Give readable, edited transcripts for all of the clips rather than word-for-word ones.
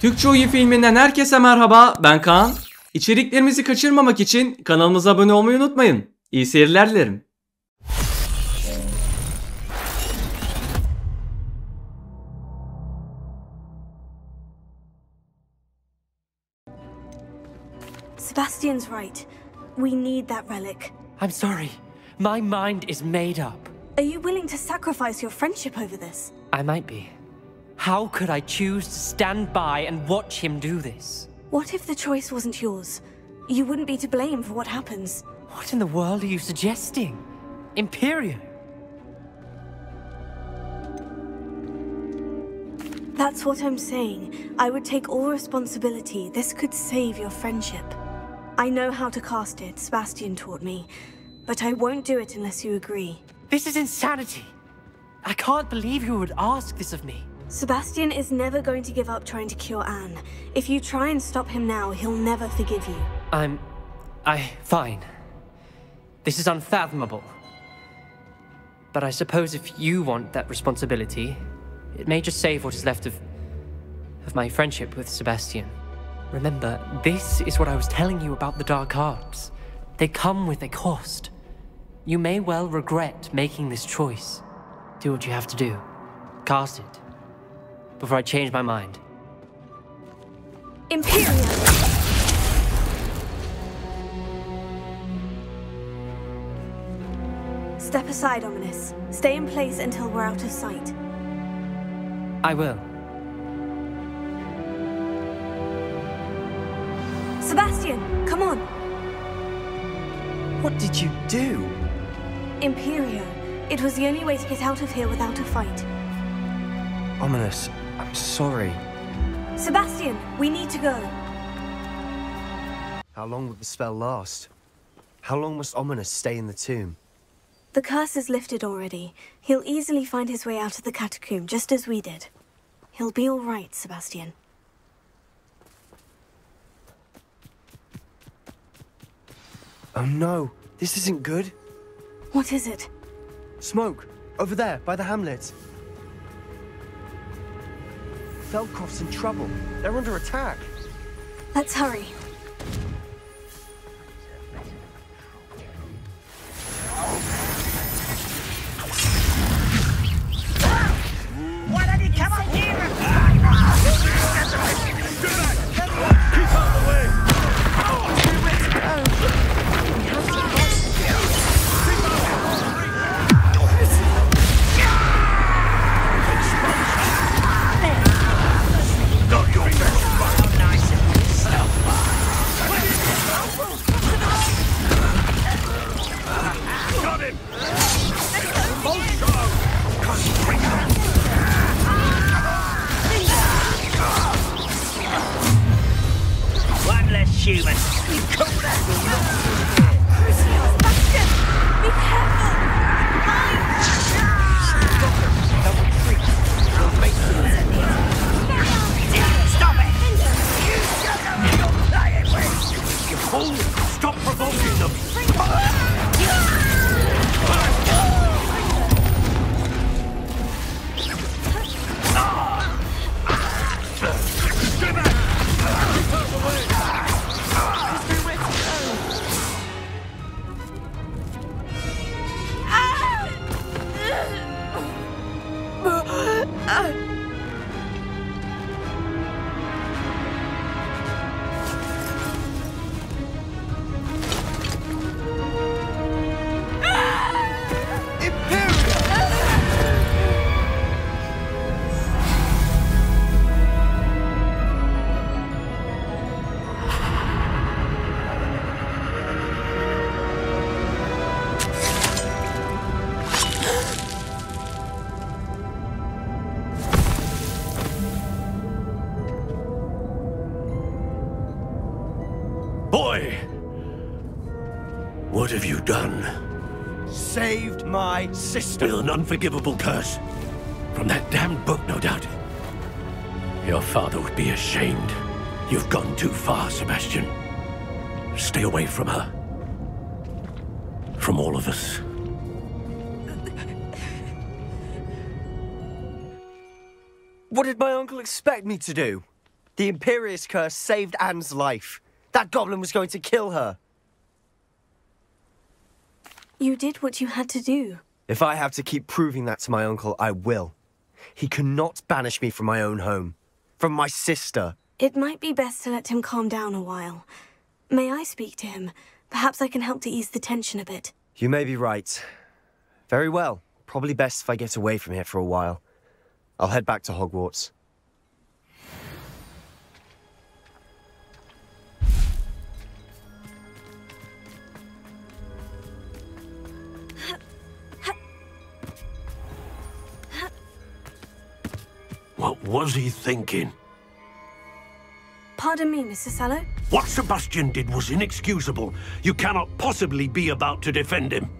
Türkçe Oyun filminden herkese merhaba, ben Kaan. İçeriklerimizi kaçırmamak için kanalımıza abone olmayı unutmayın. İyi seyirler dilerim. Sebastian's right. We need that relic. I'm sorry. My mind is made up. Are you willing to sacrifice your friendship over this? I might be. How could I choose to stand by and watch him do this? What if the choice wasn't yours? You wouldn't be to blame for what happens. What in the world are you suggesting? Imperio? That's what I'm saying. I would take all responsibility. This could save your friendship. I know how to cast it, Sebastian taught me. But I won't do it unless you agree. This is insanity. I can't believe you would ask this of me. Sebastian is never going to give up trying to cure Anne. If you try and stop him now, he'll never forgive you. Fine. This is unfathomable. But I suppose if you want that responsibility, it may just save what is left of my friendship with Sebastian. Remember, this is what I was telling you about the dark arts. They come with a cost. You may well regret making this choice. Do what you have to do. Cast it. Before I change my mind. Imperial! Step aside, Ominous. Stay in place until we're out of sight. I will. Sebastian, come on! What did you do? Imperio. It was the only way to get out of here without a fight. Ominous, I'm sorry. Sebastian, we need to go. How long will the spell last? How long must Ominous stay in the tomb? The curse is lifted already. He'll easily find his way out of the catacomb, just as we did. He'll be all right, Sebastian. Oh no, this isn't good. What is it? Smoke, over there, by the hamlet. Feldcroft's in trouble. They're under attack. Let's hurry. Why don't you come up here? Keep out of the way! Got your best run nice and yourself. Got him! One less human. You call that Sebastian! Be careful! Stop it! You're playing with! You fool! Stop provoking them! Stay back! Keep out of the way! Boy! What have you done? Saved my sister. With an unforgivable curse. From that damned book, no doubt. Your father would be ashamed. You've gone too far, Sebastian. Stay away from her. From all of us. What did my uncle expect me to do? The Imperious curse saved Anne's life. That goblin was going to kill her. You did what you had to do. If I have to keep proving that to my uncle, I will. He cannot banish me from my own home. From my sister. It might be best to let him calm down a while. May I speak to him? Perhaps I can help to ease the tension a bit. You may be right. Very well. Probably best if I get away from here for a while. I'll head back to Hogwarts. What was he thinking? Pardon me, Mr. Sallow? What Sebastian did was inexcusable. You cannot possibly be about to defend him.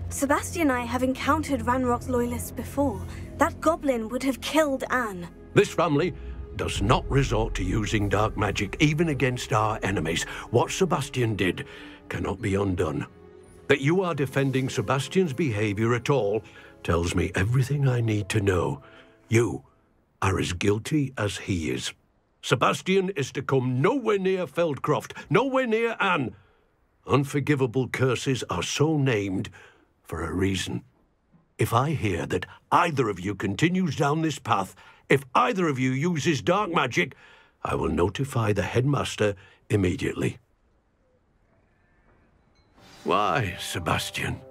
Sebastian and I have encountered Ranrock's loyalists before. That goblin would have killed Anne. This family does not resort to using dark magic even against our enemies. What Sebastian did cannot be undone. That you are defending Sebastian's behavior at all tells me everything I need to know. You are as guilty as he is. Sebastian is to come nowhere near Feldcroft, nowhere near Anne. Unforgivable curses are so named for a reason. If I hear that either of you continues down this path, if either of you uses dark magic, I will notify the headmaster immediately. Why, Sebastian?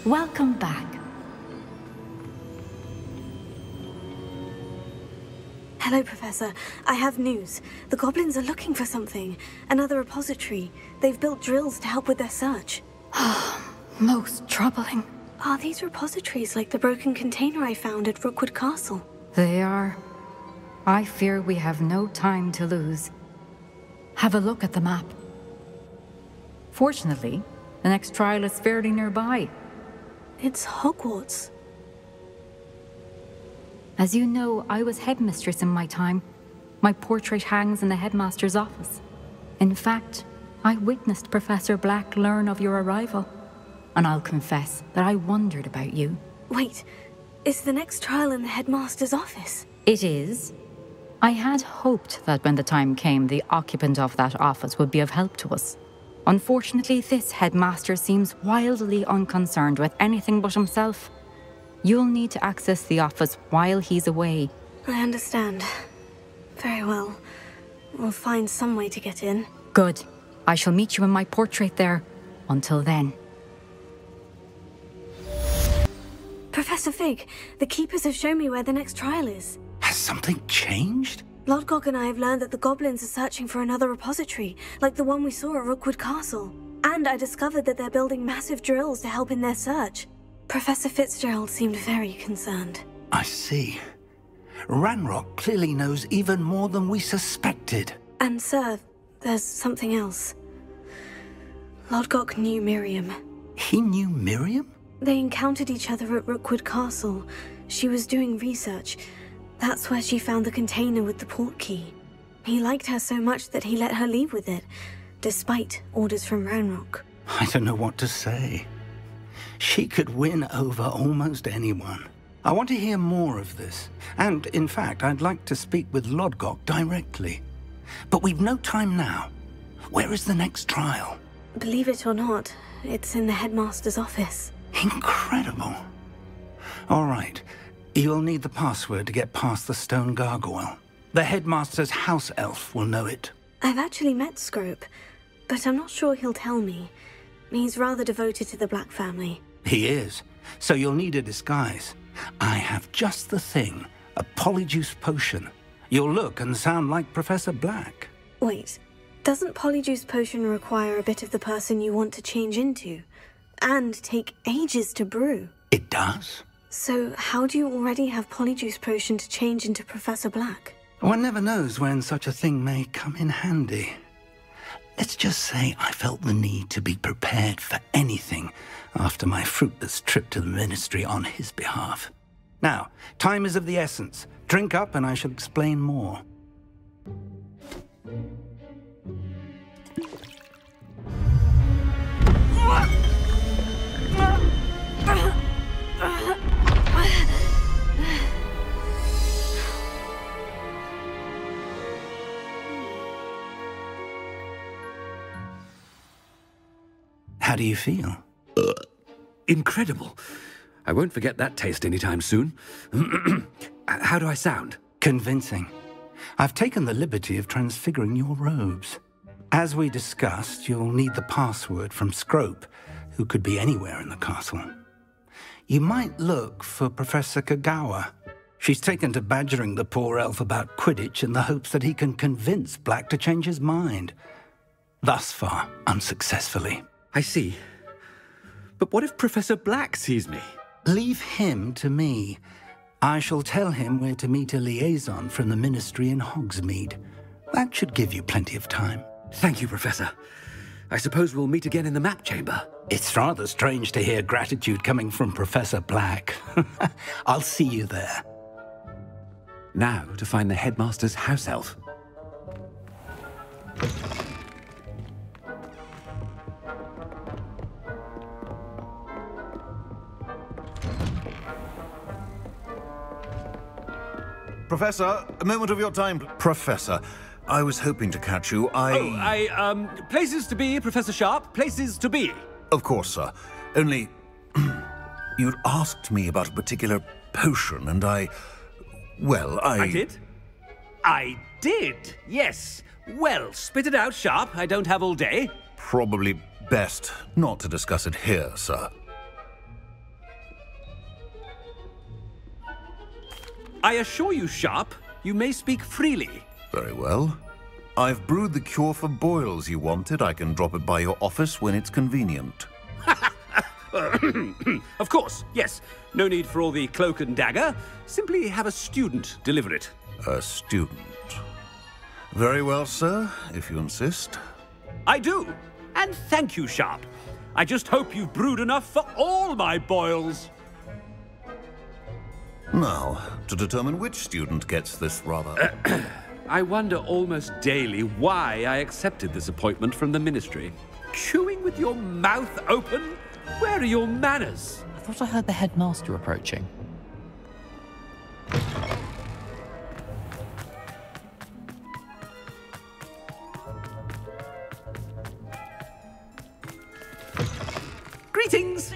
Welcome back. Hello, Professor. I have news. The goblins are looking for something. Another repository. They've built drills to help with their search. Most troubling. Are these repositories like the broken container I found at Rookwood Castle? They are. I fear we have no time to lose. Have a look at the map. Fortunately, the next trial is fairly nearby. It's Hogwarts. As you know, I was headmistress in my time. My portrait hangs in the headmaster's office. In fact, I witnessed Professor Black learn of your arrival. And I'll confess that I wondered about you. Wait, is the next trial in the headmaster's office? It is. I had hoped that when the time came, the occupant of that office would be of help to us. Unfortunately, this headmaster seems wildly unconcerned with anything but himself. You'll need to access the office while he's away. I understand. Very well. We'll find some way to get in. Good. I shall meet you in my portrait there. Until then. Professor Fig, the Keepers have shown me where the next trial is. Has something changed? Lodgok and I have learned that the goblins are searching for another repository, like the one we saw at Rookwood Castle. And I discovered that they're building massive drills to help in their search. Professor Fitzgerald seemed very concerned. I see. Ranrock clearly knows even more than we suspected. And sir, there's something else. Lodgok knew Miriam. He knew Miriam? They encountered each other at Rookwood Castle. She was doing research. That's where she found the container with the port key. He liked her so much that he let her leave with it, despite orders from Ranrock. I don't know what to say. She could win over almost anyone. I want to hear more of this. And, in fact, I'd like to speak with Lodgok directly. But we've no time now. Where is the next trial? Believe it or not, it's in the headmaster's office. Incredible. All right. You'll need the password to get past the stone gargoyle. The headmaster's house elf will know it. I've actually met Scrope, but I'm not sure he'll tell me. He's rather devoted to the Black family. He is. So you'll need a disguise. I have just the thing. A polyjuice potion. You'll look and sound like Professor Black. Wait, doesn't polyjuice potion require a bit of the person you want to change into? And take ages to brew? It does. So how do you already have polyjuice potion to change into Professor Black? One never knows when such a thing may come in handy. Let's just say I felt the need to be prepared for anything after my fruitless trip to the ministry on his behalf. Now, time is of the essence. Drink up and I shall explain more. How do you feel? Incredible. I won't forget that taste anytime soon. How do I sound? Convincing. I've taken the liberty of transfiguring your robes. As we discussed, you'll need the password from Scrope, who could be anywhere in the castle. You might look for Professor Kagawa. She's taken to badgering the poor elf about Quidditch in the hopes that he can convince Black to change his mind. Thus far, unsuccessfully. I see. But what if Professor Black sees me? Leave him to me. I shall tell him where to meet a liaison from the Ministry in Hogsmeade. That should give you plenty of time. Thank you, Professor. I suppose we'll meet again in the map chamber. It's rather strange to hear gratitude coming from Professor Black. I'll see you there. Now to find the headmaster's house elf. Professor, a moment of your time. Professor, I was hoping to catch you. Places to be, Professor Sharp. Places to be. Of course, sir. Only, you'd asked me about a particular potion, and I did? I did, yes. Well, spit it out, Sharp. I don't have all day. Probably best not to discuss it here, sir. I assure you, Sharp, you may speak freely. Very well. I've brewed the cure for boils you wanted. I can drop it by your office when it's convenient. Of course, yes. No need for all the cloak and dagger. Simply have a student deliver it. A student. Very well, sir, if you insist. I do. And thank you, Sharp. I just hope you've brewed enough for all my boils. Now, to determine which student gets this rather... I wonder almost daily why I accepted this appointment from the Ministry. Chewing with your mouth open? Where are your manners? I thought I heard the headmaster approaching. Greetings!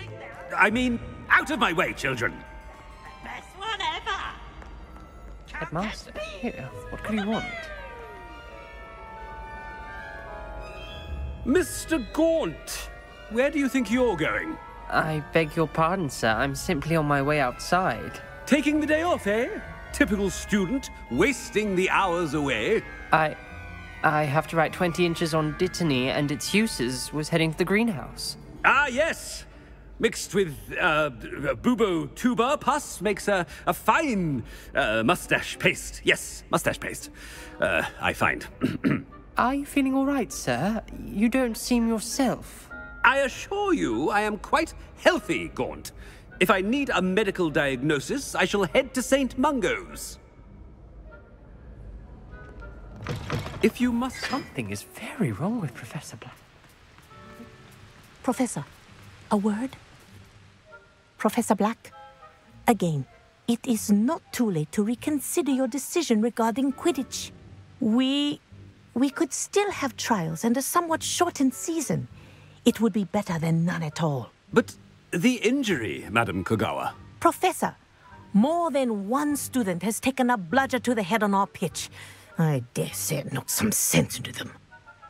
I mean, out of my way, children! Best one ever. Headmaster? Here, what could he want? Mr. Gaunt, where do you think you're going? I beg your pardon, sir. I'm simply on my way outside. Taking the day off, eh? Typical student, wasting the hours away. I have to write 20 inches on Dittany and its uses. Was heading to the greenhouse. Ah, yes. Mixed with bubo tuber pus makes a fine mustache paste. Yes, mustache paste. I find. Are you feeling all right, sir? You don't seem yourself. I assure you I am quite healthy, Gaunt. If I need a medical diagnosis, I shall head to St. Mungo's. If you must... Something is very wrong with Professor Black. Professor, a word? Professor Black, again, it is not too late to reconsider your decision regarding Quidditch. We could still have trials and a somewhat shortened season. It would be better than none at all. But the injury, Madam Kagawa. Professor, more than one student has taken a bludger to the head on our pitch. I dare say it knocked some sense into them.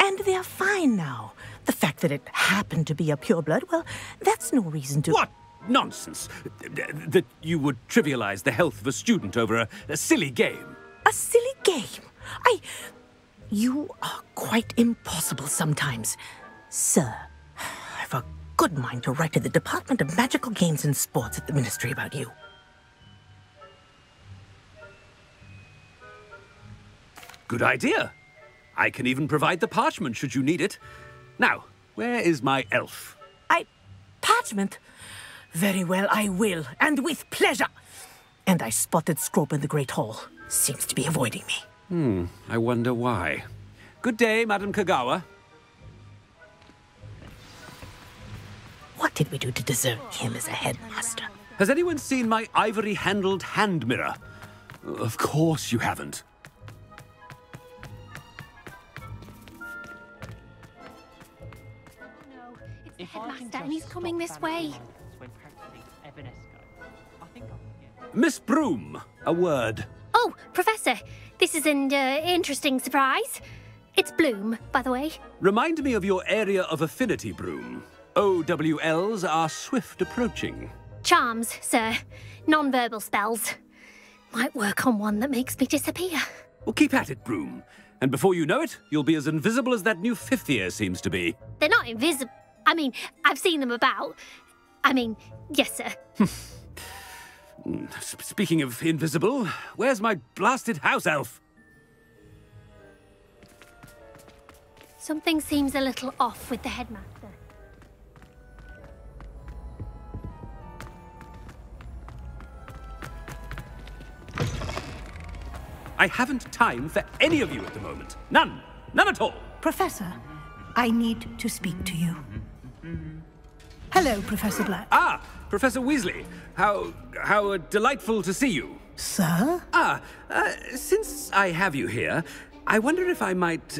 And they're fine now. The fact that it happened to be a pureblood, well, that's no reason to... What nonsense! That you would trivialize the health of a student over a silly game. A silly game? You are quite impossible sometimes. Sir, I've a good mind to write to the Department of Magical Games and Sports at the Ministry about you. Good idea. I can even provide the parchment should you need it. Now, where is my elf? Parchment? Very well, I will, and with pleasure. And I spotted Scrope in the Great Hall. Seems to be avoiding me. I wonder why. Good day, Madam Kagawa. What did we do to deserve him as a headmaster? Has anyone seen my ivory-handled hand mirror? Of course you haven't. No, it's Headmaster, and he's coming this way. Miss Broom, a word. Oh, Professor, this is an interesting surprise. It's Bloom, by the way. Remind me of your area of affinity, Broom. OWLs are swift approaching. Charms, sir. Non-verbal spells. Might work on one that makes me disappear. Well, keep at it, Broom. And before you know it, you'll be as invisible as that new fifth year seems to be. They're not invisible. I mean, I've seen them about. I mean, yes, sir. Speaking of invisible, where's my blasted house elf? Something seems a little off with the headmaster. I haven't time for any of you at the moment. None. None at all. Professor, I need to speak to you. Hello, Professor Black. Ah, Professor Weasley. How delightful to see you. Sir? Since I have you here, I wonder if I might,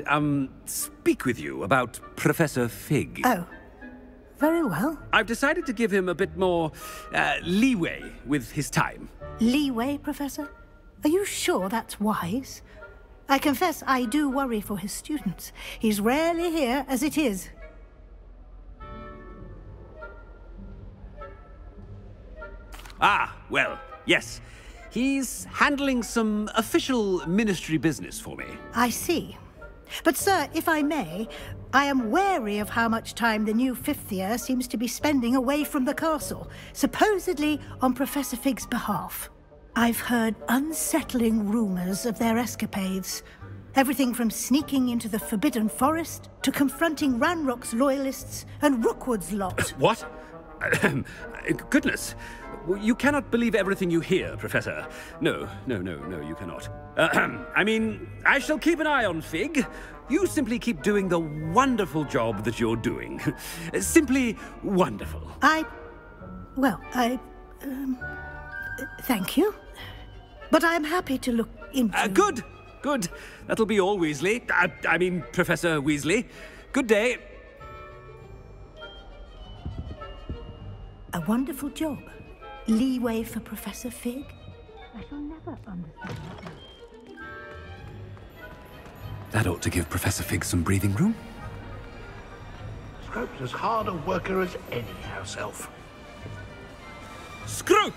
speak with you about Professor Fig. Oh, very well. I've decided to give him a bit more, leeway with his time. Leeway, Professor? Are you sure that's wise? I confess I do worry for his students. He's rarely here as it is. Ah, well, yes. He's handling some official ministry business for me. I see. But, sir, if I may, I am wary of how much time the new fifth year seems to be spending away from the castle, supposedly on Professor Fig's behalf. I've heard unsettling rumors of their escapades. Everything from sneaking into the Forbidden Forest to confronting Ranrock's loyalists and Rookwood's lot. What? Goodness. You cannot believe everything you hear, Professor. No, you cannot. I mean, I shall keep an eye on Fig. You simply keep doing the wonderful job that you're doing. Simply wonderful. Thank you. But I'm happy to look into... Good. That'll be all, Weasley. I mean, Professor Weasley. Good day. A wonderful job. Leeway for Professor Fig? I shall never understand that. That ought to give Professor Fig some breathing room. Scrope's as hard a worker as any house elf. Scrope!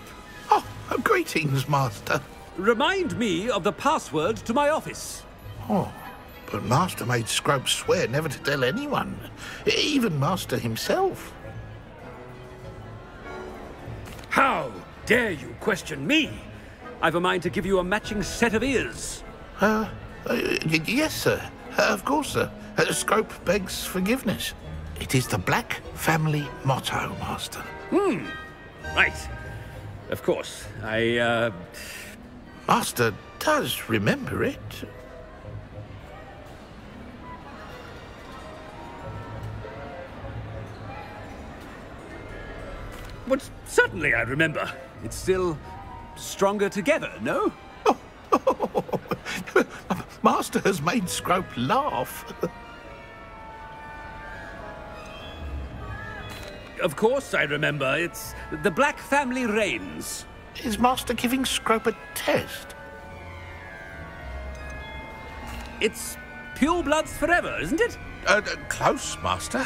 Oh, greetings, Master. Remind me of the password to my office. Oh, but Master made Scrope swear never to tell anyone, even Master himself. How dare you question me? I've a mind to give you a matching set of ears. Yes, sir. Of course, sir. Scrope begs forgiveness. It is the Black family motto, Master. Right. Of course. Master does remember it. But certainly I remember. It's still stronger together, no? Master has made Scrope laugh. Of course I remember. It's the Black family reigns. Is Master giving Scrope a test? It's pure bloods forever, isn't it? Close, Master.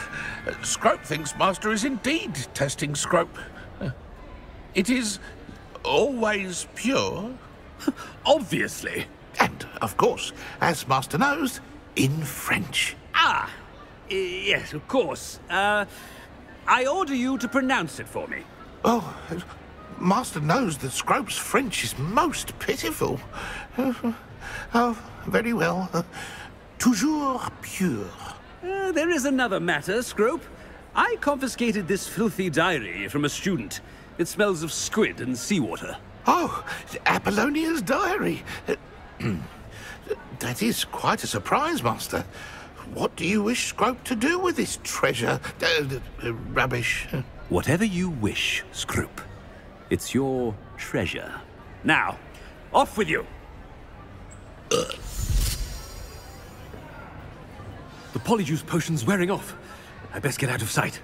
Scrope thinks Master is indeed testing Scrope. It is always pure. Obviously. And, of course, as Master knows, in French. Ah, yes, of course. I order you to pronounce it for me. Oh, Master knows that Scrope's French is most pitiful. Oh, very well. Toujours pure. There is another matter, Scrope. I confiscated this filthy diary from a student. It smells of squid and seawater. Oh, Apollonia's diary. That is quite a surprise, Master. What do you wish Scrope to do with this treasure? Rubbish. Whatever you wish, Scrope. It's your treasure. Now, off with you. The polyjuice potion's wearing off. I best get out of sight.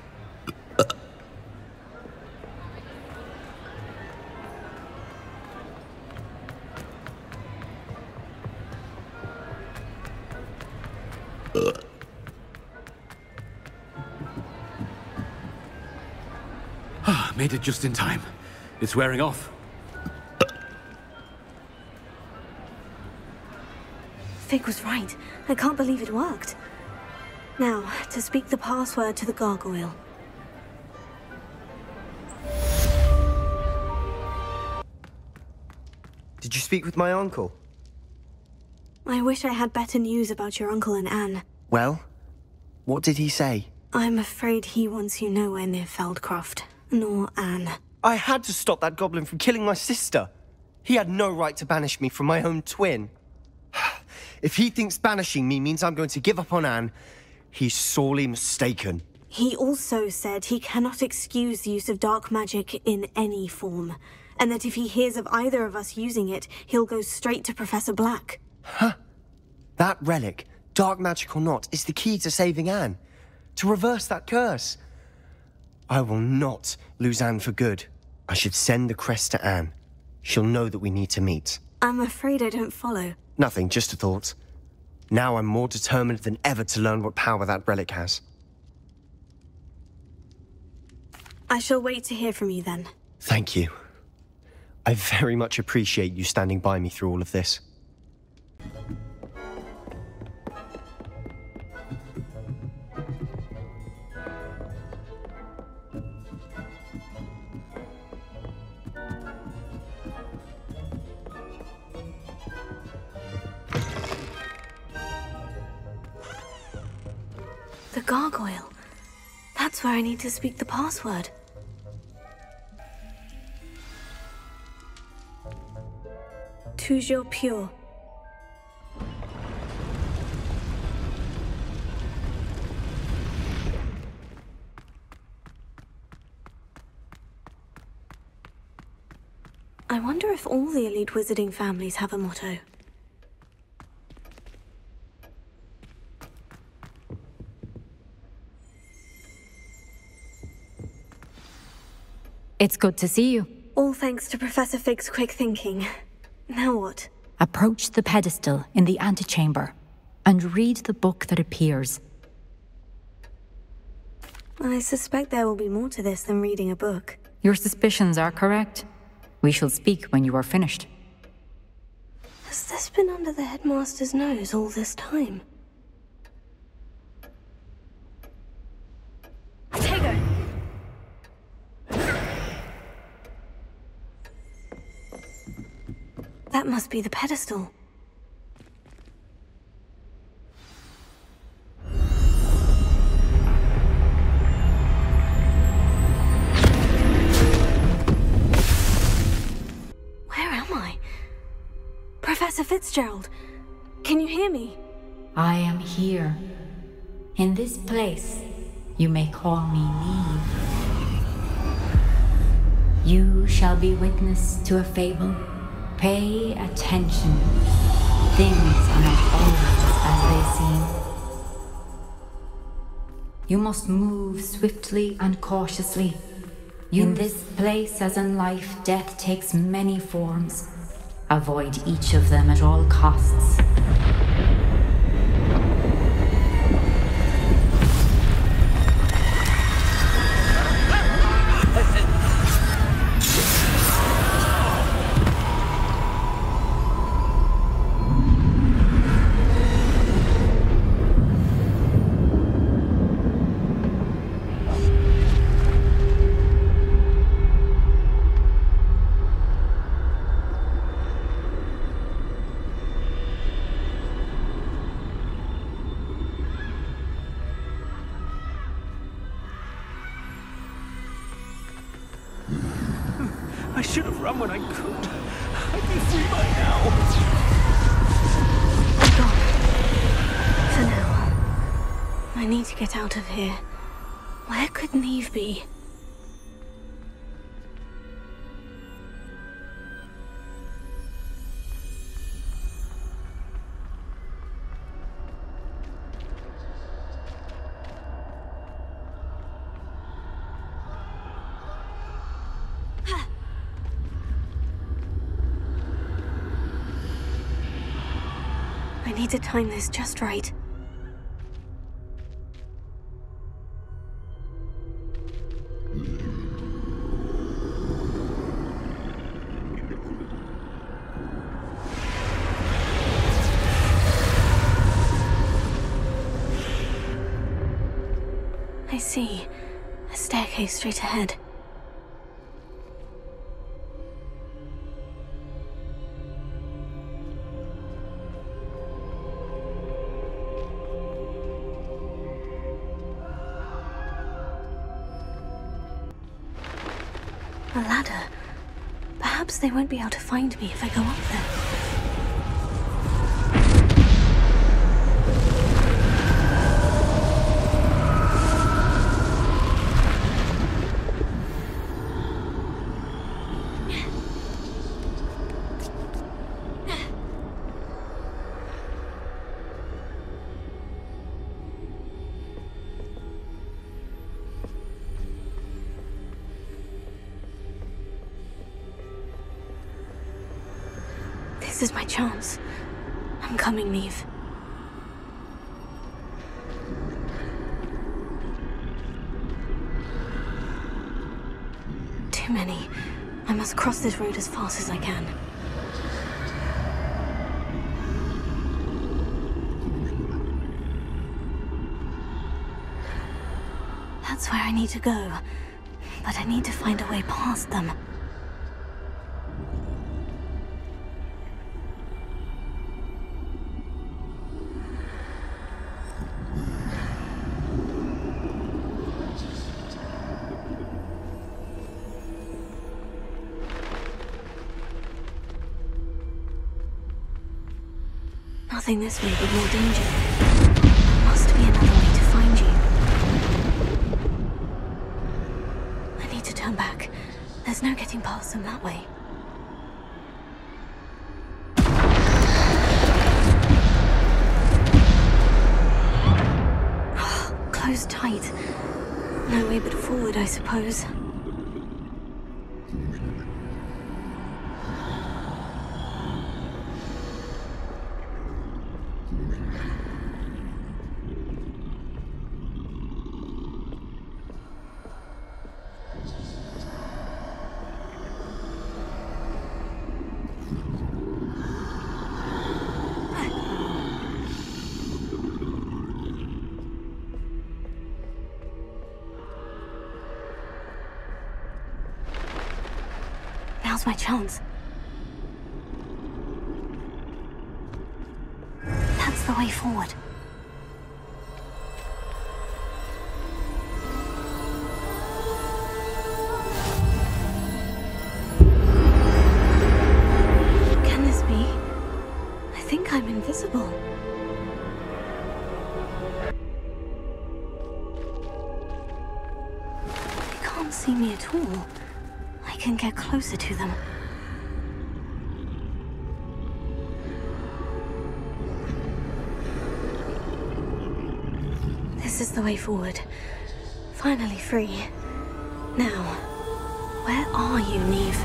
Made it just in time. It's wearing off. Fig was right. I can't believe it worked. Now, to speak the password to the gargoyle. Did you speak with my uncle? I wish I had better news about your uncle and Anne. Well, what did he say? I'm afraid he wants you nowhere near Feldcroft, nor Anne. I had to stop that goblin from killing my sister. He had no right to banish me from my own twin. If he thinks banishing me means I'm going to give up on Anne, he's sorely mistaken. He also said he cannot excuse the use of dark magic in any form, and that if he hears of either of us using it, he'll go straight to Professor Black. Huh? That relic, dark magic or not, is the key to saving Anne. To reverse that curse. I will not lose Anne for good. I should send the crest to Anne. She'll know that we need to meet. I'm afraid I don't follow. Nothing, just a thought. Now I'm more determined than ever to learn what power that relic has. I shall wait to hear from you then. Thank you. I very much appreciate you standing by me through all of this. The gargoyle. That's where I need to speak the password. Toujours pure. I wonder if all the elite wizarding families have a motto. It's good to see you. All thanks to Professor Fig's quick thinking. Now what? Approach the pedestal in the antechamber and read the book that appears. I suspect there will be more to this than reading a book. Your suspicions are correct. We shall speak when you are finished. Has this been under the headmaster's nose all this time? Take her! That must be the pedestal. Where am I? Professor Fitzgerald, can you hear me? I am here. In this place, you may call me Neve. You shall be witness to a fable. Pay attention. Things are not always as they seem. You must move swiftly and cautiously. In this place, as in life, death takes many forms. Avoid each of them at all costs. I should have run when I could. I'd be free by now. I'm gone. For now. I need to get out of here. Where could Neve be? I need to time this just right. see. A staircase straight ahead. A ladder. Perhaps they won't be able to find me if I go up there. This is my chance. I'm coming, Neve. Too many. I must cross this road as fast as I can. That's where I need to go. But I need to find a way past them. Nothing this way but more danger. There must be another way to find you. I need to turn back. There's no getting past them that way. Closed tight. No way but forward, I suppose. Now's my chance. That's the way forward. Can this be? I think I'm invisible. They can't see me at all. I can get closer to them. This is the way forward. Finally free. Now, where are you, Neve?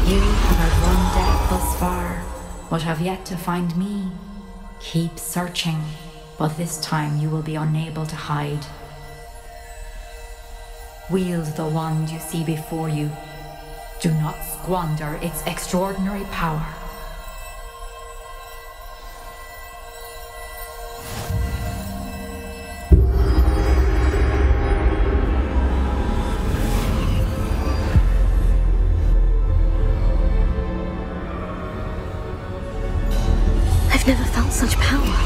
You have outrun death thus far, but have yet to find me. Keep searching, but this time you will be unable to hide. Wield the wand you see before you. Do not squander its extraordinary power. I've never felt such power.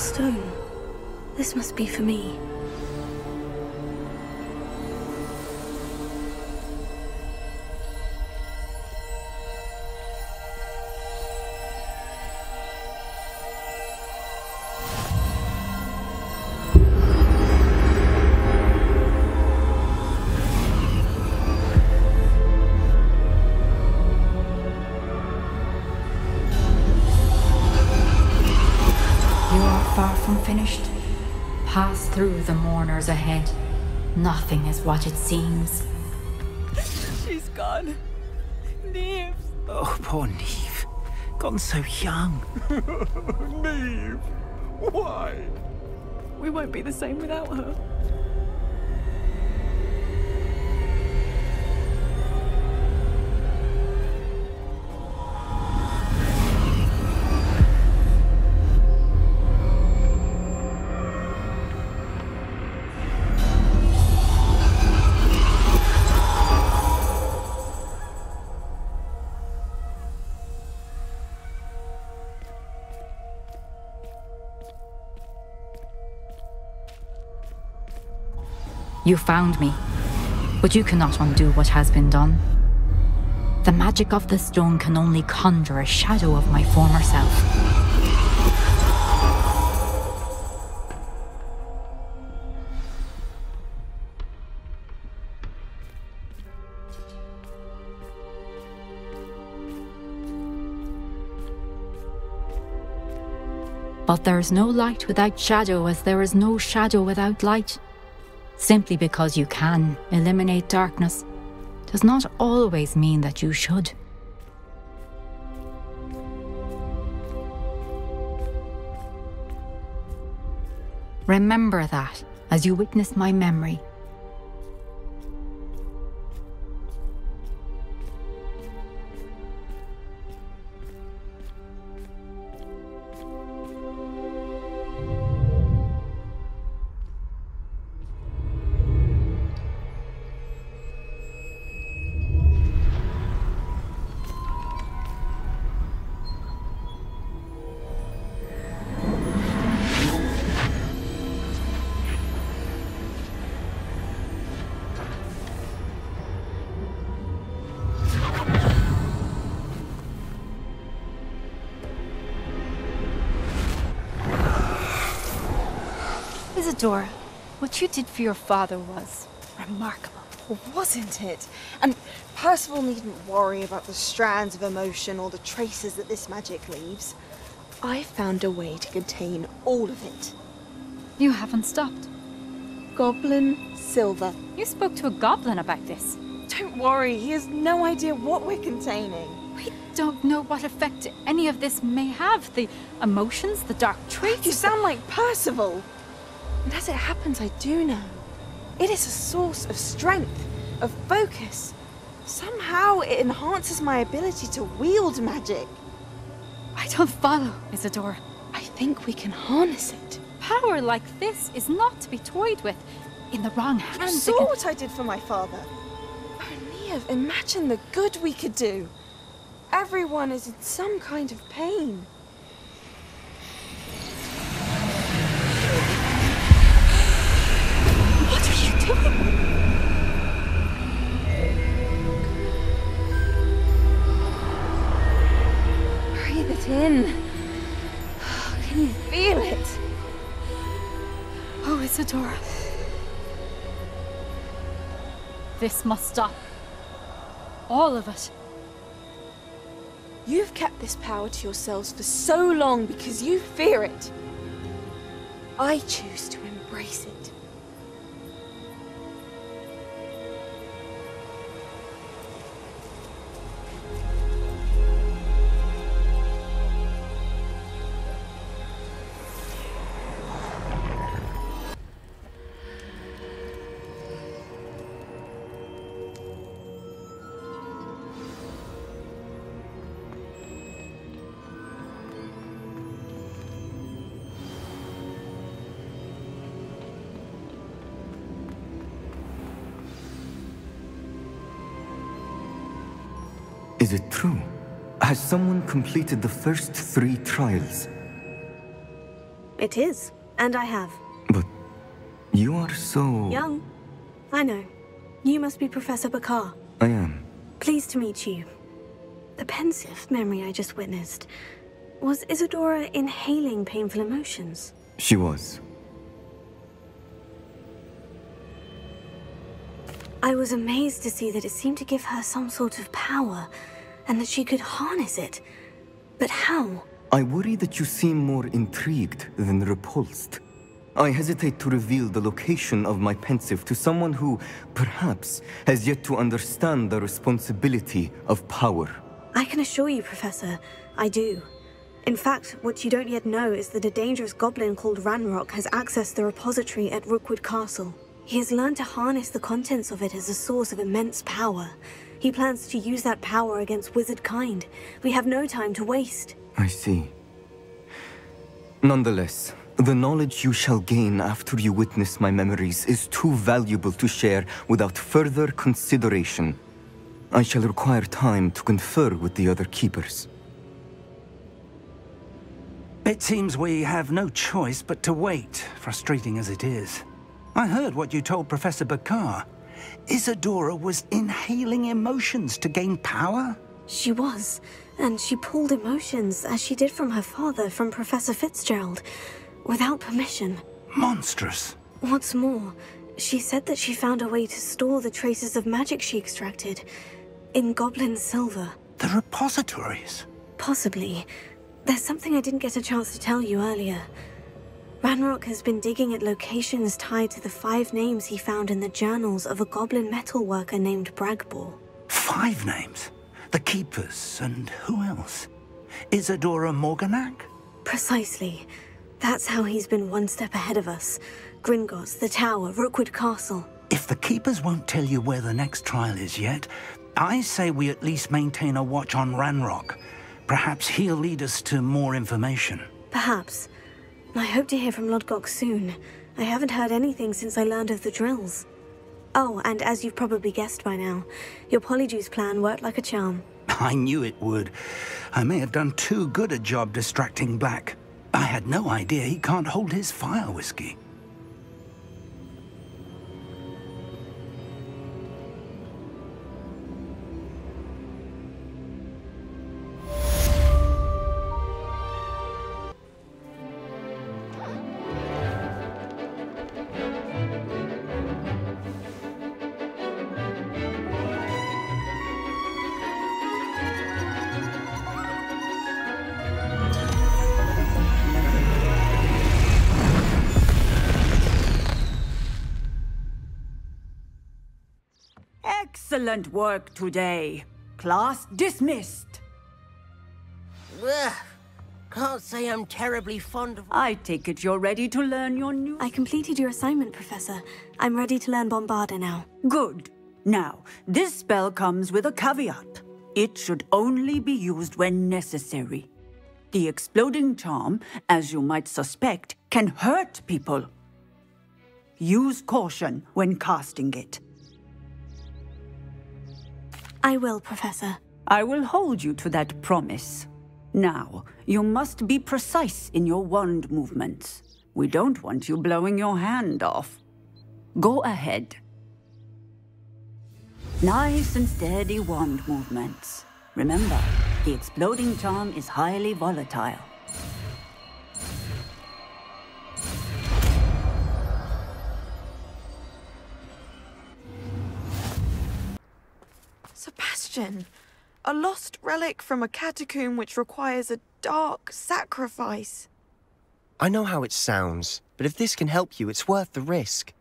stone. This must be for me. Finished. Pass through the mourners ahead. Nothing is what it seems. She's gone. Neve. Oh, poor Neve. Gone so young. Neve. Why? We won't be the same without her. You found me, but you cannot undo what has been done. The magic of the stone can only conjure a shadow of my former self. But there is no light without shadow, as there is no shadow without light. Simply because you can eliminate darkness does not always mean that you should. Remember that as you witness my memory. Isadora, what you did for your father was remarkable, wasn't it? And Percival needn't worry about the strands of emotion or the traces that this magic leaves. I found a way to contain all of it. You haven't stopped. Goblin Silver. You spoke to a goblin about this. Don't worry, he has no idea what we're containing. We don't know what effect any of this may have. The emotions, the dark traits. You sound like Percival. And as it happens, I do know. It is a source of strength, of focus. Somehow it enhances my ability to wield magic. I don't follow, Isadora. I think we can harness it. Power like this is not to be toyed with. In the wrong hands. You saw what I did for my father. Oh, Neve, imagine the good we could do. Everyone is in some kind of pain. What are you doing? Breathe it in. Can you feel it? Oh, Isadora. This must stop. All of it. You've kept this power to yourselves for so long because you fear it. I choose to embrace it. Is it true? Has someone completed the first 3 trials? It is, and I have. But you are so... Young. I know. You must be Professor Bakar. I am. Pleased to meet you. The pensive memory I just witnessed. Was Isadora inhaling painful emotions? She was. I was amazed to see that it seemed to give her some sort of power, and that she could harness it. But how? I worry that you seem more intrigued than repulsed. I hesitate to reveal the location of my pensive to someone who, perhaps, has yet to understand the responsibility of power. I can assure you, Professor, I do. In fact, what you don't yet know is that a dangerous goblin called Ranrock has accessed the repository at Rookwood Castle. He has learned to harness the contents of it as a source of immense power. He plans to use that power against wizard kind. We have no time to waste. I see. Nonetheless, the knowledge you shall gain after you witness my memories is too valuable to share without further consideration. I shall require time to confer with the other keepers. It seems we have no choice but to wait, frustrating as it is. I heard what you told Professor Bakar. Isadora was inhaling emotions to gain power? She was, and she pulled emotions, as she did from her father, from Professor Fitzgerald, without permission. Monstrous. What's more, she said that she found a way to store the traces of magic she extracted in goblin silver. The repositories? Possibly. There's something I didn't get a chance to tell you earlier. Ranrock has been digging at locations tied to the 5 names he found in the journals of a goblin metalworker named Bragbor. 5 names? The Keepers, and who else? Isadora Morganac? Precisely. That's how he's been one step ahead of us. Gringotts, the Tower, Rookwood Castle. If the Keepers won't tell you where the next trial is yet, I say we at least maintain a watch on Ranrock. Perhaps he'll lead us to more information. Perhaps. I hope to hear from Lodgok soon. I haven't heard anything since I learned of the drills. Oh, and as you've probably guessed by now, your Polyjuice plan worked like a charm. I knew it would. I may have done too good a job distracting Black. I had no idea he can't hold his fire whiskey. Excellent work today. Class dismissed. Ugh. Can't say I'm terribly fond of... I take it you're ready to learn your new... I completed your assignment, Professor. I'm ready to learn Bombarda now. Good. Now, this spell comes with a caveat. It should only be used when necessary. The exploding charm, as you might suspect, can hurt people. Use caution when casting it. I will, Professor. I will hold you to that promise. Now, you must be precise in your wand movements. We don't want you blowing your hand off. Go ahead. Nice and steady wand movements. Remember, the exploding charm is highly volatile. Sebastian, a lost relic from a catacomb which requires a dark sacrifice. I know how it sounds, but if this can help you, it's worth the risk.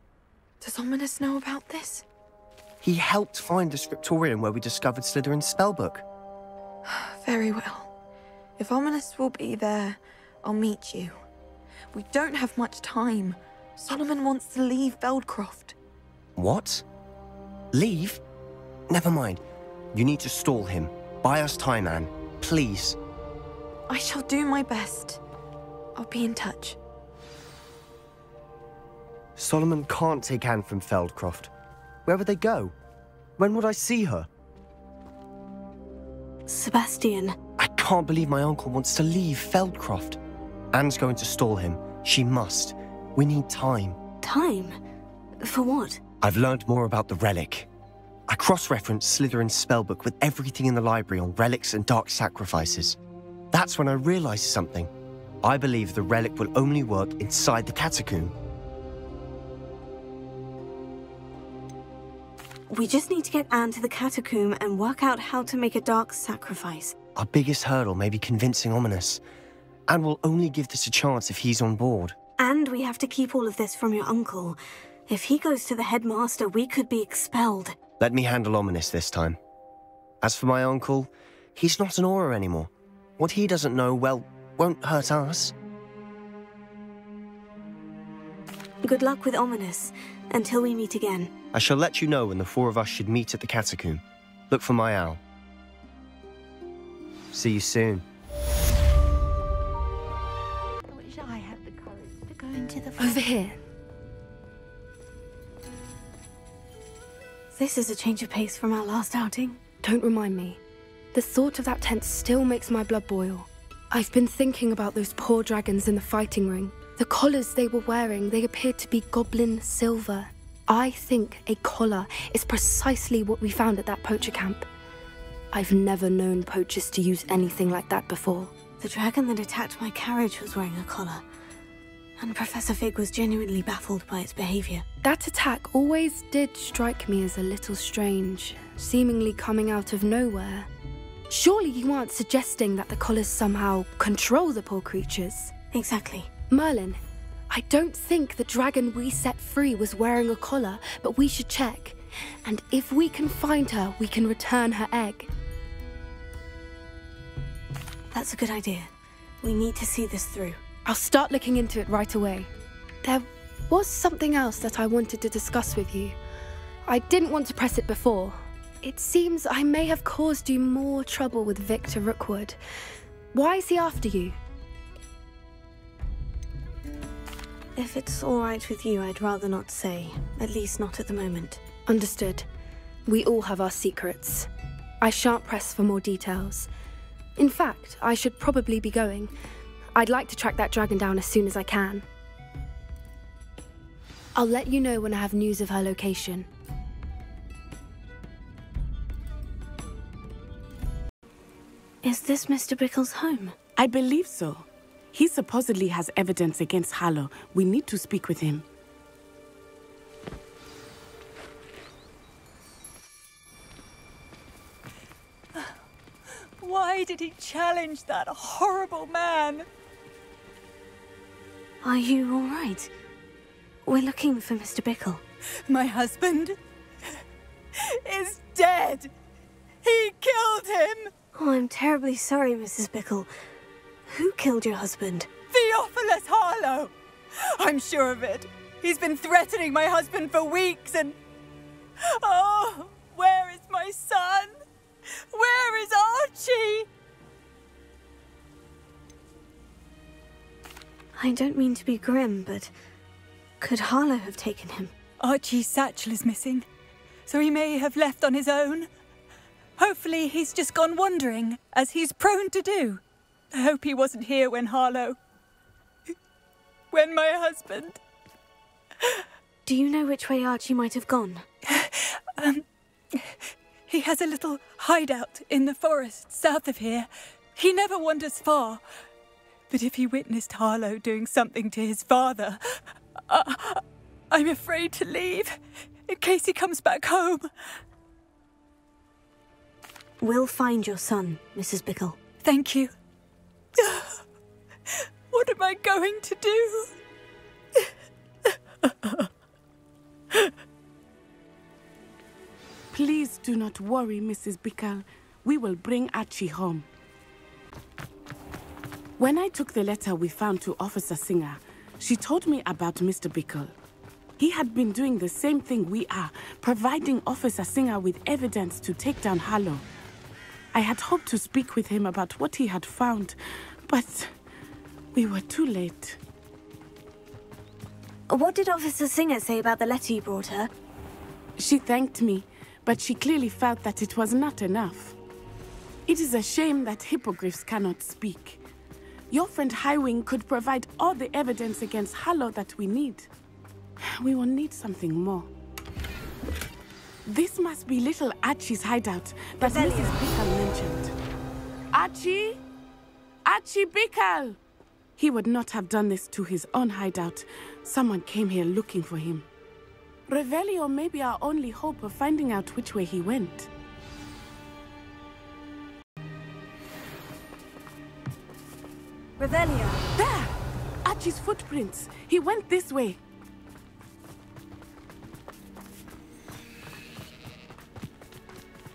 Does Ominous know about this? He helped find the scriptorium where we discovered Slytherin's spellbook. Very well. If Ominous will be there, I'll meet you. We don't have much time. Solomon wants to leave Feldcroft. What? Leave? Never mind. You need to stall him. Buy us time, Anne. Please. I shall do my best. I'll be in touch. Solomon can't take Anne from Feldcroft. Where would they go? When would I see her? Sebastian. I can't believe my uncle wants to leave Feldcroft. Anne's going to stall him. She must. We need time. Time? For what? I've learned more about the relic. I cross-referenced Slytherin's spellbook with everything in the library on relics and dark sacrifices. That's when I realized something. I believe the relic will only work inside the catacomb. We just need to get Anne to the catacomb and work out how to make a dark sacrifice. Our biggest hurdle may be convincing Ominous. And we'll only give this a chance if he's on board. And we have to keep all of this from your uncle. If he goes to the headmaster, we could be expelled. Let me handle Ominous this time. As for my uncle, he's not an Auror anymore. What he doesn't know, well, won't hurt us. Good luck with Ominous, until we meet again. I shall let you know when the four of us should meet at the catacomb. Look for my owl. See you soon. I wish I had the courage to go into the Over here. This is a change of pace from our last outing. Don't remind me. The thought of that tent still makes my blood boil. I've been thinking about those poor dragons in the fighting ring. The collars they were wearing, they appeared to be goblin silver. I think a collar is precisely what we found at that poacher camp. I've never known poachers to use anything like that before. The dragon that attacked my carriage was wearing a collar. And Professor Fig was genuinely baffled by its behavior. That attack always did strike me as a little strange, seemingly coming out of nowhere. Surely you aren't suggesting that the collars somehow control the poor creatures? Exactly. Merlin, I don't think the dragon we set free was wearing a collar, but we should check. And if we can find her, we can return her egg. That's a good idea. We need to see this through. I'll start looking into it right away. There was something else that I wanted to discuss with you. I didn't want to press it before. It seems I may have caused you more trouble with Victor Rookwood. Why is he after you? If it's all right with you, I'd rather not say. At least not at the moment. Understood. We all have our secrets. I shan't press for more details. In fact, I should probably be going. I'd like to track that dragon down as soon as I can. I'll let you know when I have news of her location. Is this Mr. Bickle's home? I believe so. He supposedly has evidence against Harlow. We need to speak with him. Why did he challenge that horrible man? Are you all right? We're looking for Mr. Bickle. My husband is dead. He killed him. Oh, I'm terribly sorry, Mrs. Bickle. Who killed your husband? Theophilus Harlow. I'm sure of it. He's been threatening my husband for weeks and... Oh, where is my son? Where is Archie? I don't mean to be grim, but could Harlow have taken him? Archie's satchel is missing, so he may have left on his own. Hopefully he's just gone wandering, as he's prone to do. I hope he wasn't here when when my husband... Do you know which way Archie might have gone? He has a little hideout in the forest south of here. He never wanders far. But if he witnessed Harlow doing something to his father, I'm afraid to leave, in case he comes back home. We'll find your son, Mrs. Bickle. Thank you. What am I going to do? Please do not worry, Mrs. Bickle. We will bring Archie home. When I took the letter we found to Officer Singer, she told me about Mr. Bickle. He had been doing the same thing we are, providing Officer Singer with evidence to take down Harlow. I had hoped to speak with him about what he had found, but we were too late. What did Officer Singer say about the letter you brought her? She thanked me, but she clearly felt that it was not enough. It is a shame that hippogriffs cannot speak. Your friend Highwing could provide all the evidence against Harlow that we need. We will need something more. This must be little Archie's hideout that Mrs. Bickle mentioned. Archie? Archie Bickle! He would not have done this to his own hideout. Someone came here looking for him. Revelio may be our only hope of finding out which way he went. Revelio. There! Archie's footprints. He went this way.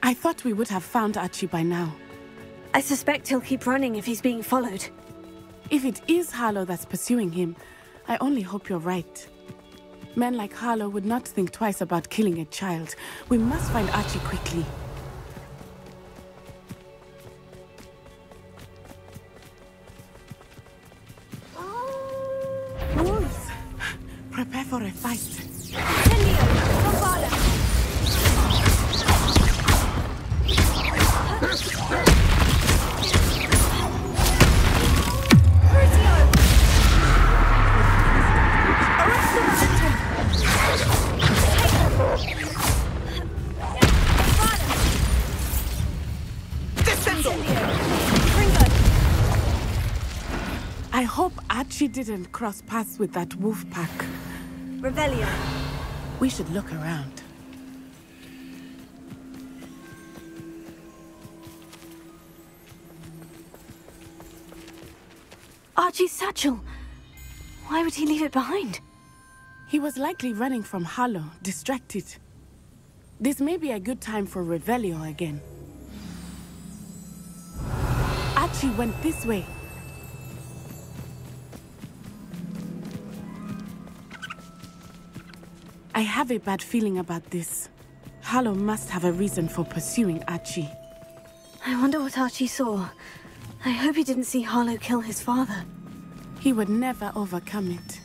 I thought we would have found Archie by now. I suspect he'll keep running if he's being followed. If it is Harlow that's pursuing him, I only hope you're right. Men like Harlow would not think twice about killing a child. We must find Archie quickly. Wolves! Prepare for a fight. I hope Archie didn't cross paths with that wolf pack. Revelio. We should look around. Archie's satchel. Why would he leave it behind? He was likely running from Harlow, distracted. This may be a good time for Revelio again. Archie went this way. I have a bad feeling about this. Harlow must have a reason for pursuing Archie. I wonder what Archie saw. I hope he didn't see Harlow kill his father. He would never overcome it.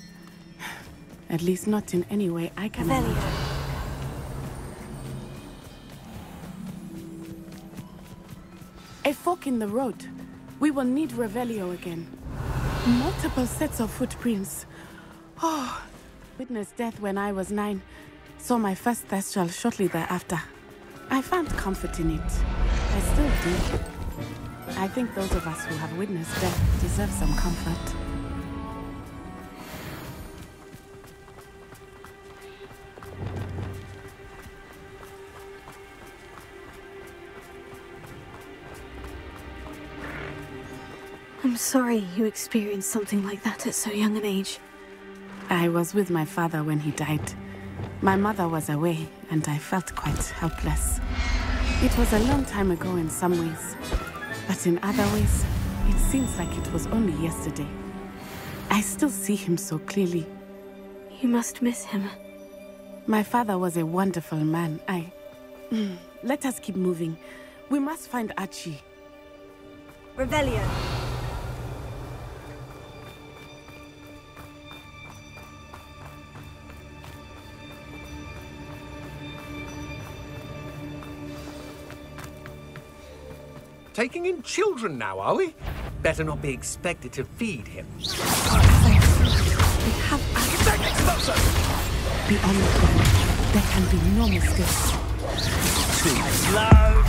At least not in any way I can imagine. A fork in the road. We will need Revelio again. Multiple sets of footprints. Oh, witnessed death when I was 9. Saw my first thestral shortly thereafter. I found comfort in it. I still do. I think those of us who have witnessed death deserve some comfort. I'm sorry you experienced something like that at so young an age. I was with my father when he died. My mother was away, and I felt quite helpless. It was a long time ago in some ways, but in other ways, it seems like it was only yesterday. I still see him so clearly. You must miss him. My father was a wonderful man. Let us keep moving. We must find Archie. Revelio. Taking in children now, are we? Better not be expected to feed him. We have Take explosive! beyond the curve. There can be no mistakes. Too slow.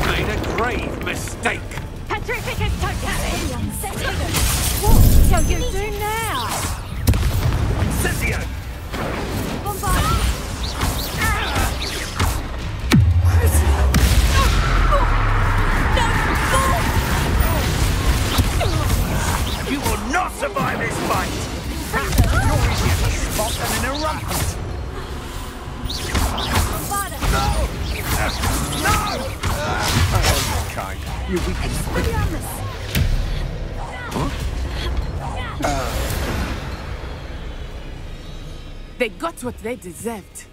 Made a grave mistake. Petrificus totalis! What shall you do now? Ciccio! Bombard! You will not survive this fight! You're easier to spot than an eruption! No! No! Oh, you kind. You weaken. Huh? They got what they deserved.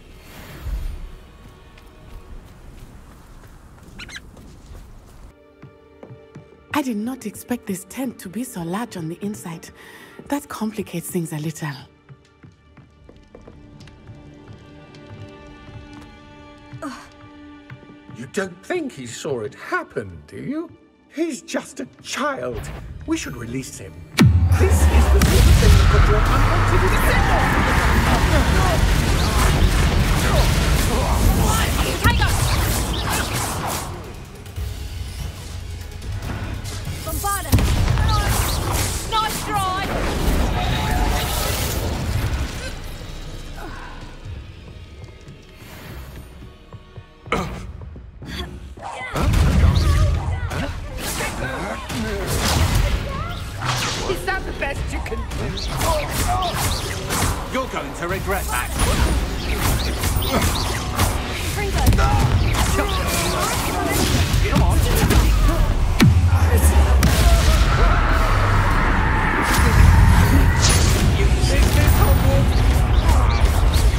I did not expect this tent to be so large on the inside. That complicates things a little. You don't think he saw it happen, do you? He's just a child. We should release him. This is the sort of thing that could draw unwanted Bombarda! Nice try! Is that the best you can do? You're going to regret that. Come on. You think this will work?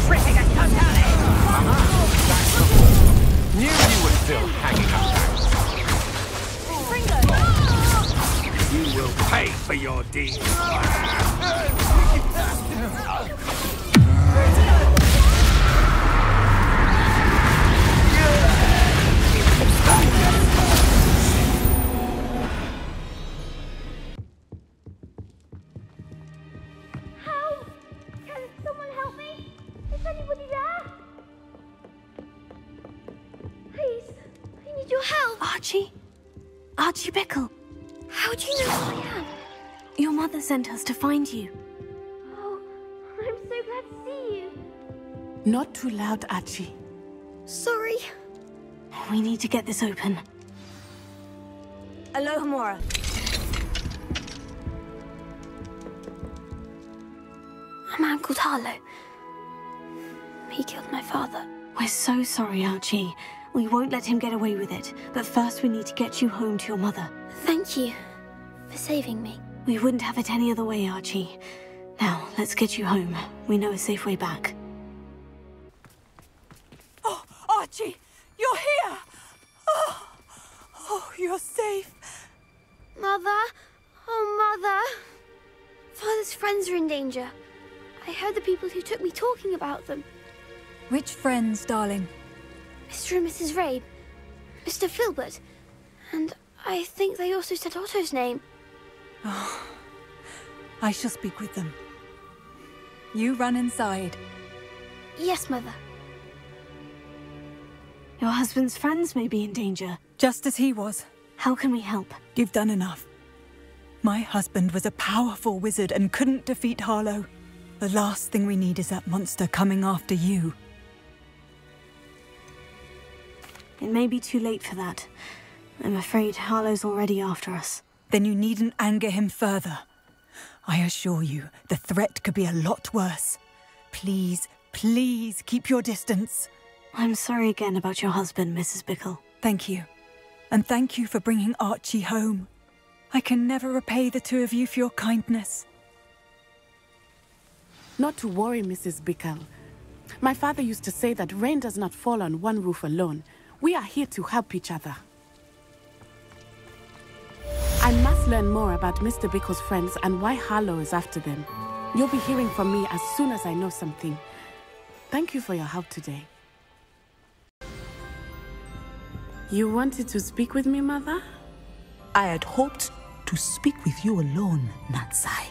Ripping a totally! Knew you were still hanging up. You will pay for your deeds. Help! Can someone help me? Is anybody there? Please, I need your help. Archie? Archie Bickle. How do you know who I am? Your mother sent us to find you. Oh, I'm so glad to see you. Not too loud, Archie. Sorry. We need to get this open. Alohomora. A man called Harlow. He killed my father. We're so sorry, Archie. We won't let him get away with it. But first we need to get you home to your mother. Thank you for saving me. We wouldn't have it any other way, Archie. Now, let's get you home. We know a safe way back. Oh, Archie! You're here! Oh, you're safe. Mother? Oh, Mother. Father's friends are in danger. I heard the people who took me talking about them. Which friends, darling? Mr. and Mrs. Rabe. Mr. Filbert. And I think they also said Otto's name. Oh, I shall speak with them. You run inside. Yes, Mother. Your husband's friends may be in danger. Just as he was. How can we help? You've done enough. My husband was a powerful wizard and couldn't defeat Harlow. The last thing we need is that monster coming after you. It may be too late for that. I'm afraid Harlow's already after us. Then you needn't anger him further. I assure you, the threat could be a lot worse. Please, please keep your distance. I'm sorry again about your husband, Mrs. Bickle. Thank you. And thank you for bringing Archie home. I can never repay the two of you for your kindness. Not to worry, Mrs. Bickle. My father used to say that rain does not fall on one roof alone. We are here to help each other. I must learn more about Mr. Bickle's friends and why Harlow is after them. You'll be hearing from me as soon as I know something. Thank you for your help today. You wanted to speak with me, Mother? I had hoped to speak with you alone, Natsai.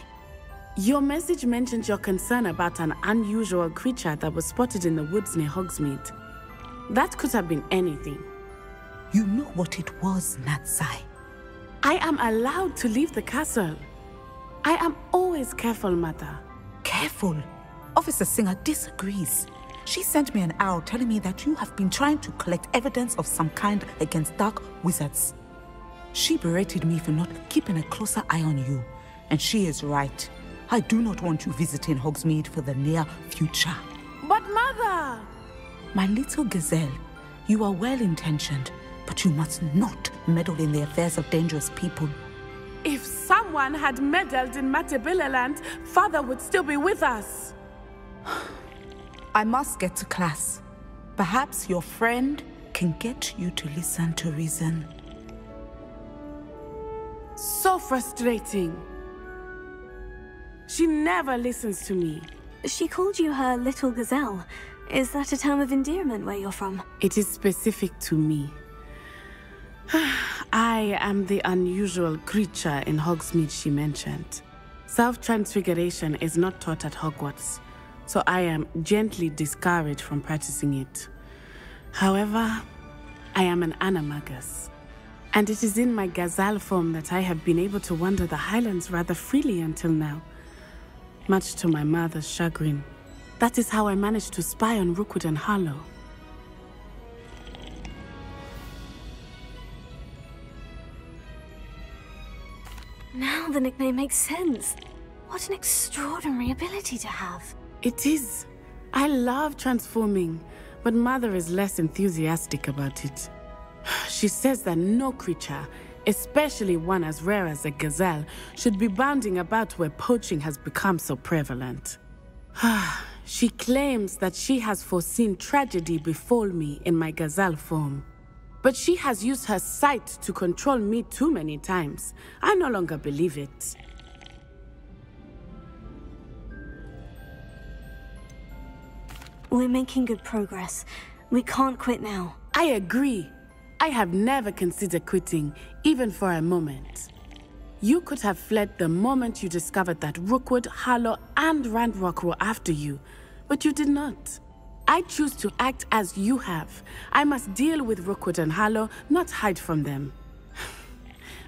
Your message mentioned your concern about an unusual creature that was spotted in the woods near Hogsmeade. That could have been anything. You know what it was, Natsai. I am allowed to leave the castle. I am always careful, Mother. Careful? Officer Singer disagrees. She sent me an arrow telling me that you have been trying to collect evidence of some kind against dark wizards. She berated me for not keeping a closer eye on you. And she is right. I do not want you visiting Hogsmeade for the near future. But Mother! My little gazelle, you are well-intentioned, but you must not meddle in the affairs of dangerous people. If someone had meddled in Matabeleland, Father would still be with us. I must get to class. Perhaps your friend can get you to listen to reason. So frustrating. She never listens to me. She called you her little gazelle. Is that a term of endearment where you're from? It is specific to me. I am the unusual creature in Hogsmeade she mentioned. Self-transfiguration is not taught at Hogwarts, so I am gently discouraged from practicing it. However, I am an animagus, and it is in my gazelle form that I have been able to wander the Highlands rather freely until now, much to my mother's chagrin. That is how I managed to spy on Rookwood and Harlow. Now the nickname makes sense. What an extraordinary ability to have. It is. I love transforming, but Mother is less enthusiastic about it. She says that no creature, especially one as rare as a gazelle, should be bounding about where poaching has become so prevalent. She claims that she has foreseen tragedy befall me in my gazelle form. But she has used her sight to control me too many times. I no longer believe it. We're making good progress. We can't quit now. I agree. I have never considered quitting, even for a moment. You could have fled the moment you discovered that Rookwood, Harlow, and Ranrock were after you, but you did not. I choose to act as you have. I must deal with Rookwood and Harlow, not hide from them.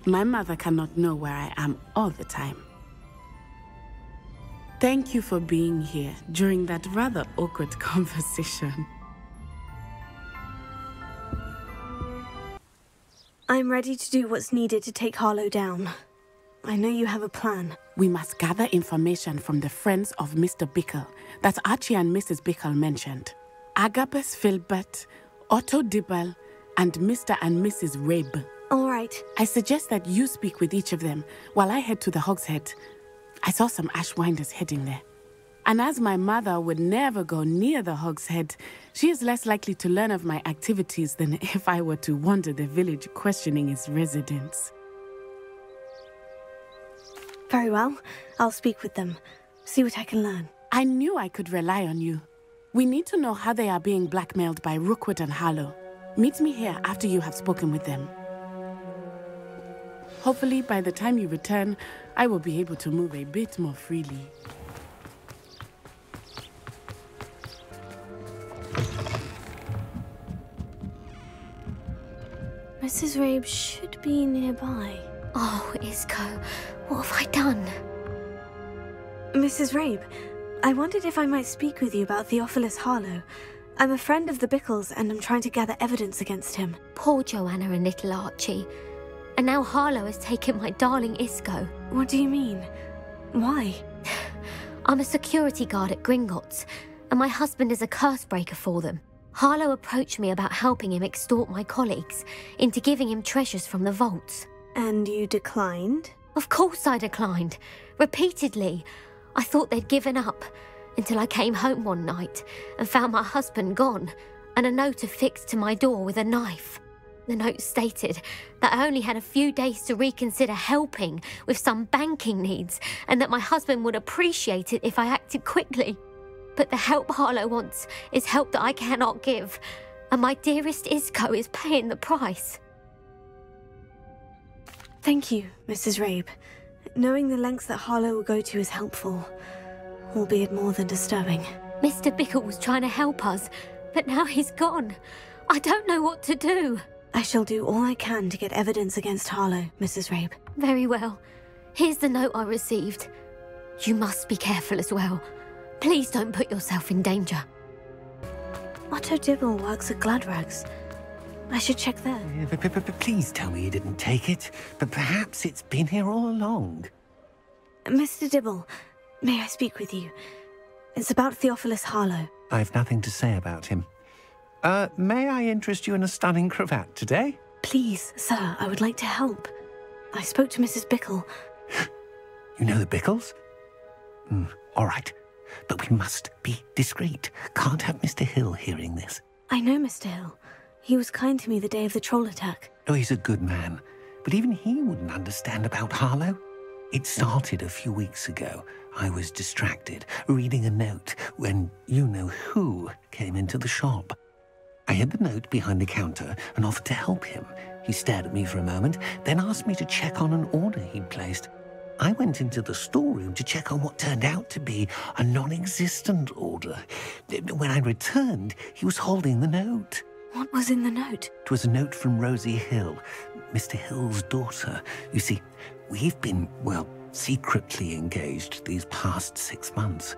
My mother cannot know where I am all the time. Thank you for being here during that rather awkward conversation. I'm ready to do what's needed to take Harlow down. I know you have a plan. We must gather information from the friends of Mr. Bickle that Archie and Mrs. Bickle mentioned. Agabus Filbert, Otto Dibble, and Mr. and Mrs. Rabe. All right. I suggest that you speak with each of them while I head to the Hog's Head. I saw some Ashwinders heading there. And as my mother would never go near the Hog's Head, she is less likely to learn of my activities than if I were to wander the village questioning its residents. Very well. I'll speak with them. See what I can learn. I knew I could rely on you. We need to know how they are being blackmailed by Rookwood and Harlow. Meet me here after you have spoken with them. Hopefully, by the time you return, I will be able to move a bit more freely. Mrs. Rabe should be nearby. Oh, Isco, what have I done? Mrs. Rabe, I wondered if I might speak with you about Theophilus Harlow. I'm a friend of the Bickles and I'm trying to gather evidence against him. Poor Joanna and little Archie. And now Harlow has taken my darling Isco. What do you mean? Why? I'm a security guard at Gringotts, and my husband is a curse breaker for them. Harlow approached me about helping him extort my colleagues into giving him treasures from the vaults. And you declined? Of course I declined. Repeatedly. I thought they'd given up, until I came home one night and found my husband gone, and a note affixed to my door with a knife. The note stated that I only had a few days to reconsider helping with some banking needs, and that my husband would appreciate it if I acted quickly. But the help Harlow wants is help that I cannot give, and my dearest Isco is paying the price. Thank you, Mrs. Rabe. Knowing the lengths that Harlow will go to is helpful, albeit more than disturbing. Mr. Bickle was trying to help us, but now he's gone. I don't know what to do. I shall do all I can to get evidence against Harlow, Mrs. Rabe. Very well. Here's the note I received. You must be careful as well. Please don't put yourself in danger. Otto Dibble works at Gladrags. I should check there. Please tell me you didn't take it. But perhaps it's been here all along. Mr. Dibble, may I speak with you? It's about Theophilus Harlow. I've nothing to say about him. May I interest you in a stunning cravat today? Please, sir, I would like to help. I spoke to Mrs. Bickle. You know the Bickles? All right. But we must be discreet. Can't have Mr. Hill hearing this. I know Mr. Hill. He was kind to me the day of the troll attack. Oh, he's a good man. But even he wouldn't understand about Harlow. It started a few weeks ago. I was distracted, reading a note, when you-know-who came into the shop. I hid the note behind the counter and offered to help him. He stared at me for a moment, then asked me to check on an order he'd placed. I went into the storeroom to check on what turned out to be a non-existent order. When I returned, he was holding the note. What was in the note? It was a note from Rosie Hill, Mr. Hill's daughter. You see, we've been, well, secretly engaged these past 6 months.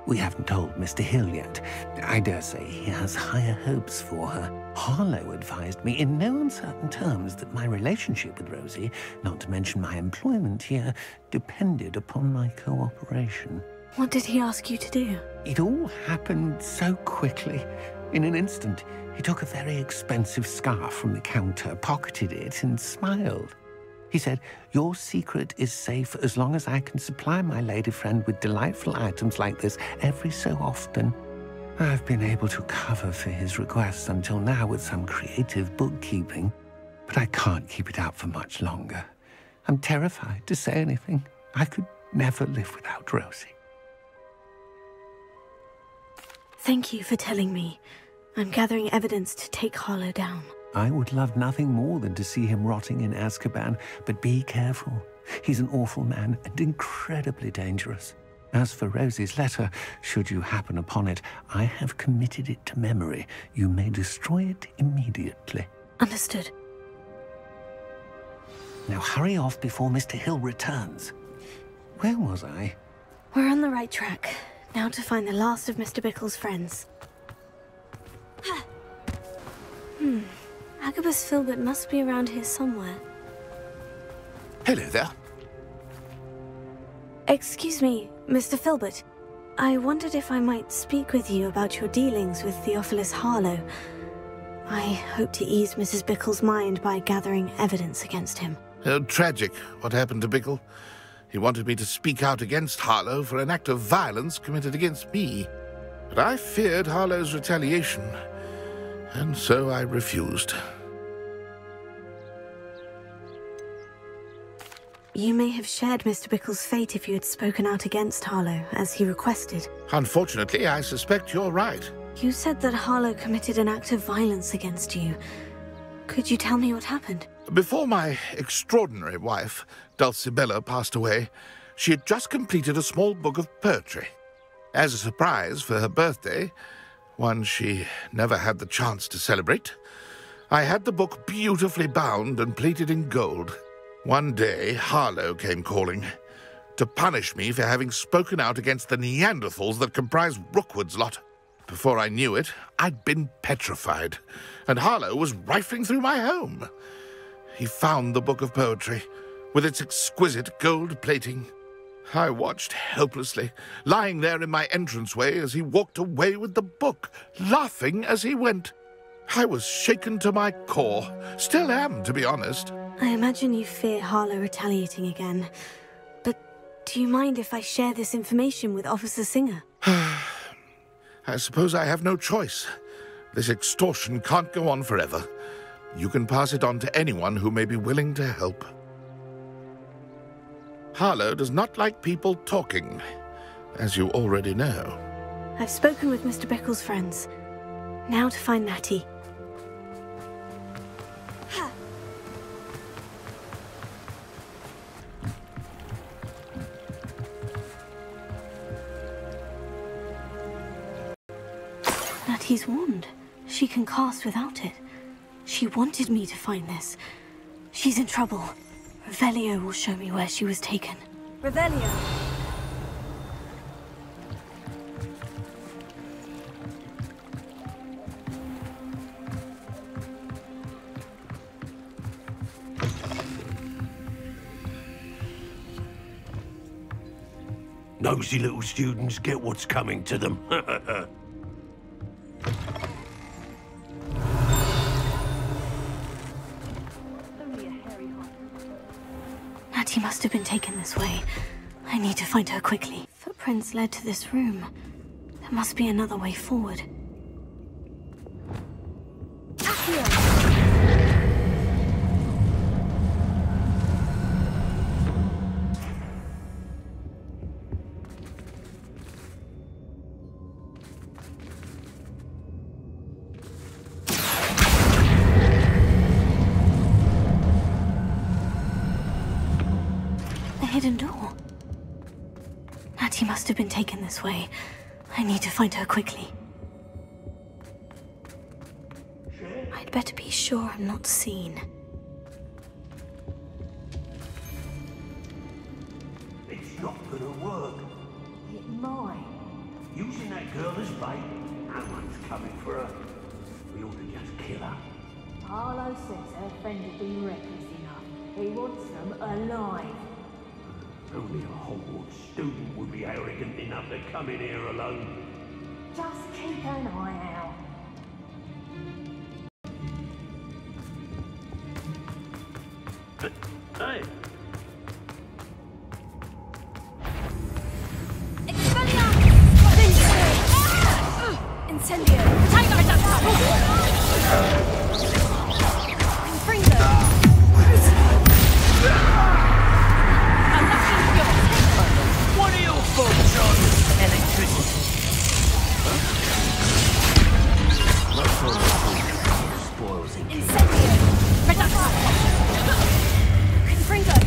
We haven't told Mr. Hill yet. I dare say he has higher hopes for her. Harlow advised me in no uncertain terms that my relationship with Rosie, not to mention my employment here, depended upon my cooperation. What did he ask you to do? It all happened so quickly. In an instant, he took a very expensive scarf from the counter, pocketed it, and smiled. He said, "Your secret is safe as long as I can supply my lady friend with delightful items like this every so often." I've been able to cover for his requests until now with some creative bookkeeping, but I can't keep it up for much longer. I'm terrified to say anything. I could never live without Rosie. Thank you for telling me. I'm gathering evidence to take Harlow down. I would love nothing more than to see him rotting in Azkaban, but be careful. He's an awful man and incredibly dangerous. As for Rosie's letter, should you happen upon it, I have committed it to memory. You may destroy it immediately. Understood. Now hurry off before Mr. Hill returns. Where was I? We're on the right track. Now to find the last of Mr. Bickle's friends. Agabus Filbert must be around here somewhere. Hello there. Excuse me, Mr. Filbert. I wondered if I might speak with you about your dealings with Theophilus Harlow. I hope to ease Mrs. Bickle's mind by gathering evidence against him. Tragic, what happened to Bickle. He wanted me to speak out against Harlow for an act of violence committed against me. But I feared Harlow's retaliation, and so I refused. You may have shared Mr. Bickle's fate if you had spoken out against Harlow, as he requested. Unfortunately, I suspect you're right. You said that Harlow committed an act of violence against you. Could you tell me what happened? Before my extraordinary wife, Dulcibella, passed away, she had just completed a small book of poetry. As a surprise for her birthday, one she never had the chance to celebrate, I had the book beautifully bound and plated in gold. One day, Harlow came calling to punish me for having spoken out against the Neanderthals that comprise Rookwood's lot. Before I knew it, I'd been petrified, and Harlow was rifling through my home. He found the book of poetry, with its exquisite gold plating. I watched helplessly, lying there in my entranceway as he walked away with the book, laughing as he went. I was shaken to my core. Still am, to be honest. I imagine you fear Harlow retaliating again. But do you mind if I share this information with Officer Singer? I suppose I have no choice. This extortion can't go on forever. You can pass it on to anyone who may be willing to help. Harlow does not like people talking, as you already know. I've spoken with Mr. Bickle's friends. Now to find Natty. Natty's wand. She can cast without it. She wanted me to find this. She's in trouble. Revelio will show me where she was taken. Revelio! Nosy little students get what's coming to them. Natty must have been taken this way. I need to find her quickly. Footprints led to this room. There must be another way forward. hidden door. Natty must have been taken this way. I need to find her quickly. I'd better be sure I'm not seen. It's not gonna work. It might. Using that girl as bait, no one's coming for her. We ought to just kill her. Harlow says her friend has been reckless enough. He wants them alive. Only a Hogwarts student would be arrogant enough to come in here alone. Just keep an eye out. Hey! Incendio! Tiger attack! Confringo! What are your thoughts on electricity? Spoils it. Incendio! Reduction! Confringo!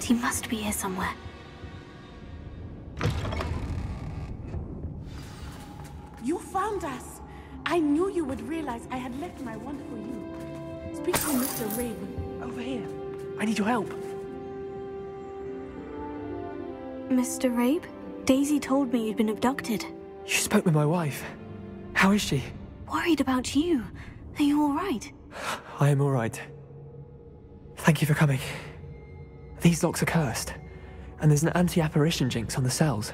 He must be here somewhere. You found us! I knew you would realize I had left my wand for you. Speak to Mr. Raven. Over here. I need your help. Mr. Rabe? Daisy told me you'd been abducted. You spoke with my wife. How is she? Worried about you. Are you all right? I am all right. Thank you for coming. These locks are cursed, and there's an anti-apparition jinx on the cells.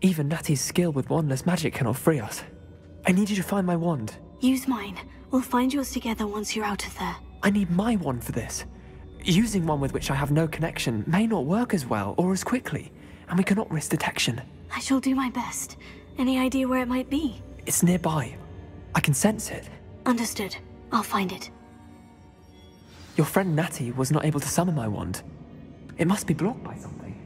Even Natty's skill with wandless magic cannot free us. I need you to find my wand. Use mine. We'll find yours together once you're out of there. I need my wand for this. Using one with which I have no connection may not work as well or as quickly, and we cannot risk detection. I shall do my best. Any idea where it might be? It's nearby. I can sense it. Understood. I'll find it. Your friend Natty was not able to summon my wand. It must be blocked by something.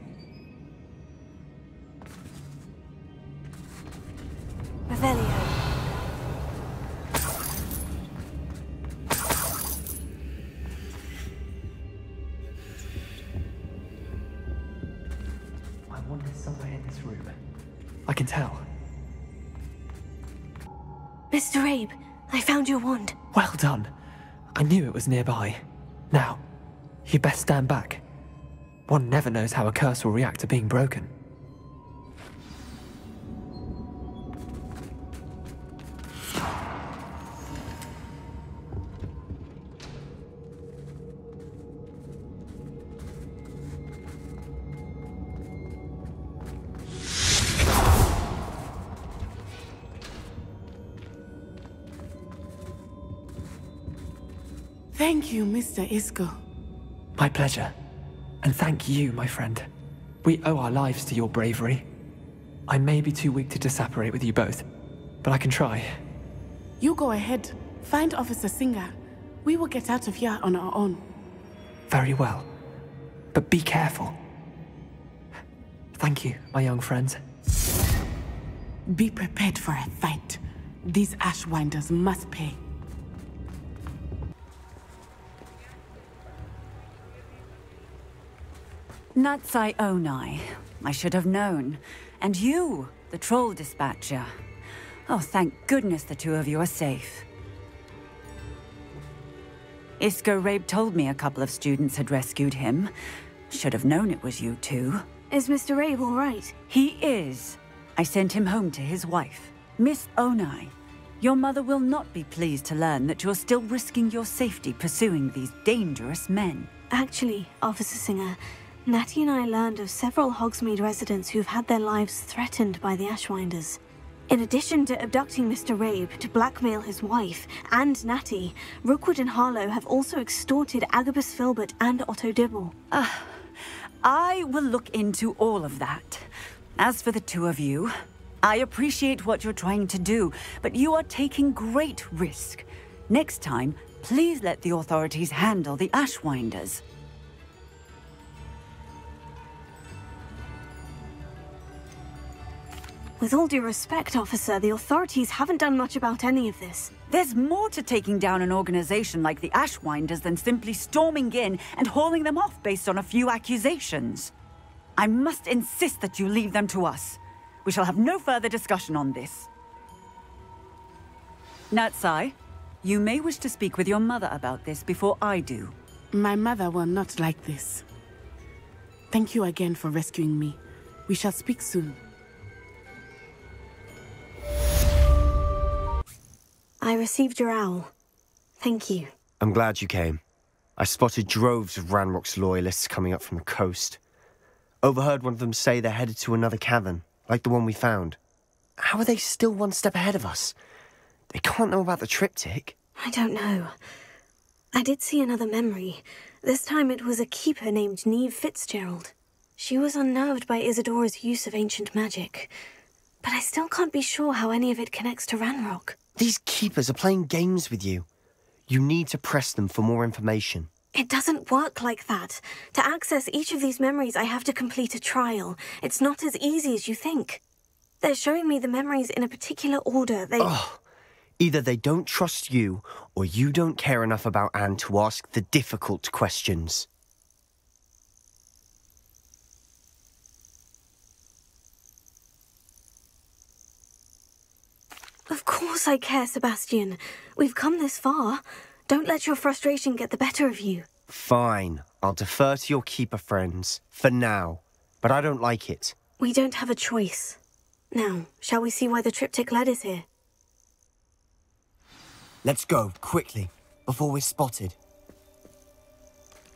Revelio. My wand is somewhere in this room. I can tell. Mr. Abe, I found your wand. Well done. I knew it was nearby. Now, you best stand back. One never knows how a curse will react to being broken. Thank you, Mr. Isco. My pleasure. And thank you, my friend. We owe our lives to your bravery. I may be too weak to disapparate with you both, but I can try. You go ahead. Find Officer Singer. We will get out of here on our own. Very well. But be careful. Thank you, my young friends. Be prepared for a fight. These Ashwinders must pay. Natsai Onai. I should have known. And you, the troll dispatcher. Oh, thank goodness the two of you are safe. Isko Rabe told me a couple of students had rescued him. Should have known it was you two. Is Mr. Rabe all right? He is. I sent him home to his wife. Miss Onai, your mother will not be pleased to learn that you're still risking your safety pursuing these dangerous men. Actually, Officer Singer, Natty and I learned of several Hogsmeade residents who've had their lives threatened by the Ashwinders. In addition to abducting Mr. Rabe to blackmail his wife and Natty, Rookwood and Harlow have also extorted Agabus Filbert and Otto Dibble. I will look into all of that. As for the two of you, I appreciate what you're trying to do, but you are taking great risk. Next time, please let the authorities handle the Ashwinders. With all due respect, officer, the authorities haven't done much about any of this. There's more to taking down an organization like the Ashwinders than simply storming in and hauling them off based on a few accusations. I must insist that you leave them to us. We shall have no further discussion on this. Natsai, you may wish to speak with your mother about this before I do. My mother will not like this. Thank you again for rescuing me. We shall speak soon. I received your owl. Thank you. I'm glad you came. I spotted droves of Ranrock's loyalists coming up from the coast. Overheard one of them say they're headed to another cavern, like the one we found. How are they still one step ahead of us? They can't know about the triptych. I don't know. I did see another memory. This time it was a keeper named Neve Fitzgerald. She was unnerved by Isadora's use of ancient magic. But I still can't be sure how any of it connects to Ranrock. These keepers are playing games with you. You need to press them for more information. It doesn't work like that. To access each of these memories, I have to complete a trial. It's not as easy as you think. They're showing me the memories in a particular order. Either they don't trust you, or you don't care enough about Anne to ask the difficult questions. Of course I care, Sebastian. We've come this far. Don't let your frustration get the better of you. Fine. I'll defer to your keeper friends, for now. But I don't like it. We don't have a choice. Now, shall we see why the triptych led us here? Let's go, quickly, before we're spotted.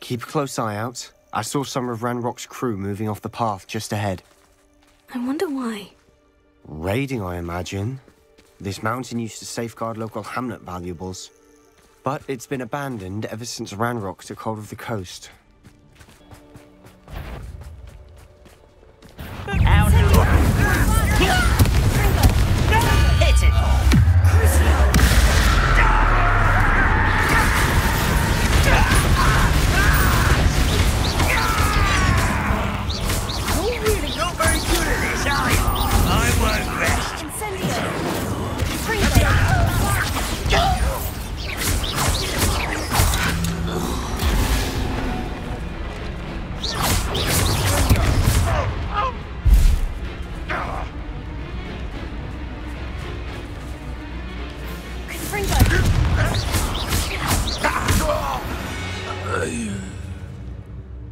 Keep a close eye out. I saw some of Ranrock's crew moving off the path just ahead. I wonder why. Raiding, I imagine. This mountain used to safeguard local hamlet valuables. But it's been abandoned ever since Ranrock took hold of the coast. Hit it! You're really not very good at this, are you? I won't rest.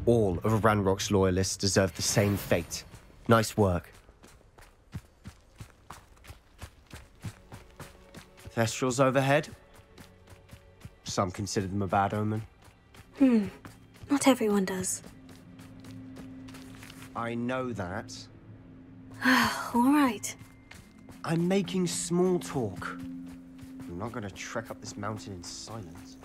All of Ranrock's loyalists deserve the same fate. Nice work. Thestrals overhead? Some consider them a bad omen. Not everyone does. I know that. All right. I'm making small talk. I'm not going to trek up this mountain in silence.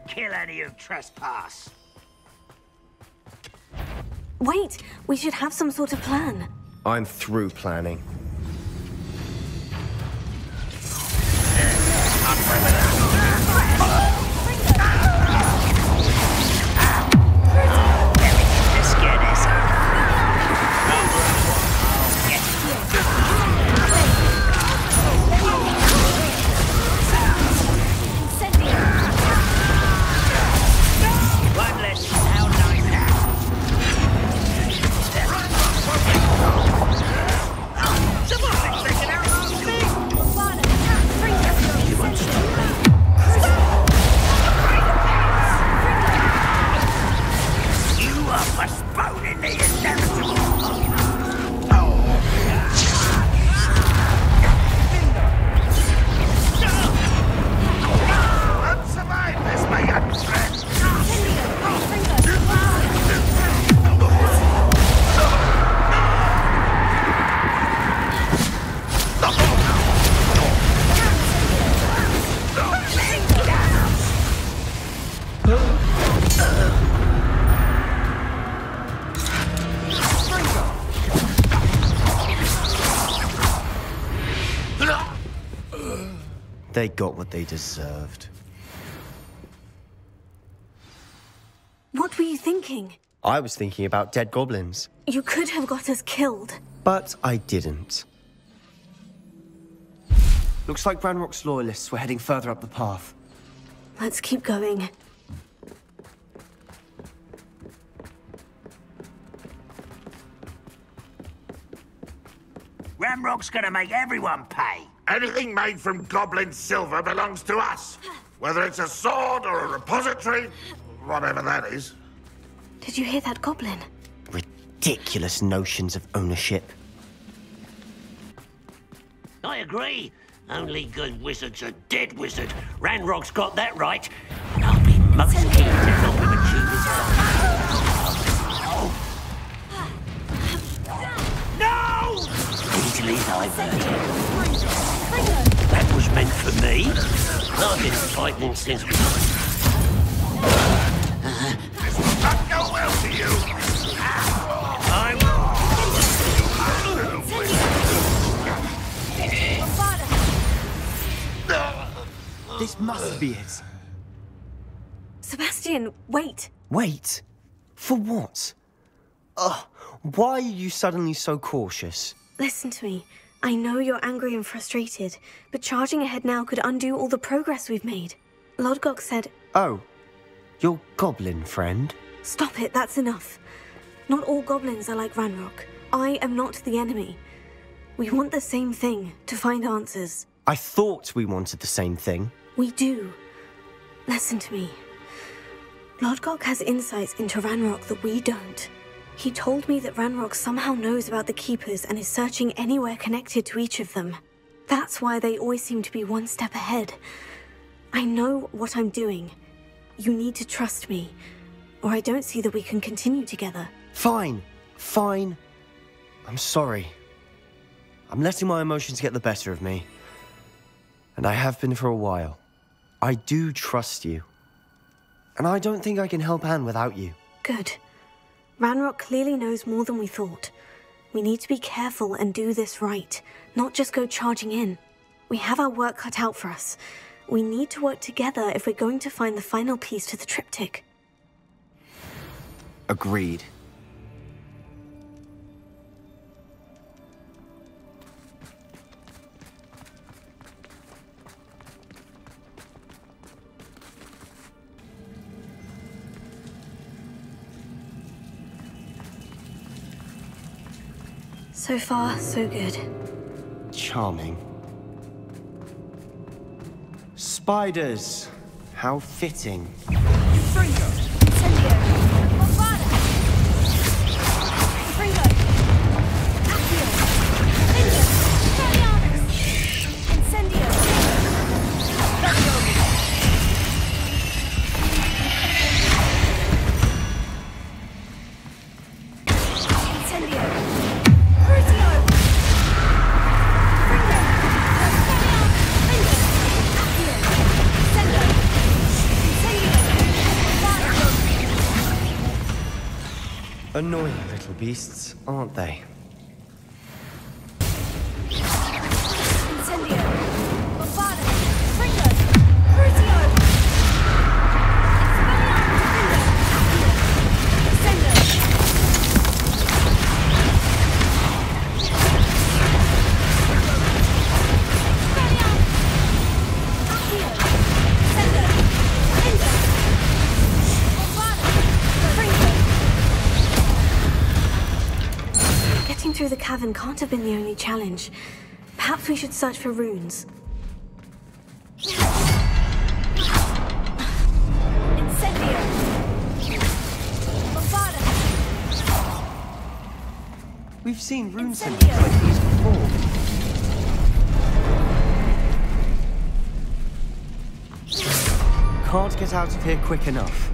Kill any who trespass. Wait, we should have some sort of plan. I'm through planning. They got what they deserved. What were you thinking? I was thinking about dead goblins. You could have got us killed. But I didn't. Looks like Ranrock's loyalists were heading further up the path. Let's keep going. Ranrock's gonna make everyone pay. Anything made from goblin silver belongs to us. Whether it's a sword or a repository, whatever that is. Did you hear that goblin? Ridiculous notions of ownership. I agree. Only good wizards are dead wizard. Ranrock's got that right. And I'll be most keen to help him achieve his goal. No! Easily I've heard. That was meant for me. I've been fighting since we... This will not go well for you. This must be it. Sebastian, wait. Wait? For what? Ugh, why are you suddenly so cautious? Listen to me. I know you're angry and frustrated, but charging ahead now could undo all the progress we've made. Lodgok said... Oh, your goblin friend? Stop it, that's enough. Not all goblins are like Ranrock. I am not the enemy. We want the same thing, to find answers. I thought we wanted the same thing. We do. Listen to me. Lodgok has insights into Ranrock that we don't. He told me that Ranrock somehow knows about the Keepers and is searching anywhere connected to each of them. That's why they always seem to be one step ahead. I know what I'm doing. You need to trust me, or I don't see that we can continue together. Fine. Fine. I'm sorry. I'm letting my emotions get the better of me. And I have been for a while. I do trust you. And I don't think I can help Anne without you. Good. Ranrock clearly knows more than we thought. We need to be careful and do this right, not just go charging in. We have our work cut out for us. We need to work together if we're going to find the final piece to the triptych. Agreed. So far, so good. Charming. Spiders. How fitting. Annoying little beasts, aren't they? Through the cavern can't have been the only challenge. Perhaps we should search for runes. We've seen rune symbols like these before. Can't get out of here quick enough.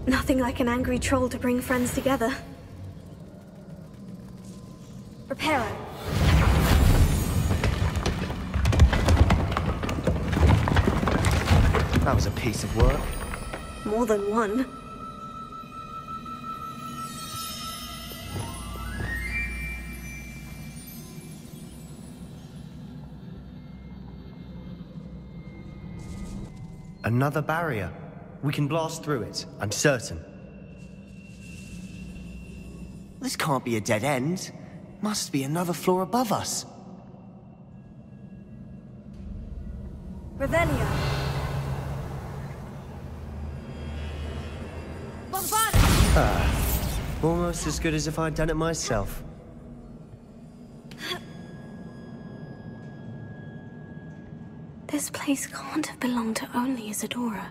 Nothing like an angry troll to bring friends together. Reparo. That was a piece of work. More than one. Another barrier. We can blast through it, I'm certain. This can't be a dead end. Must be another floor above us. Revelio. Almost as good as if I'd done it myself. This place can't have belonged to only Isadora.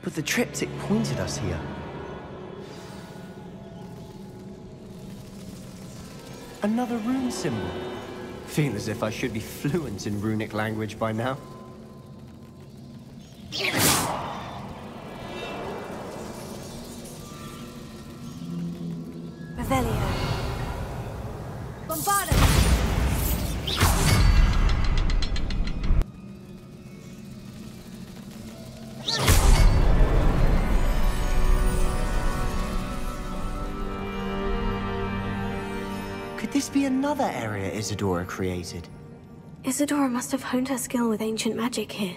But the triptych pointed us here. Another rune symbol. Feel as if I should be fluent in runic language by now. Revelio. Bombarda! Could this be another area Isadora created? Isadora must have honed her skill with ancient magic here.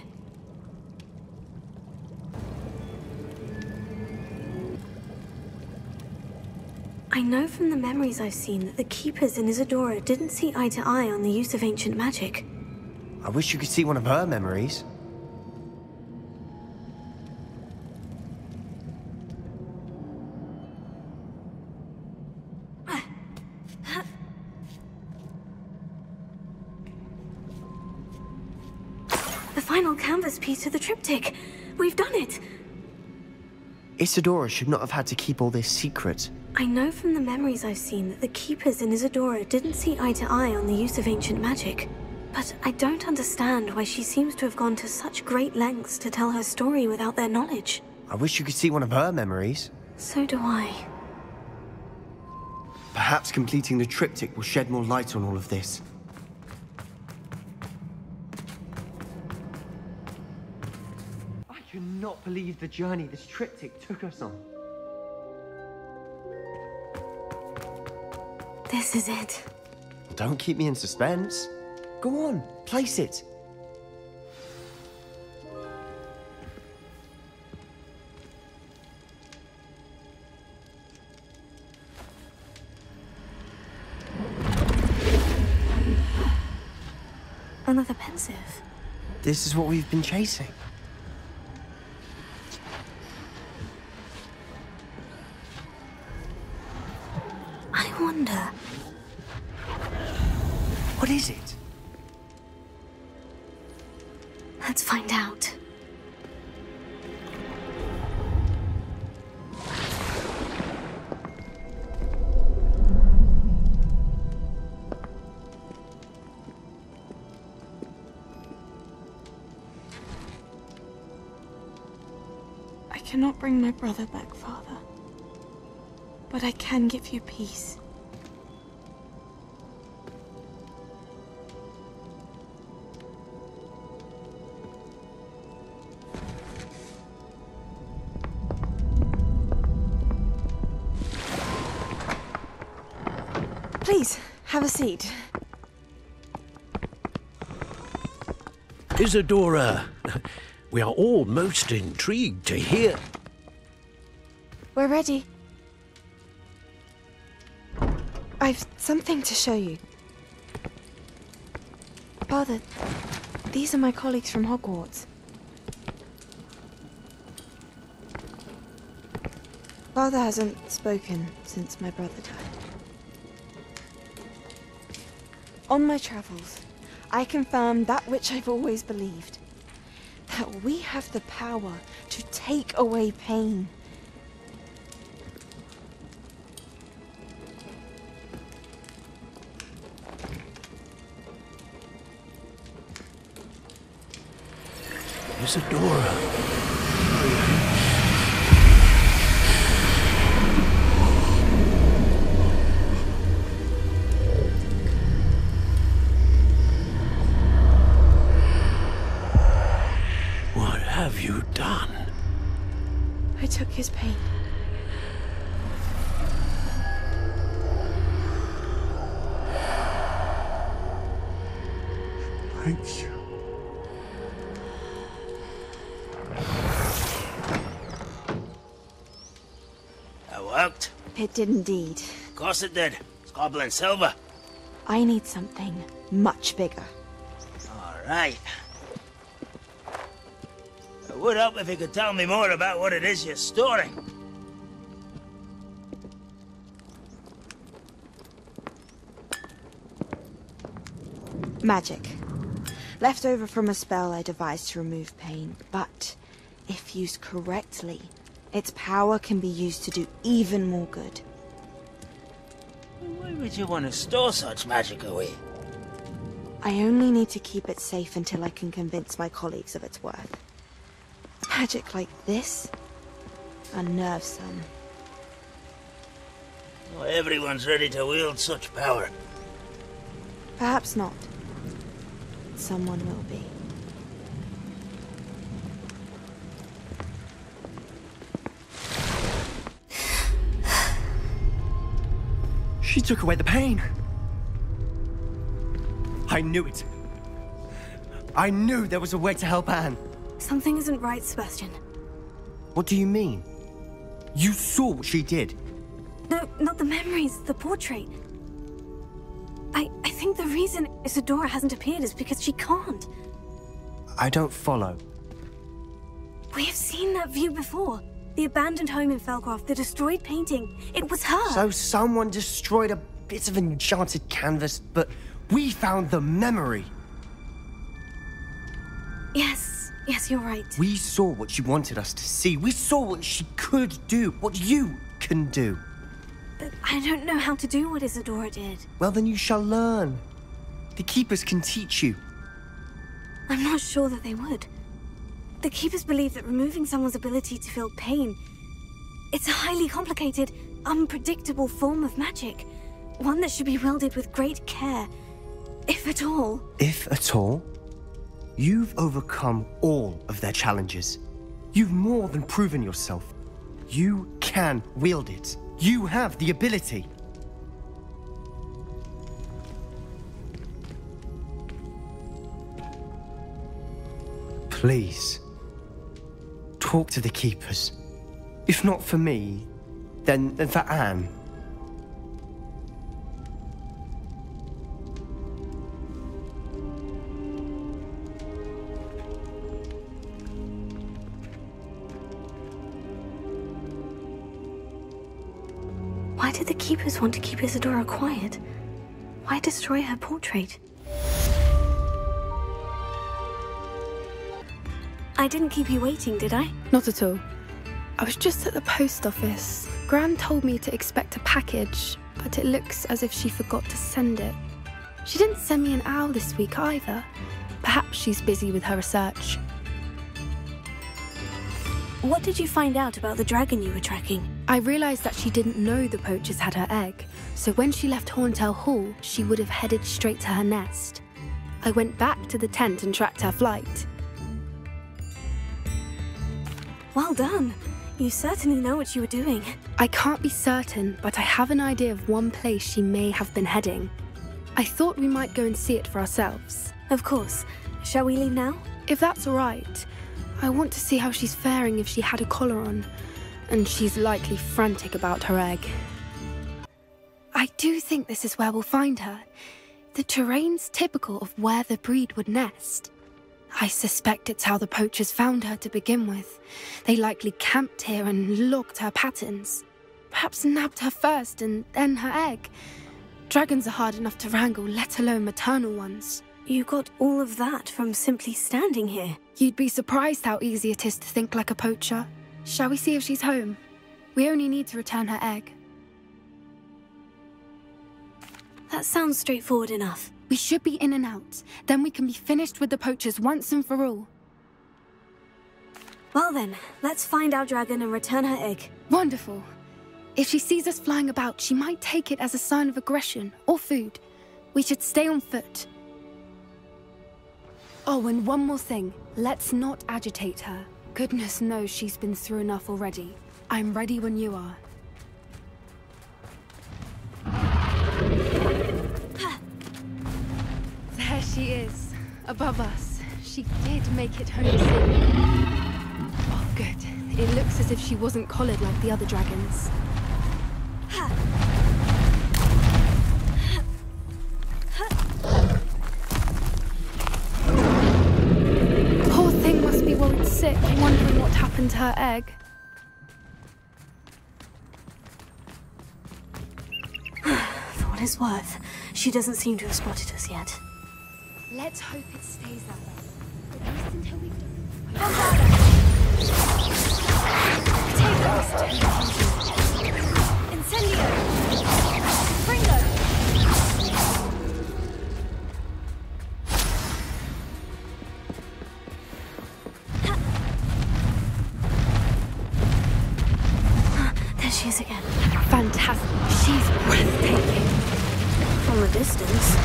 I know from the memories I've seen that the Keepers in Isadora didn't see eye to eye on the use of ancient magic. I wish you could see one of her memories. The final canvas piece of the triptych. We've done it! Isadora should not have had to keep all this secret. I know from the memories I've seen that the Keepers in Isadora didn't see eye to eye on the use of ancient magic. But I don't understand why she seems to have gone to such great lengths to tell her story without their knowledge. I wish you could see one of her memories. So do I. Perhaps completing the triptych will shed more light on all of this. I cannot believe the journey this triptych took us on. This is it. Don't keep me in suspense. Go on, place it. Another pensive. This is what we've been chasing. I wonder... What is it? Let's find out. I cannot bring my brother back, Father. But I can give you peace. Please, have a seat. Isadora, we are all most intrigued to hear. We're ready. I've something to show you. Father, these are my colleagues from Hogwarts. Father hasn't spoken since my brother died. On my travels, I confirmed that which I've always believed. That we have the power to take away pain. Isadora. okay. Thank you. That worked. It did indeed. Of course it did. It's goblin silver. I need something much bigger. All right. It would help if you could tell me more about what it is you're storing. Magic. Left over from a spell I devised to remove pain, but if used correctly, its power can be used to do even more good. Why would you want to store such magic away? I only need to keep it safe until I can convince my colleagues of its worth. Magic like this unnerves some. Not everyone's ready to wield such power. Perhaps not. Someone will be. She took away the pain. I knew it. I knew there was a way to help Anne. Something isn't right, Sebastian. What do you mean? You saw what she did. No, not the memories, the portrait. I think the reason Isadora hasn't appeared is because she can't. I don't follow. We have seen that view before. The abandoned home in Felcroft, the destroyed painting. It was her. So someone destroyed a bit of enchanted canvas, but we found the memory. Yes, you're right. We saw what she wanted us to see. We saw what she could do, what you can do. But I don't know how to do what Isadora did. Well, then you shall learn. The Keepers can teach you. I'm not sure that they would. The Keepers believe that removing someone's ability to feel pain, it's a highly complicated, unpredictable form of magic. One that should be wielded with great care, if at all. If at all? You've overcome all of their challenges. You've more than proven yourself. You can wield it. You have the ability. Please, talk to the Keepers. If not for me, then for Anne. Why did the Keepers want to keep Isadora quiet? Why destroy her portrait? I didn't keep you waiting, did I? Not at all. I was just at the post office. Gran told me to expect a package, but it looks as if she forgot to send it. She didn't send me an owl this week either. Perhaps she's busy with her research. What did you find out about the dragon you were tracking? I realized that she didn't know the poachers had her egg, so when she left Horntail Hall, she would have headed straight to her nest. I went back to the tent and tracked her flight. Well done. You certainly know what you were doing. I can't be certain, but I have an idea of one place she may have been heading. I thought we might go and see it for ourselves. Of course. Shall we leave now? If that's all right. I want to see how she's faring if she had a collar on, and she's likely frantic about her egg. I do think this is where we'll find her. The terrain's typical of where the breed would nest. I suspect it's how the poachers found her to begin with. They likely camped here and logged her patterns. Perhaps nabbed her first and then her egg. Dragons are hard enough to wrangle, let alone maternal ones. You got all of that from simply standing here. You'd be surprised how easy it is to think like a poacher. Shall we see if she's home? We only need to return her egg. That sounds straightforward enough. We should be in and out. Then we can be finished with the poachers once and for all. Well then, let's find our dragon and return her egg. Wonderful. If she sees us flying about, she might take it as a sign of aggression or food. We should stay on foot. Oh, and one more thing. Let's not agitate her. Goodness knows she's been through enough already. I'm ready when you are. There she is, above us. She did make it home safe. Oh, good. It looks as if she wasn't collared like the other dragons. Poor thing must be worried sick, wondering what happened to her egg. For what it's worth, she doesn't seem to have spotted us yet. Let's hope it stays that way. At least until we've done. Take this. Incendio. Fringo. There she is again. Fantastic. She's breathtaking. From a distance.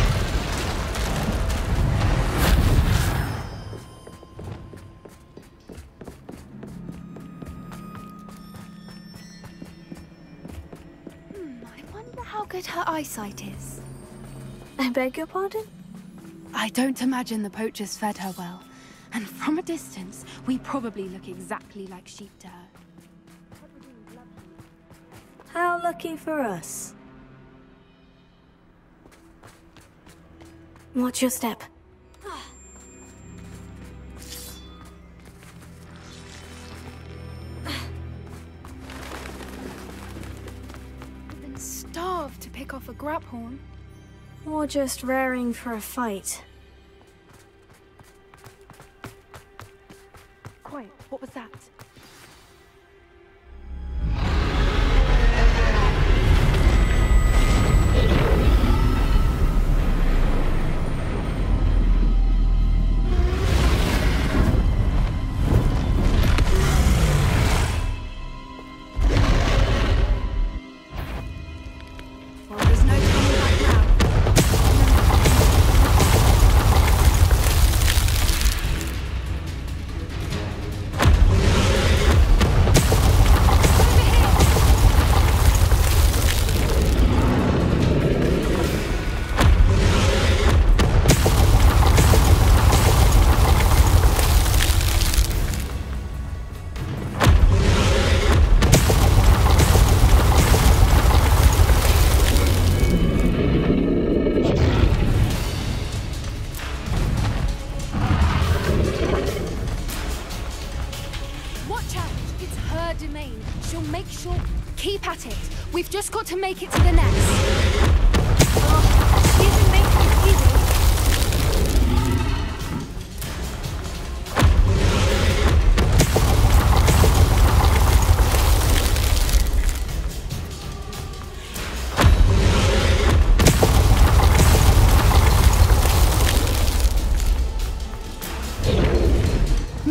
How good her eyesight is. I beg your pardon? I don't imagine the poachers fed her well. And from a distance, we probably look exactly like sheep to her. How lucky for us. Watch your step. Starved to pick off a graphorn. Or just raring for a fight. Quiet, what was that? We've just got to make it to the nest. Oh, she isn't making it easy.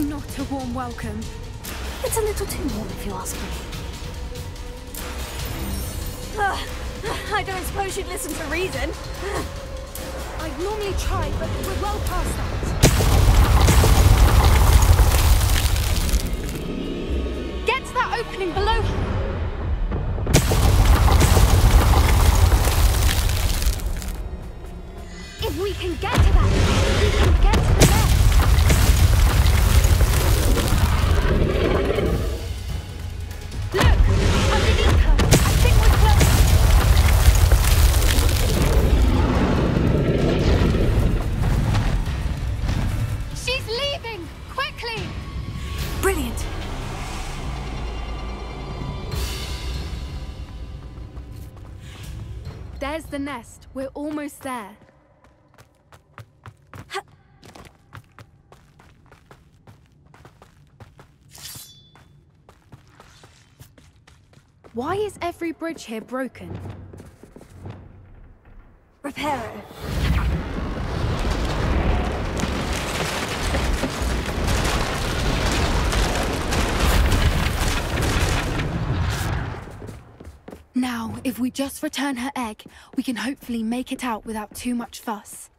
Not a warm welcome. It's a little too warm if you ask me. I don't suppose you'd listen to reason. I'd normally try, but we're well past that. Get to that opening below her. If we can get to that, we can get to the nest. Look! Underneath her! I think we're close! She's leaving! Quickly! Brilliant! There's the nest. We're almost there. Why is every bridge here broken? Repair it. Now, if we just return her egg, we can hopefully make it out without too much fuss.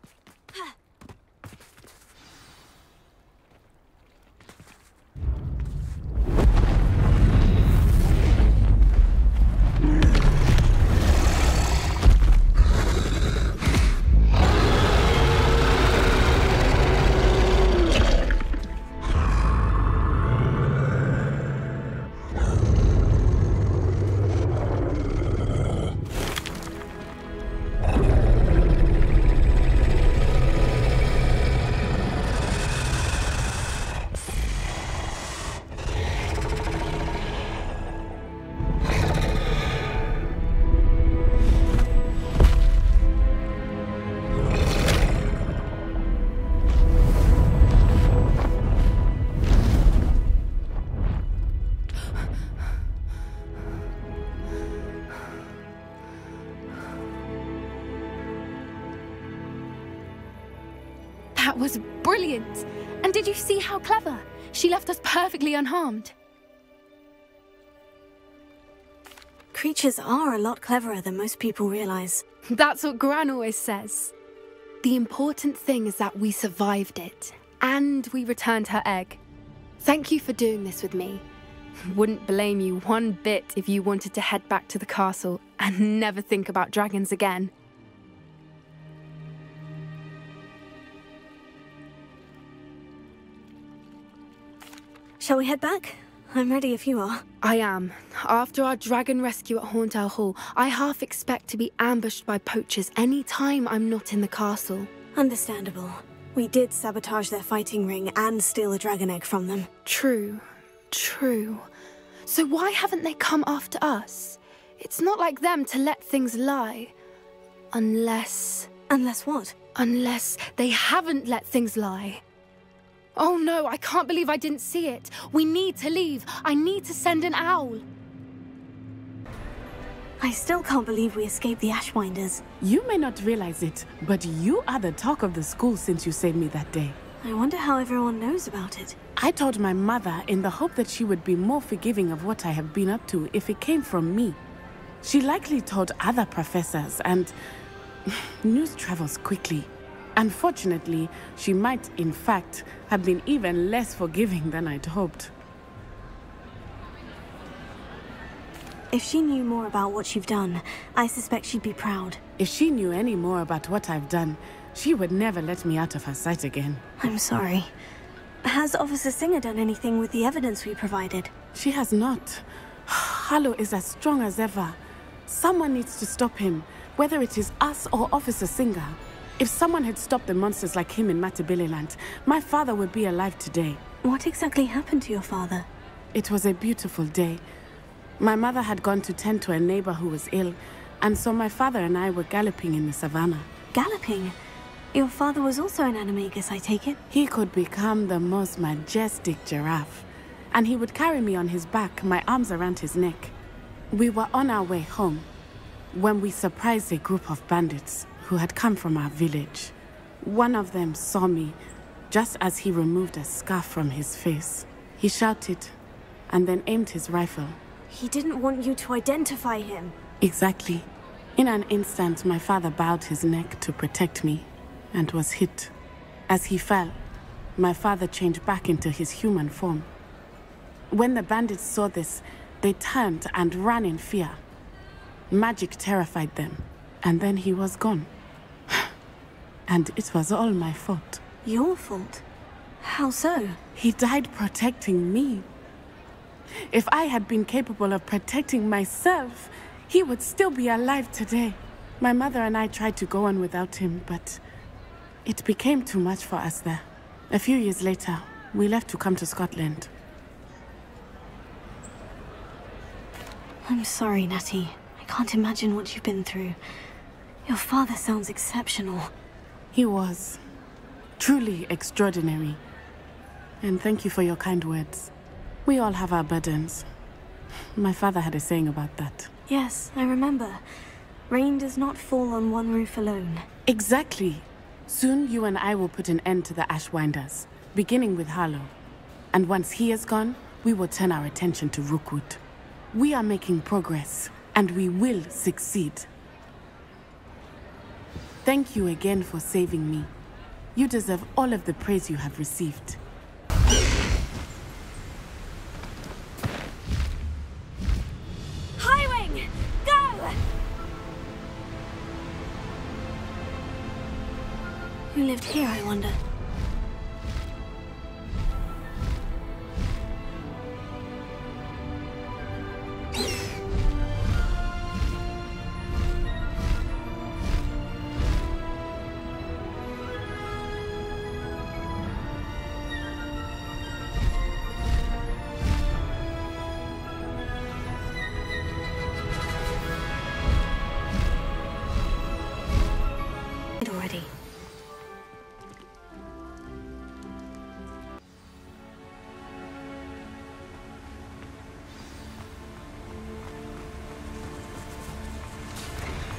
That was brilliant. And did you see how clever? She left us perfectly unharmed. Creatures are a lot cleverer than most people realize. That's what Gran always says. The important thing is that we survived it, and we returned her egg. Thank you for doing this with me. Wouldn't blame you one bit if you wanted to head back to the castle and never think about dragons again. Shall we head back? I'm ready if you are. I am. After our dragon rescue at Hauntow Hall, I half expect to be ambushed by poachers any time I'm not in the castle. Understandable. We did sabotage their fighting ring and steal a dragon egg from them. True. True. So why haven't they come after us? It's not like them to let things lie. Unless... Unless what? Unless they haven't let things lie. Oh no, I can't believe I didn't see it. We need to leave. I need to send an owl. I still can't believe we escaped the Ashwinders. You may not realize it, but you are the talk of the school since you saved me that day. I wonder how everyone knows about it. I told my mother in the hope that she would be more forgiving of what I have been up to if it came from me. She likely told other professors, and news travels quickly. Unfortunately, she might, in fact, have been even less forgiving than I'd hoped. If she knew more about what you've done, I suspect she'd be proud. If she knew any more about what I've done, she would never let me out of her sight again. I'm sorry. Has Officer Singer done anything with the evidence we provided? She has not. Harlow is as strong as ever. Someone needs to stop him, whether it is us or Officer Singer. If someone had stopped the monsters like him in Matabeleland, my father would be alive today. What exactly happened to your father? It was a beautiful day. My mother had gone to tend to a neighbor who was ill, and so my father and I were galloping in the savannah. Galloping? Your father was also an animagus, I take it? He could become the most majestic giraffe, and he would carry me on his back, my arms around his neck. We were on our way home when we surprised a group of bandits who had come from our village. One of them saw me just as he removed a scarf from his face. He shouted and then aimed his rifle. He didn't want you to identify him. Exactly. In an instant, my father bowed his neck to protect me and was hit. As he fell, my father changed back into his human form. When the bandits saw this, they turned and ran in fear. Magic terrified them, and then he was gone. And it was all my fault. Your fault? How so? He died protecting me. If I had been capable of protecting myself, he would still be alive today. My mother and I tried to go on without him, but it became too much for us there. A few years later, we left to come to Scotland. I'm sorry, Natty. I can't imagine what you've been through. Your father sounds exceptional. He was. Truly extraordinary. And thank you for your kind words. We all have our burdens. My father had a saying about that. Yes, I remember. Rain does not fall on one roof alone. Exactly. Soon you and I will put an end to the Ashwinders, beginning with Harlow. And once he is gone, we will turn our attention to Rookwood. We are making progress, and we will succeed. Thank you again for saving me. You deserve all of the praise you have received. Highwing! Go! Who lived here, I wonder? Already.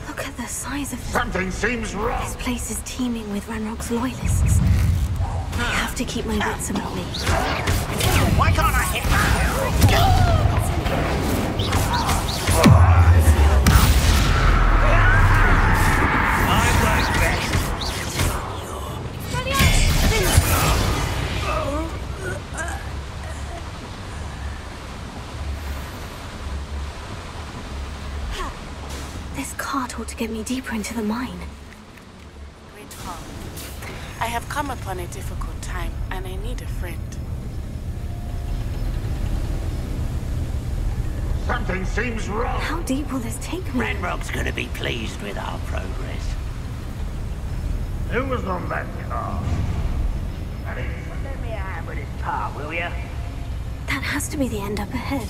Look at the size of this. Something seems wrong. This place is teeming with Ranrock's loyalists. have to keep my wits about me. Why can't I hit This cart ought to get me deeper into the mine. Great Hall. I have come upon a difficult time, and I need a friend. Something seems wrong. How deep will this take me? Ranrock's gonna be pleased with our progress. Who was on that car? Let me a hand with his part, will ya? That has to be the end up ahead.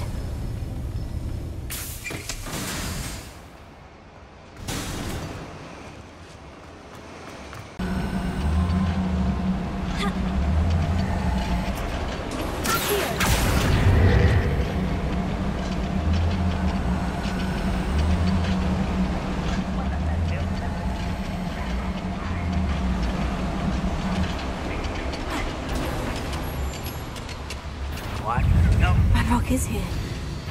Ranrock is here.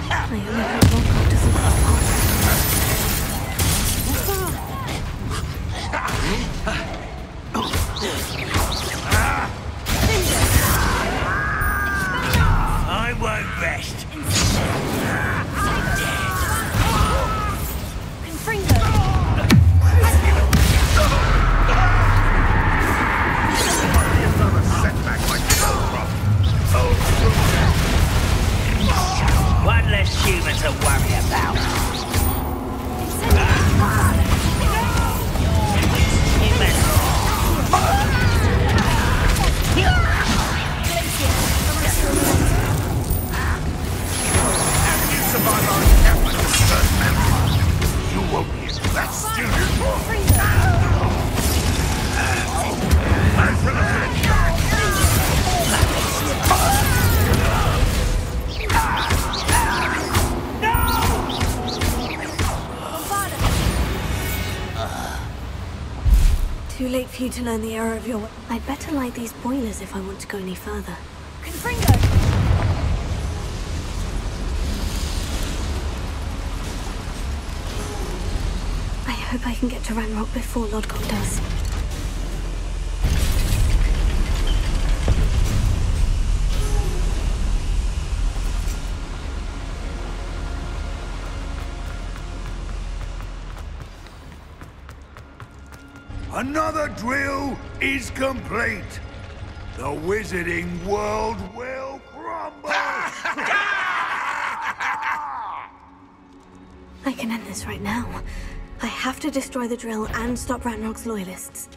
I only hope Ranrock doesn't fall apart. I won't rest. One less human to worry about. You won't hit that student. Too late for you to learn the error of your way. I'd better light these boilers if I want to go any further. I hope I can get to Ranrock before Lodgok does. Another drill is complete. The wizarding world will crumble. I can end this right now. I have to destroy the drill and stop Ranrock's loyalists.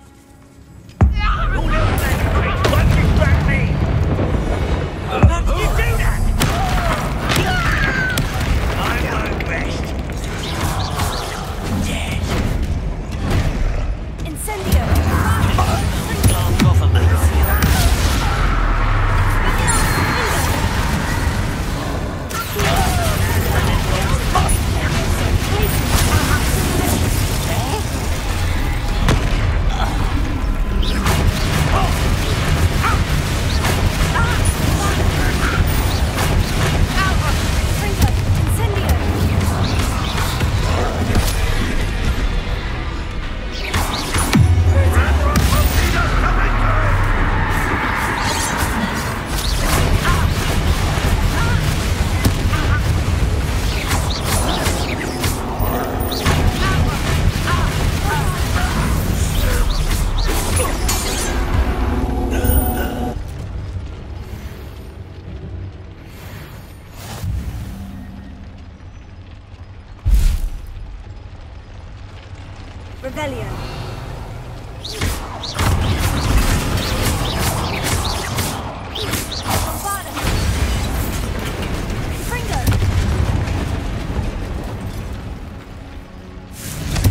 Rebellion.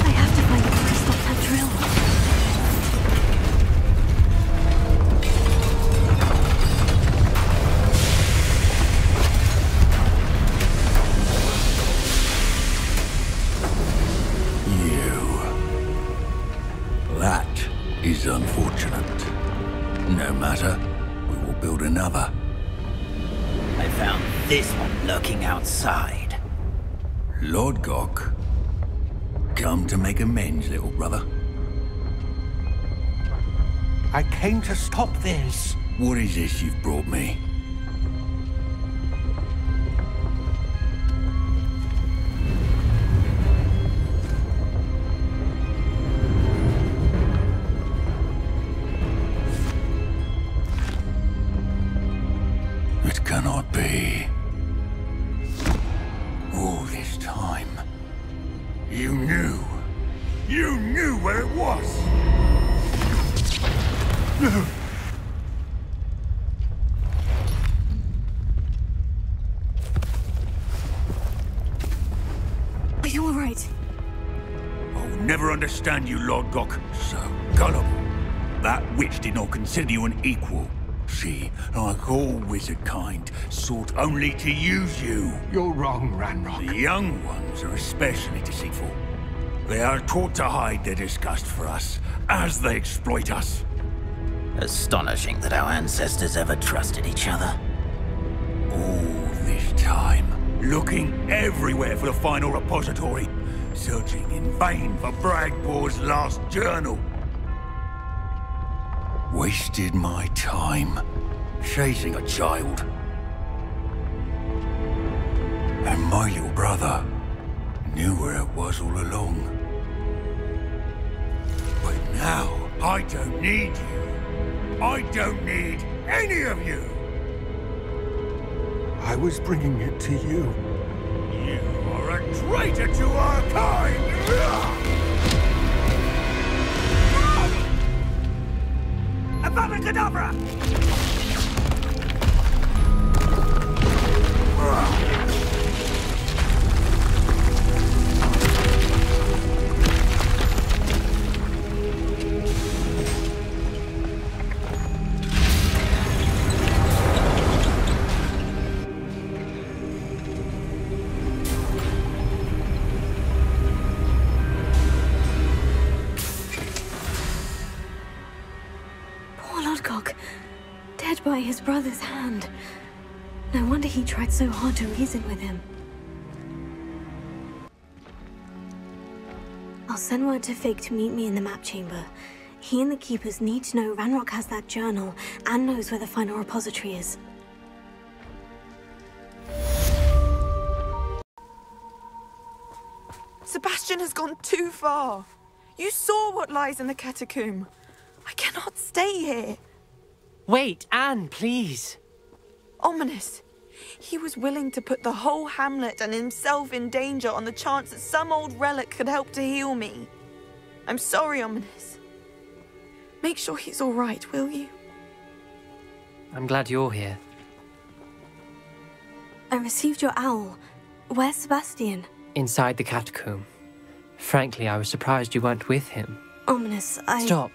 I have to find a way to stop that drill. That is unfortunate. No matter. build another. I found this one lurking outside. Lord Gok, come to make amends, little brother. I came to stop this. What is this you've brought me? It cannot be. All this time, you knew where it was. No. Are you all right? I'll never understand you, Lord Gok. So gullible. That witch did not consider you an equal. She, like all wizard kind, sought only to use you. You're wrong, Ranrock. The young ones are especially deceitful. They are taught to hide their disgust for us, as they exploit us. Astonishing that our ancestors ever trusted each other. All this time, looking everywhere for the final repository, searching in vain for Bragbor's last journal. Wasted my time chasing a child. And my little brother knew where it was all along. But now, I don't need you. I don't need any of you. I was bringing it to you. You are a traitor to our kind! Avada Kedavra! Dead by his brother's hand. No wonder he tried so hard to reason with him. I'll send word to Fig to meet me in the map chamber. He and the keepers need to know Ranrock has that journal and knows where the final repository is. Sebastian has gone too far. You saw what lies in the catacomb. I cannot stay here. Wait, Anne, please. Ominous. He was willing to put the whole hamlet and himself in danger on the chance that some old relic could help to heal me. I'm sorry, Ominous. Make sure he's all right, will you? I'm glad you're here. I received your owl. Where's Sebastian? Inside the catacomb. Frankly, I was surprised you weren't with him. Ominous, Stop.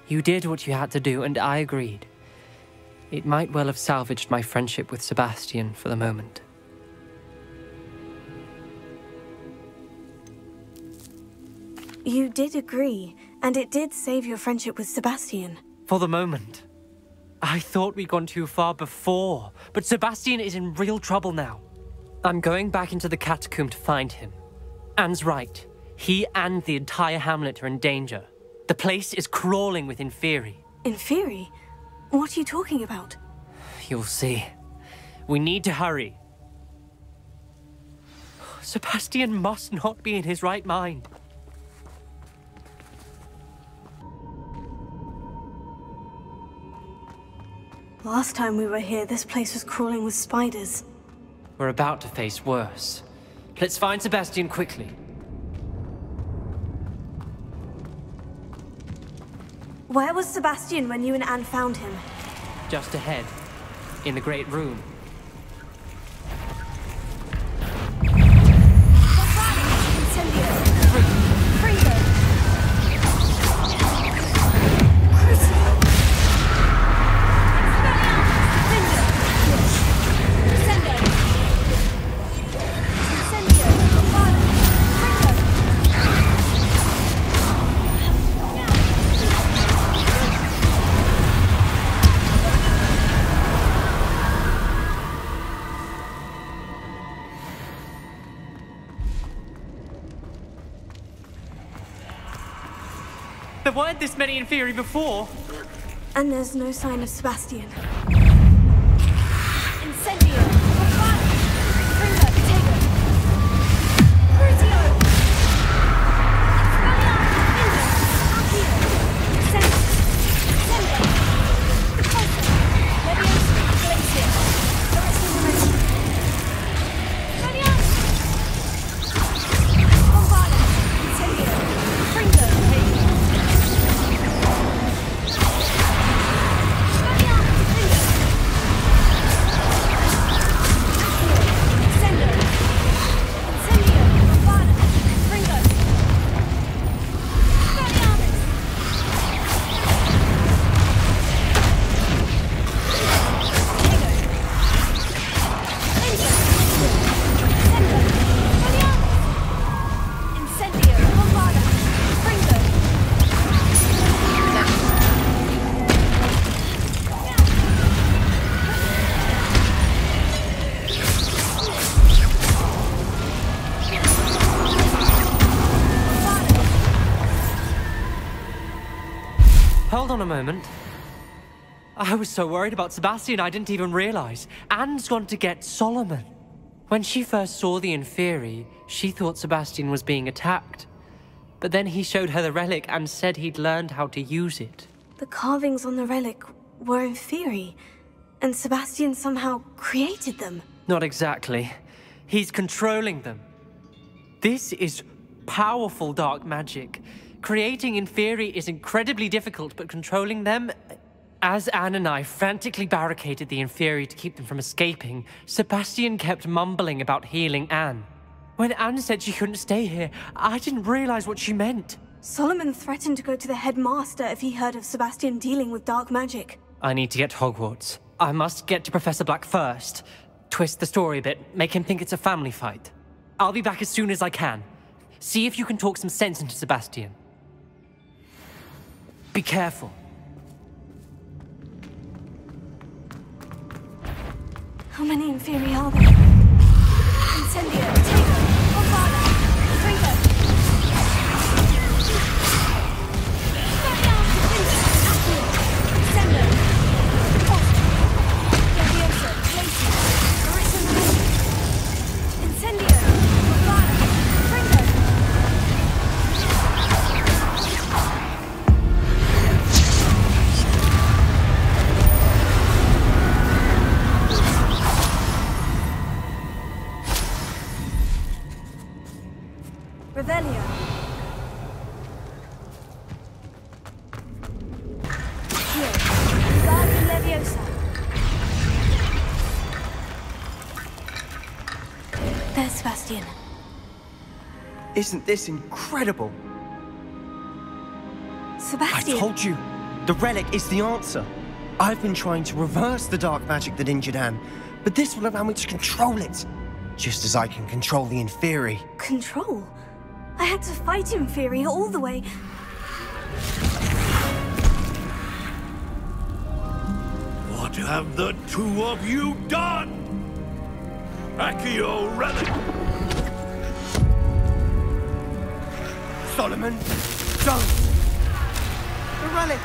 You did what you had to do, and I agreed. It might well have salvaged my friendship with Sebastian for the moment. You did agree, and it did save your friendship with Sebastian. For the moment. I thought we'd gone too far before, but Sebastian is in real trouble now. I'm going back into the catacomb to find him. Anne's right. He and the entire hamlet are in danger. The place is crawling with Inferi. Inferi? What are you talking about? You'll see. We need to hurry. Sebastian must not be in his right mind. Last time we were here, this place was crawling with spiders. We're about to face worse. Let's find Sebastian quickly. Where was Sebastian when you and Anne found him? Just ahead, in the great room. There weren't this many inferi before. And there's no sign of Sebastian. Incendio! Fringo! Potato! Crucio! Hold on a moment. I was so worried about Sebastian I didn't even realize. Anne's gone to get Solomon. When she first saw the inferi, she thought Sebastian was being attacked. But then he showed her the relic and said he'd learned how to use it. The carvings on the relic were inferi, and Sebastian somehow created them. Not exactly. He's controlling them. This is powerful dark magic. Creating inferi is incredibly difficult, but controlling them... As Anne and I frantically barricaded the inferi to keep them from escaping, Sebastian kept mumbling about healing Anne. When Anne said she couldn't stay here, I didn't realize what she meant. Solomon threatened to go to the headmaster if he heard of Sebastian dealing with dark magic. I need to get to Hogwarts. I must get to Professor Black first. Twist the story a bit, make him think it's a family fight. I'll be back as soon as I can. See if you can talk some sense into Sebastian. Be careful. How many inferi are there? Incendio, Potato, Bombada, Fringo. Incendio, Leviosa, Glacier, Incendio, Bombada, Fringo. Revelio. Here. Guardian Leviosa. There's Sebastian. Isn't this incredible? Sebastian! I told you! The relic is the answer. I've been trying to reverse the dark magic that injured Anne, but this will allow me to control it. Just as I can control the inferi. Control? I had to fight inferi all the way. What have the two of you done? Accio relic! Solomon, don't! The relic!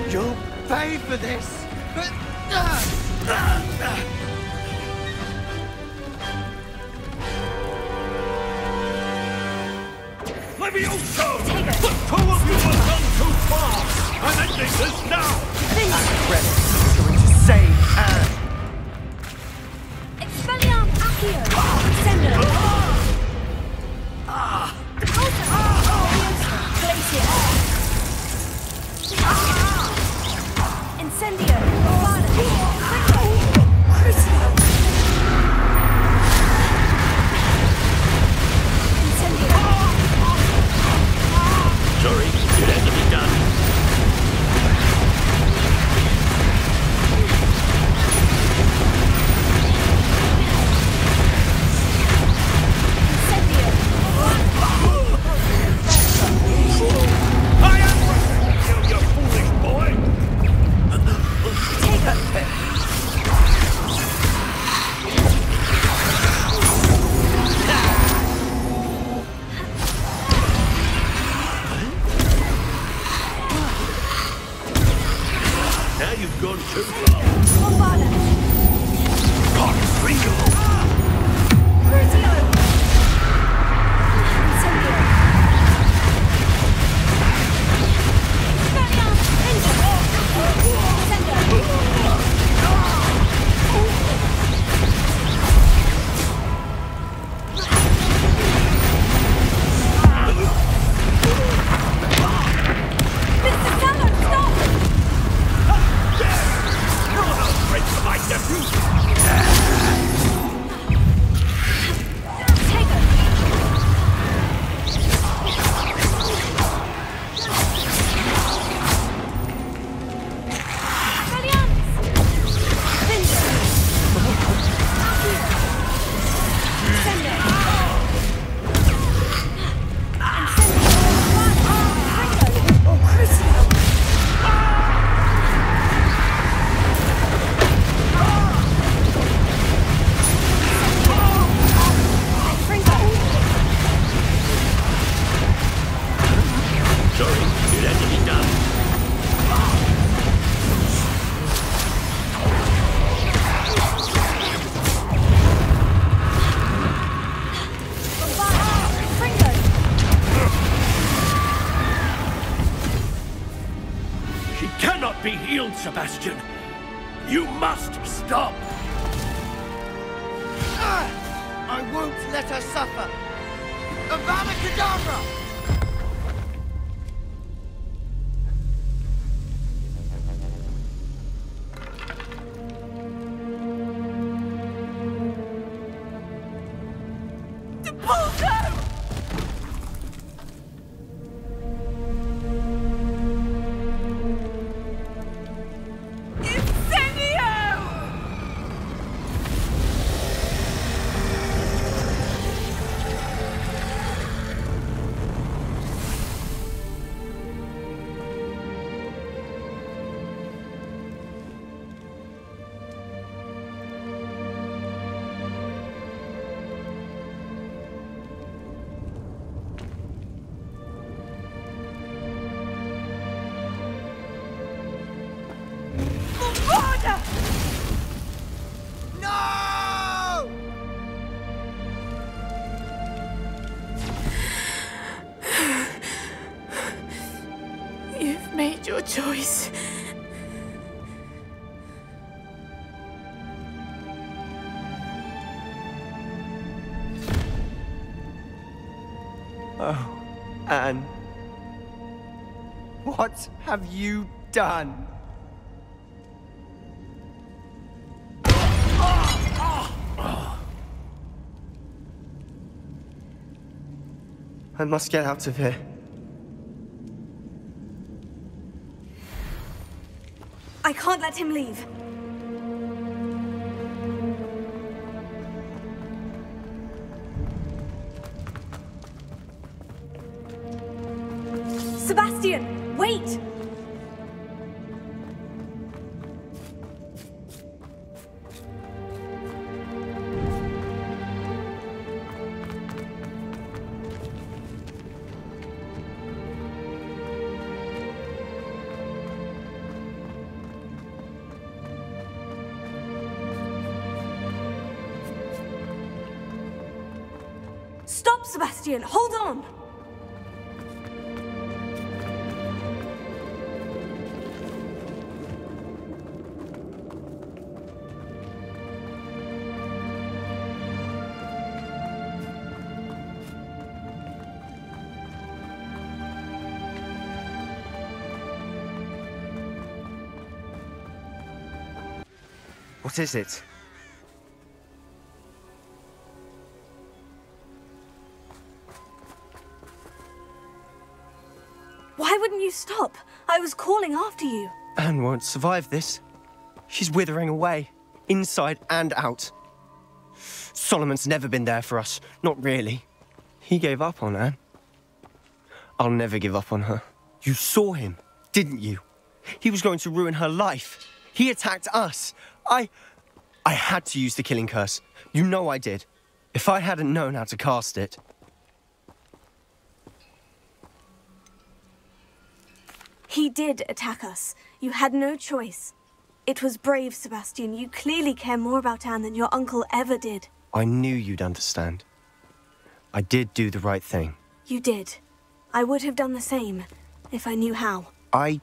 You'll pay for this! Levioso! The two of you have gone too far! I'm ending this now! That relic is going to save Anne! Expelliarm Accio! Incendio! Glacier! Incendio! Bombada! Crucio! Incendio! Sorry, it had to be done. I am you foolish boy! you've gone too far. Be healed, Sebastian. You must stop. I won't let her suffer. Avada Kedavra! Your choice. Oh, Anne. What have you done? I must get out of here. I can't let him leave. Sebastian, wait! Stop, Sebastian! Hold on! What is it? Why wouldn't you stop? I was calling after you. Anne won't survive this. She's withering away, inside and out. Solomon's never been there for us, not really. He gave up on Anne. I'll never give up on her. You saw him, didn't you? He was going to ruin her life. He attacked us. I had to use the killing curse. You know I did. If I hadn't known how to cast it... He did attack us. You had no choice. It was brave, Sebastian. You clearly care more about Anne than your uncle ever did. I knew you'd understand. I did do the right thing. You did. I would have done the same, if I knew how. I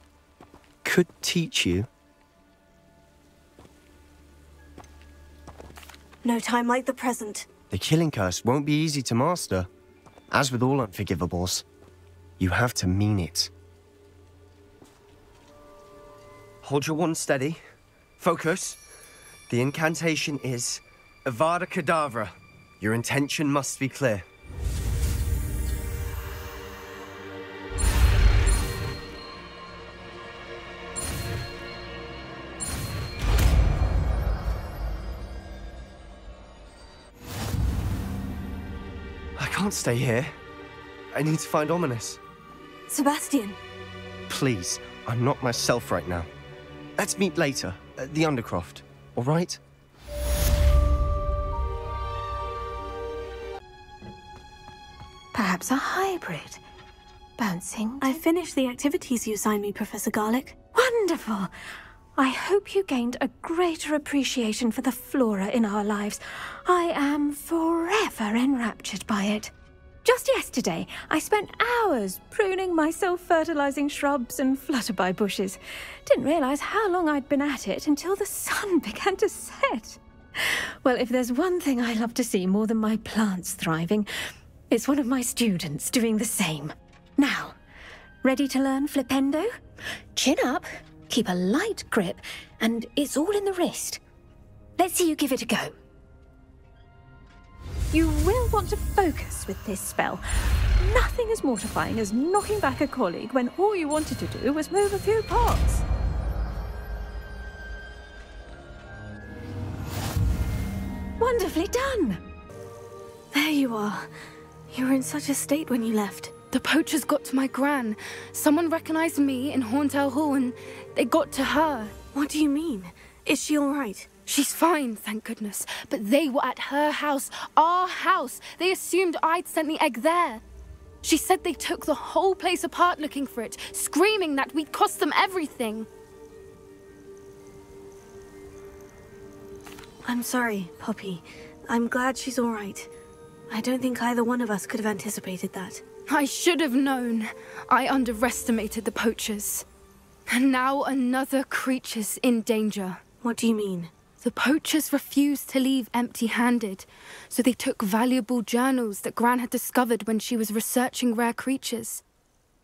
could teach you. No time like the present. The killing curse won't be easy to master. As with all unforgivables, you have to mean it. Hold your wand steady. Focus. The incantation is Avada Kedavra. Your intention must be clear. I can't stay here. I need to find Ominous. Sebastian! Please, I'm not myself right now. Let's meet later, at the Undercroft, all right? Perhaps a hybrid. Bouncing. I finished the activities you assigned me, Professor Garlick. Wonderful! I hope you gained a greater appreciation for the flora in our lives. I am forever enraptured by it. Just yesterday, I spent hours pruning my self-fertilizing shrubs and flutterby bushes. Didn't realize how long I'd been at it until the sun began to set. Well, if there's one thing I love to see more than my plants thriving, it's one of my students doing the same. Now, ready to learn flipendo? Chin up, keep a light grip, and it's all in the wrist. Let's see you give it a go. You will want to focus with this spell. Nothing as mortifying as knocking back a colleague when all you wanted to do was move a few parts. Wonderfully done! There you are. You were in such a state when you left. The poachers got to my gran. Someone recognized me in Horntail Hall and they got to her. What do you mean? Is she all right? She's fine, thank goodness. But they were at her house, our house. They assumed I'd sent the egg there. She said they took the whole place apart looking for it, screaming that we'd cost them everything. I'm sorry, Poppy. I'm glad she's all right. I don't think either one of us could have anticipated that. I should have known. I underestimated the poachers. And now another creature's in danger. What do you mean? The poachers refused to leave empty-handed, so they took valuable journals that Gran had discovered when she was researching rare creatures.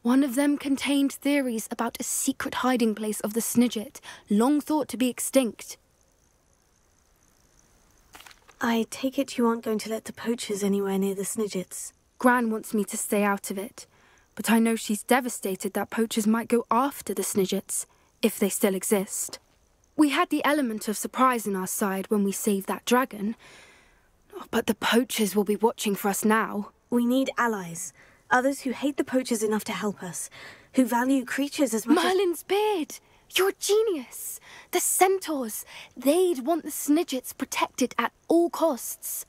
One of them contained theories about a secret hiding place of the Snidget, long thought to be extinct. I take it you aren't going to let the poachers anywhere near the Snidgets. Gran wants me to stay out of it, but I know she's devastated that poachers might go after the Snidgets, if they still exist. We had the element of surprise on our side when we saved that dragon, but the poachers will be watching for us now. We need allies, others who hate the poachers enough to help us, who value creatures as much Merlin's beard! You're a genius! The centaurs, they'd want the Snidgets protected at all costs.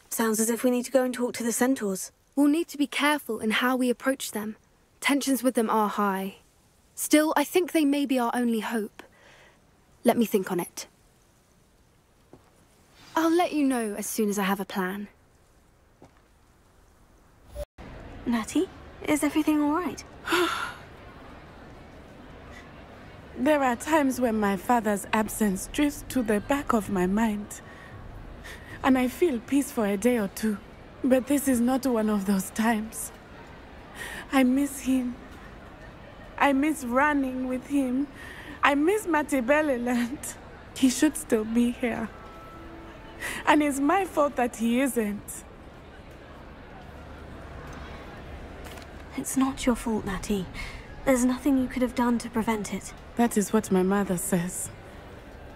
Sounds as if we need to go and talk to the centaurs. We'll need to be careful in how we approach them. Tensions with them are high. Still, I think they may be our only hope. Let me think on it. I'll let you know as soon as I have a plan. Natty, is everything all right? There are times when my father's absence drifts to the back of my mind, and I feel peace for a day or two. But this is not one of those times. I miss him. I miss running with him. I miss Matibeleland. He should still be here. And it's my fault that he isn't. It's not your fault, Natty. There's nothing you could have done to prevent it. That is what my mother says.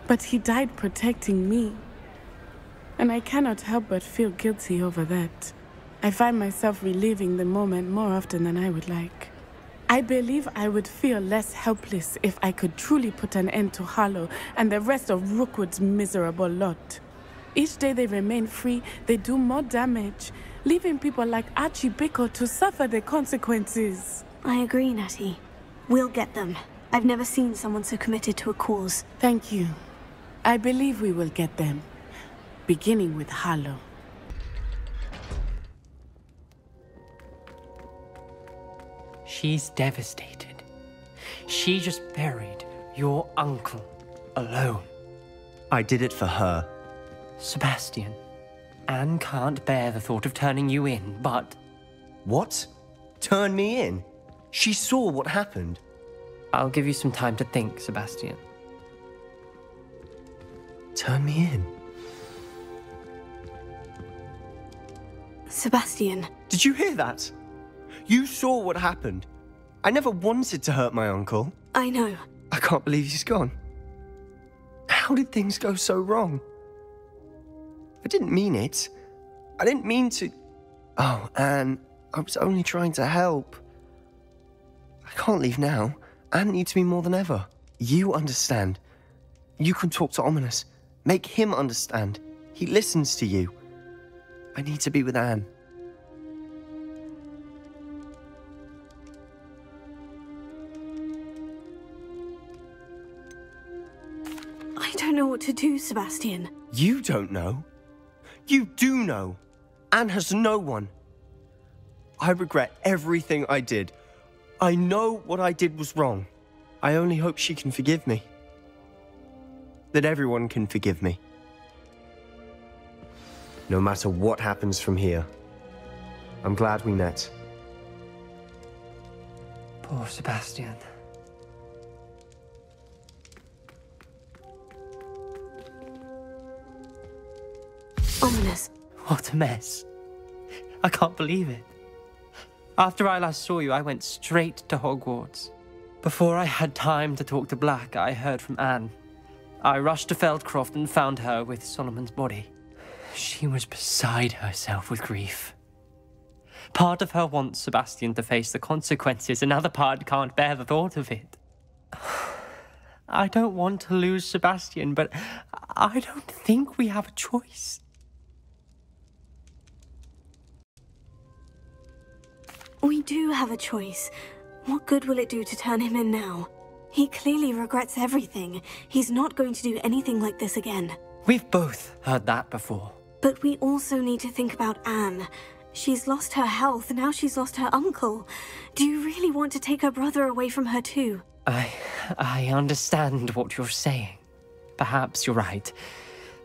But he died protecting me. And I cannot help but feel guilty over that. I find myself reliving the moment more often than I would like. I believe I would feel less helpless if I could truly put an end to Harlow and the rest of Rookwood's miserable lot. Each day they remain free, they do more damage, leaving people like Archie Bickle to suffer the consequences. I agree, Natty. We'll get them. I've never seen someone so committed to a cause. Thank you. I believe we will get them, beginning with Harlow. She's devastated. She just buried your uncle alone. I did it for her. Sebastian, Anne can't bear the thought of turning you in, but... What? Turn me in? She saw what happened. I'll give you some time to think, Sebastian. Turn me in? Sebastian. Did you hear that? You saw what happened. I never wanted to hurt my uncle. I know. I can't believe he's gone. How did things go so wrong? I didn't mean it. I didn't mean to... Oh, Anne, I was only trying to help. I can't leave now. Anne needs me more than ever. You understand. You can talk to Ominous. Make him understand. He listens to you. I need to be with Anne. I don't know what to do, Sebastian. You don't know. You do know. Anne has no one. I regret everything I did. I know what I did was wrong. I only hope she can forgive me. That everyone can forgive me. No matter what happens from here, I'm glad we met. Poor Sebastian. Ominous. What a mess. I can't believe it. After I last saw you, I went straight to Hogwarts. Before I had time to talk to Black, I heard from Anne. I rushed to Feldcroft and found her with Solomon's body. She was beside herself with grief. Part of her wants Sebastian to face the consequences, another part can't bear the thought of it. I don't want to lose Sebastian, but I don't think we have a choice. We do have a choice. What good will it do to turn him in now? He clearly regrets everything. He's not going to do anything like this again. We've both heard that before. But we also need to think about Anne. She's lost her health, now she's lost her uncle. Do you really want to take her brother away from her too? I understand what you're saying. Perhaps you're right.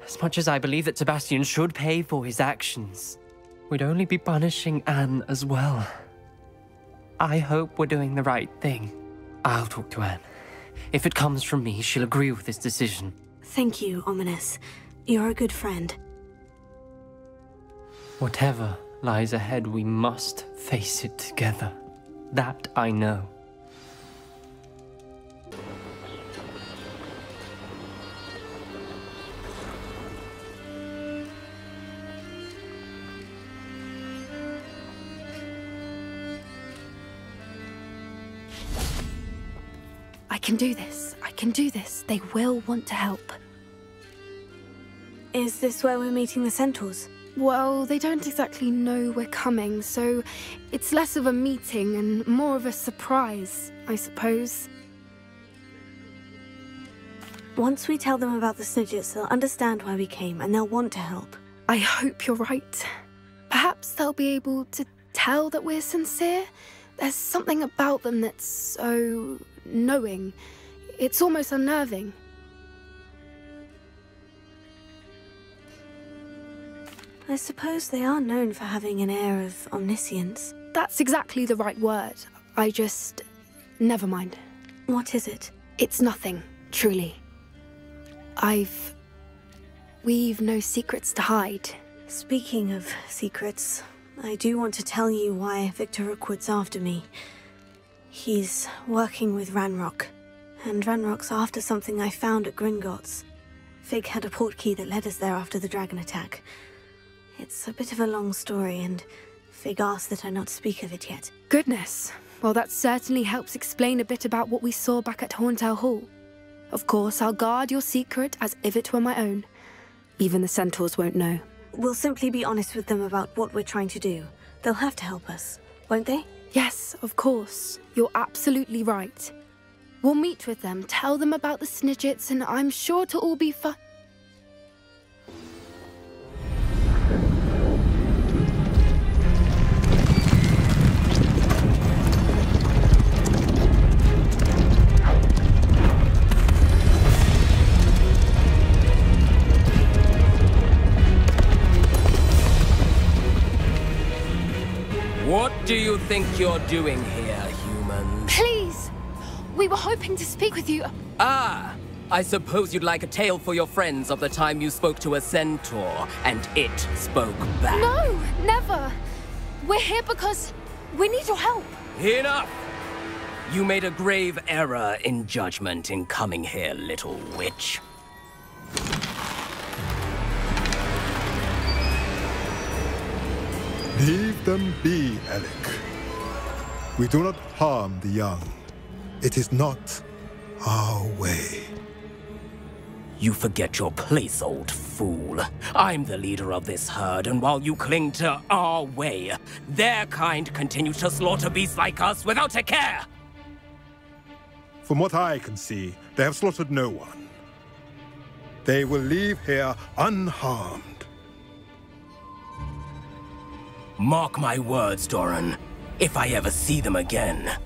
As much as I believe that Sebastian should pay for his actions, we'd only be punishing Anne as well. I hope we're doing the right thing. I'll talk to Anne. If it comes from me, she'll agree with this decision. Thank you, Ominous. You're a good friend. Whatever lies ahead, we must face it together. That I know. I can do this. I can do this. They will want to help. Is this where we're meeting the centaurs? Well, they don't exactly know we're coming, so it's less of a meeting and more of a surprise, I suppose. Once we tell them about the Snidgets, they'll understand why we came and they'll want to help. I hope you're right. Perhaps they'll be able to tell that we're sincere. There's something about them that's so knowing. It's almost unnerving. I suppose they are known for having an air of omniscience. That's exactly the right word. I just... never mind. What is it? It's nothing, truly. We've no secrets to hide. Speaking of secrets, I do want to tell you why Victor Rookwood's after me. He's working with Ranrock, and Ranrock's after something I found at Gringotts. Fig had a portkey that led us there after the dragon attack. It's a bit of a long story, and Fig asked that I not speak of it yet. Goodness. Well, that certainly helps explain a bit about what we saw back at Horntail Hall. Of course, I'll guard your secret as if it were my own. Even the centaurs won't know. We'll simply be honest with them about what we're trying to do. They'll have to help us, won't they? Yes, of course. You're absolutely right. We'll meet with them, tell them about the Snidgets, and I'm sure to all be fun. What do you think you're doing here, humans? Please! We were hoping to speak with you. Ah! I suppose you'd like a tale for your friends of the time you spoke to a centaur, and it spoke back. No! Never! We're here because we need your help. Enough! You made a grave error in judgment in coming here, little witch. Leave them be, Alec. We do not harm the young. It is not our way. You forget your place, old fool. I'm the leader of this herd, and while you cling to our way, their kind continues to slaughter beasts like us without a care! From what I can see, they have slaughtered no one. They will leave here unharmed. Mark my words, Doran. If I ever see them again,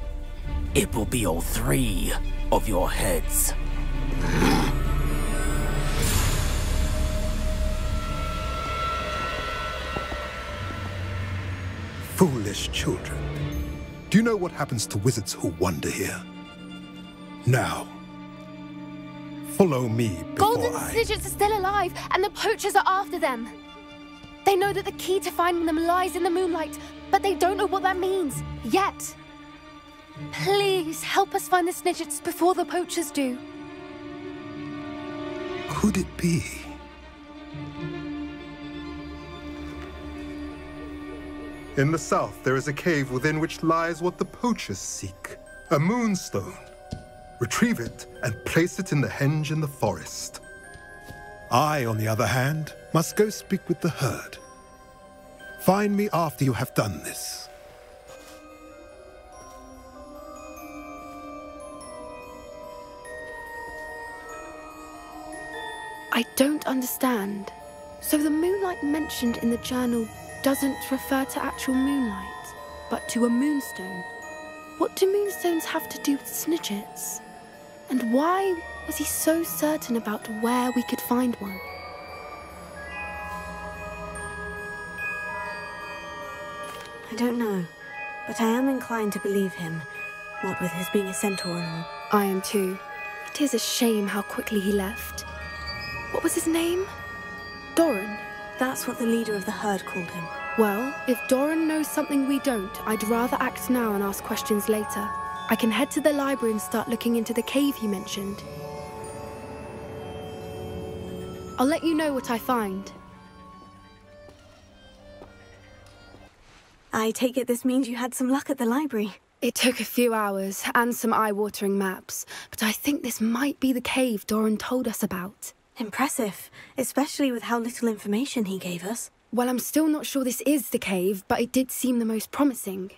it will be all 3 of your heads. Foolish children. Do you know what happens to wizards who wander here? Now, follow me before Golden Snidgets are still alive, and the poachers are after them. They know that the key to finding them lies in the moonlight, but they don't know what that means, yet. Please, help us find the Snidgets before the poachers do. Could it be? In the south, there is a cave within which lies what the poachers seek. A moonstone. Retrieve it and place it in the henge in the forest. I, on the other hand, must go speak with the herd. Find me after you have done this. I don't understand. So the moonlight mentioned in the journal doesn't refer to actual moonlight, but to a moonstone. What do moonstones have to do with Snidgets? And why was he so certain about where we could find one? I don't know, but I am inclined to believe him, what with his being a centaur and all. I am too. It is a shame how quickly he left. What was his name? Doran. That's what the leader of the herd called him. Well, if Doran knows something we don't, I'd rather act now and ask questions later. I can head to the library and start looking into the cave you mentioned. I'll let you know what I find. I take it this means you had some luck at the library. It took a few hours and some eye-watering maps, but I think this might be the cave Doran told us about. Impressive, especially with how little information he gave us. Well, I'm still not sure this is the cave, but it did seem the most promising.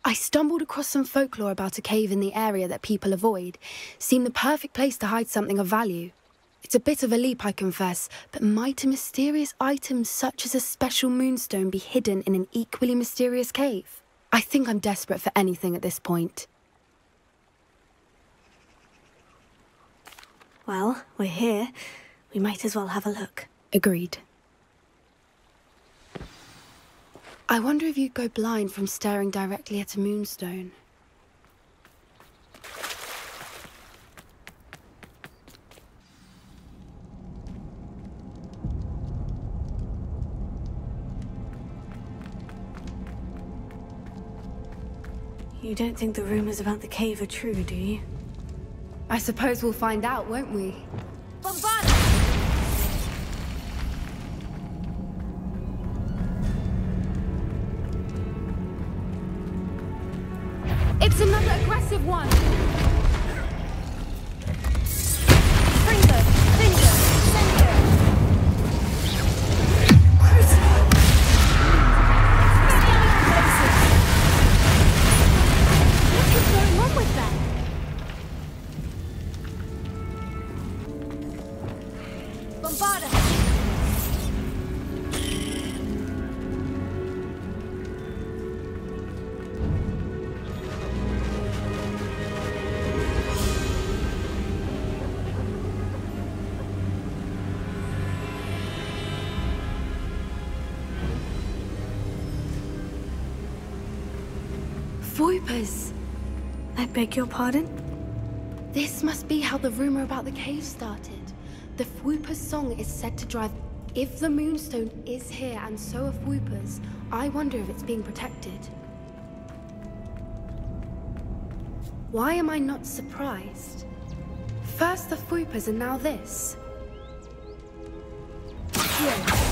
I stumbled across some folklore about a cave in the area that people avoid. Seemed the perfect place to hide something of value. It's a bit of a leap, I confess, but might a mysterious item such as a special moonstone be hidden in an equally mysterious cave? I think I'm desperate for anything at this point. Well, we're here. We might as well have a look. Agreed. I wonder if you'd go blind from staring directly at a moonstone. You don't think the rumors about the cave are true, do you? I suppose we'll find out, won't we? Bombard! It's another aggressive one! Finger! Sender! Crucible! What is going on with that? Bombarda! Voipers! I beg your pardon? This must be how the rumor about the cave started. The Fwooper's song is said to drive... If the Moonstone is here and so are Fwoopers, I wonder if it's being protected. Why am I not surprised? First the Fwoopers and now this. Here.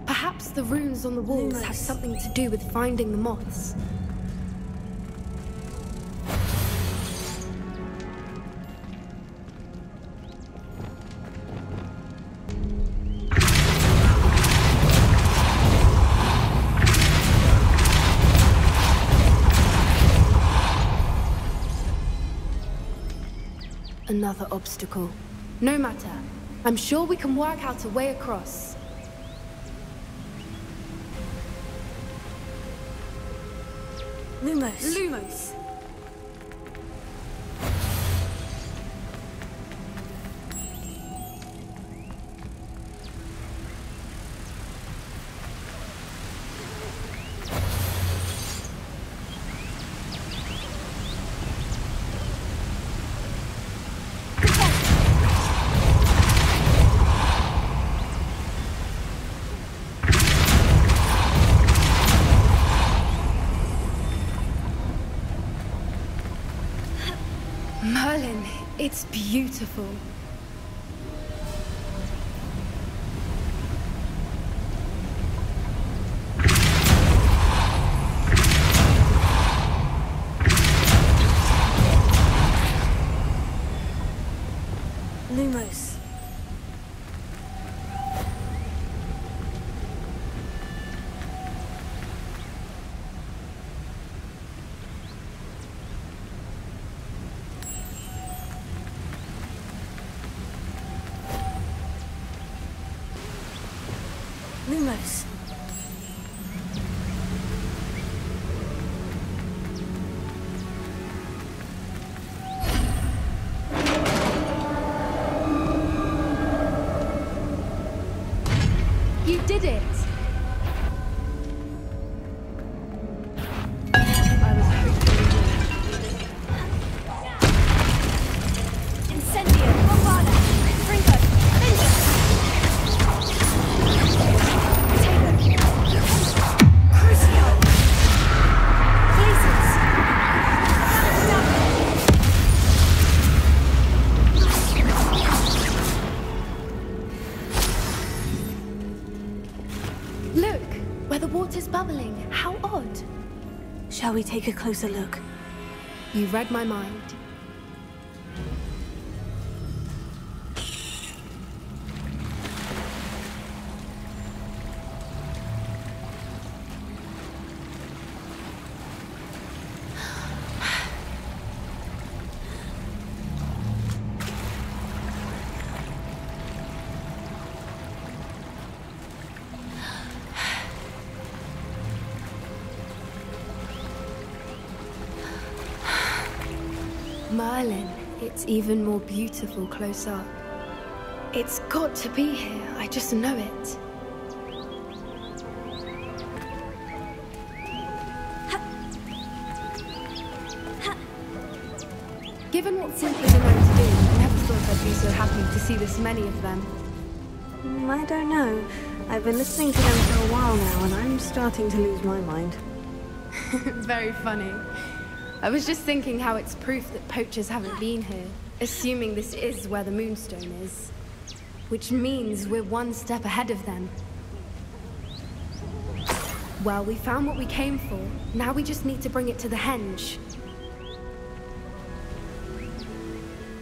Perhaps the runes on the walls have something to do with finding the moths. Another obstacle. No matter. I'm sure we can work out a way across. Lumos. Lumos. Merlin, it's beautiful. Lumos. Lumos. You did it! Incendio, Bombarda, Springo, Crucio! Places! Look, where the water's bubbling. How odd. Shall we take a closer look? You read my mind. Merlin, it's even more beautiful close up. It's got to be here, I just know it. Given what simply are known to do, I never thought I'd be so happy to see this many of them. I don't know. I've been listening to them for a while now, and I'm starting to lose my mind. Very funny. I was just thinking how it's proof that poachers haven't been here, assuming this is where the Moonstone is. Which means we're one step ahead of them. Well, we found what we came for. Now we just need to bring it to the henge.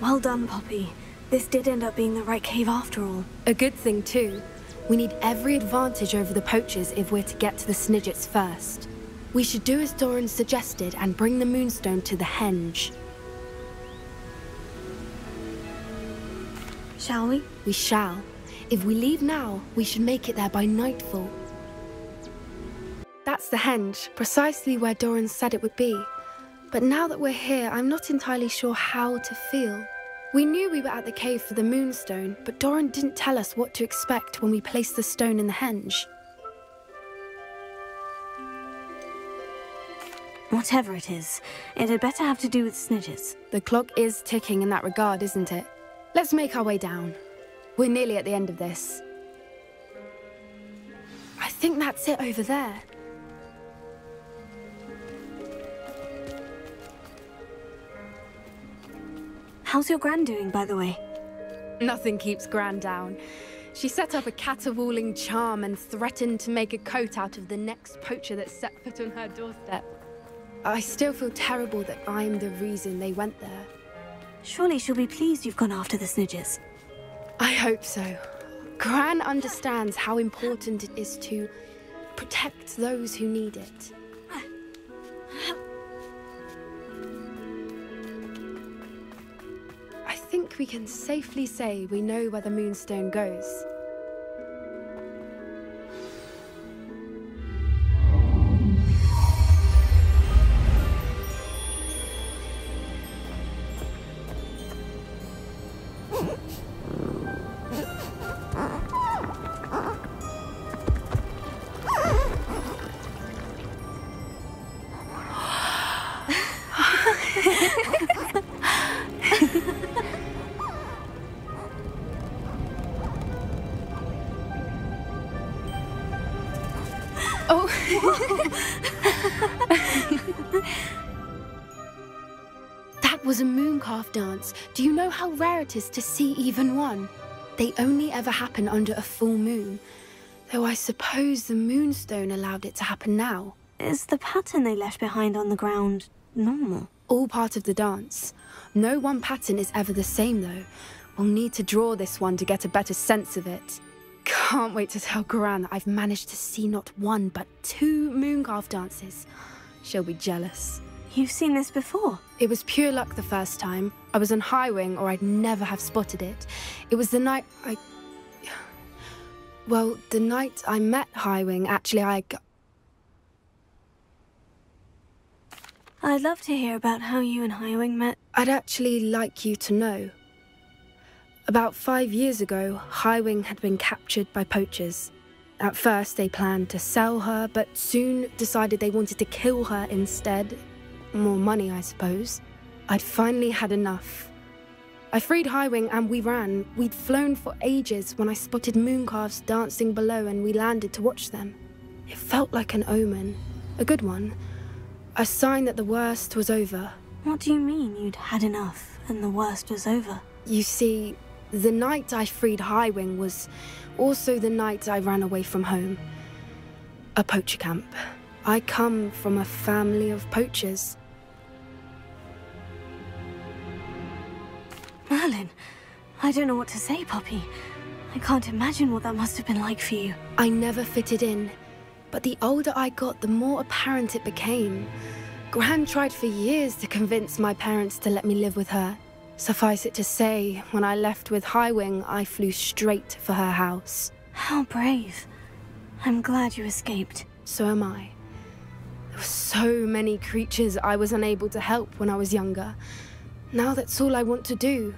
Well done, Poppy. This did end up being the right cave after all. A good thing, too. We need every advantage over the poachers if we're to get to the Snidgets first. We should do as Doran suggested and bring the Moonstone to the henge. Shall we? We shall. If we leave now, we should make it there by nightfall. That's the henge, precisely where Doran said it would be. But now that we're here, I'm not entirely sure how to feel. We knew we were at the cave for the Moonstone, but Doran didn't tell us what to expect when we placed the stone in the henge. Whatever it is, it had better have to do with Snidgets. The clock is ticking in that regard, isn't it? Let's make our way down. We're nearly at the end of this. I think that's it over there. How's your Gran doing, by the way? Nothing keeps Gran down. She set up a caterwauling charm and threatened to make a coat out of the next poacher that set foot on her doorstep. I still feel terrible that I'm the reason they went there. Surely she'll be pleased you've gone after the Snidgets. I hope so. Gran understands how important it is to protect those who need it. I think we can safely say we know where the Moonstone goes. That was a mooncalf dance. Do you know how rare it is to see even one? They only ever happen under a full moon. Though I suppose the Moonstone allowed it to happen now. Is the pattern they left behind on the ground normal? All part of the dance. No one pattern is ever the same, though. We'll need to draw this one to get a better sense of it. Can't wait to tell Gran that I've managed to see not one, but 2 mooncalf dances. She'll be jealous. You've seen this before? It was pure luck the first time. I was on Highwing, or I'd never have spotted it. It was the night Well, the night I met Highwing, actually, I'd love to hear about how you and Highwing met. I'd actually like you to know. About 5 years ago, Highwing had been captured by poachers. At first, they planned to sell her, but soon decided they wanted to kill her instead. More money, I suppose. I'd finally had enough. I freed Highwing and we ran. We'd flown for ages when I spotted mooncalves dancing below and we landed to watch them. It felt like an omen. A good one. A sign that the worst was over. What do you mean you'd had enough and the worst was over? You see, the night I freed Highwing was also the night I ran away from home. A poacher camp. I come from a family of poachers. Merlin, I don't know what to say, Poppy. I can't imagine what that must have been like for you. I never fitted in, but the older I got, the more apparent it became. Gran tried for years to convince my parents to let me live with her. Suffice it to say, when I left with Highwing, I flew straight for her house. How brave. I'm glad you escaped. So am I. There were so many creatures I was unable to help when I was younger. Now that's all I want to do.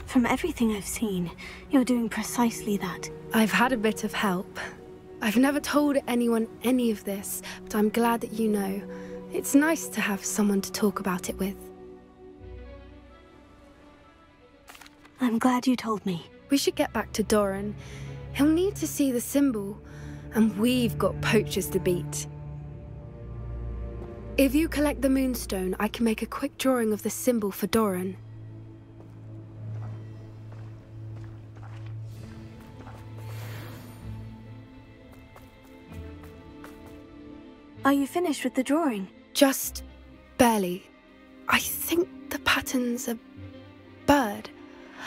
From everything I've seen, you're doing precisely that. I've had a bit of help. I've never told anyone any of this, but I'm glad that you know. It's nice to have someone to talk about it with. I'm glad you told me. We should get back to Doran. He'll need to see the symbol, and we've got poachers to beat. If you collect the moonstone, I can make a quick drawing of the symbol for Doran. Are you finished with the drawing? Just barely. I think the pattern's a bird.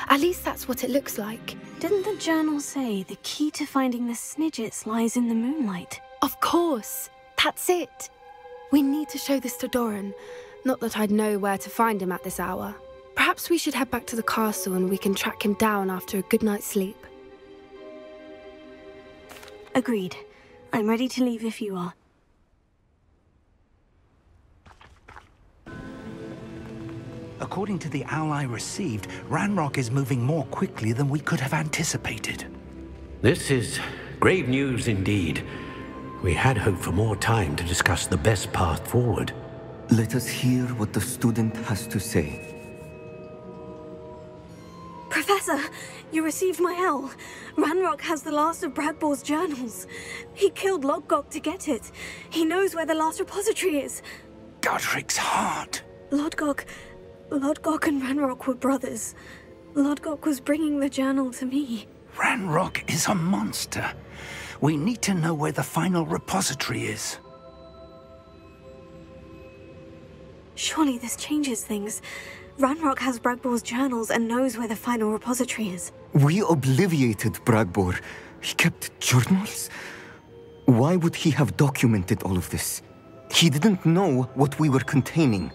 At least that's what it looks like. Didn't the journal say the key to finding the Snidgets lies in the moonlight? Of course. That's it. We need to show this to Doran. Not that I'd know where to find him at this hour. Perhaps we should head back to the castle and we can track him down after a good night's sleep. Agreed. I'm ready to leave if you are. According to the owl I received, Ranrock is moving more quickly than we could have anticipated. This is grave news indeed. We had hoped for more time to discuss the best path forward. Let us hear what the student has to say. Professor, you received my owl. Ranrock has the last of Bradbor's journals. He killed Lodgok to get it. He knows where the last repository is. Godric's heart. Lodgok and Ranrock were brothers. Lodgok was bringing the journal to me. Ranrock is a monster. We need to know where the final repository is. Surely this changes things. Ranrock has Bradbor's journals and knows where the final repository is. We obliviated Bradbor. He kept journals? Why would he have documented all of this? He didn't know what we were containing.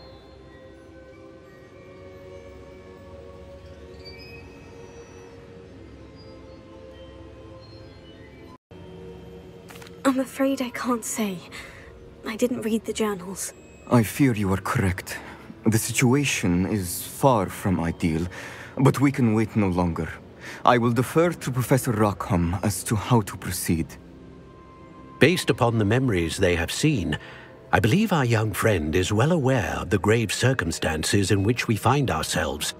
I'm afraid I can't say. I didn't read the journals. I fear you are correct. The situation is far from ideal, but we can wait no longer. I will defer to Professor Rackham as to how to proceed. Based upon the memories they have seen, I believe our young friend is well aware of the grave circumstances in which we find ourselves.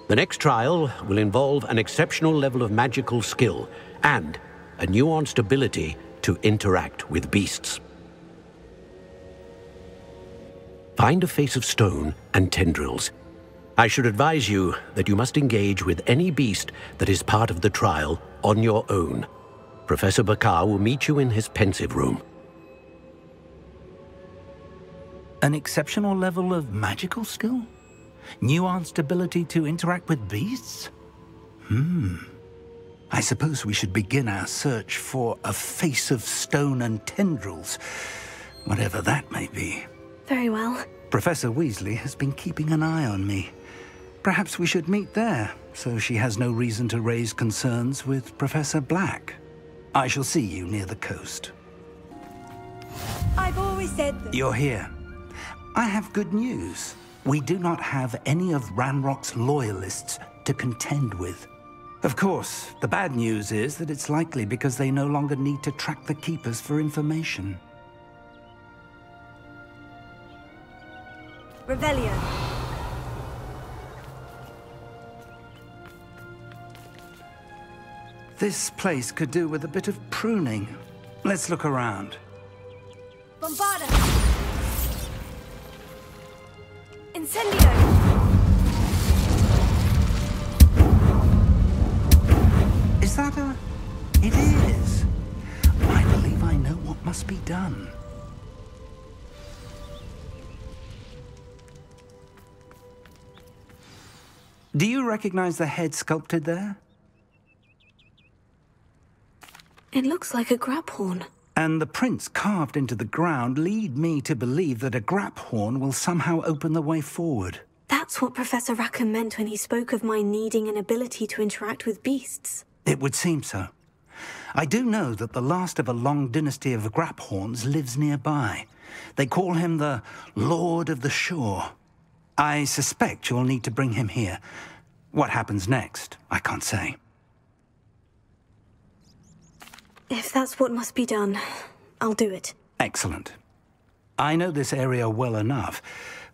The next trial will involve an exceptional level of magical skill and a nuanced ability to interact with beasts. Find a face of stone and tendrils. I should advise you that you must engage with any beast that is part of the trial on your own. Professor Bakar will meet you in his pensive room. An exceptional level of magical skill? Nuanced ability to interact with beasts? I suppose we should begin our search for a face of stone and tendrils, whatever that may be. Very well. Professor Weasley has been keeping an eye on me. Perhaps we should meet there, so she has no reason to raise concerns with Professor Black. I shall see you near the coast. I've always said that. You're here. I have good news. We do not have any of Ranrock's loyalists to contend with. Of course, the bad news is that it's likely because they no longer need to track the Keepers for information. Revelio. This place could do with a bit of pruning. Let's look around. Bombarda! Incendio! Is that a... It is. I believe I know what must be done. Do you recognize the head sculpted there? It looks like a grab horn. And the prints carved into the ground lead me to believe that a grap horn will somehow open the way forward. That's what Professor Rackham meant when he spoke of my needing an ability to interact with beasts. It would seem so. I do know that the last of a long dynasty of grap horns lives nearby. They call him the Lord of the Shore. I suspect you'll need to bring him here. What happens next, I can't say. If that's what must be done, I'll do it. Excellent. I know this area well enough.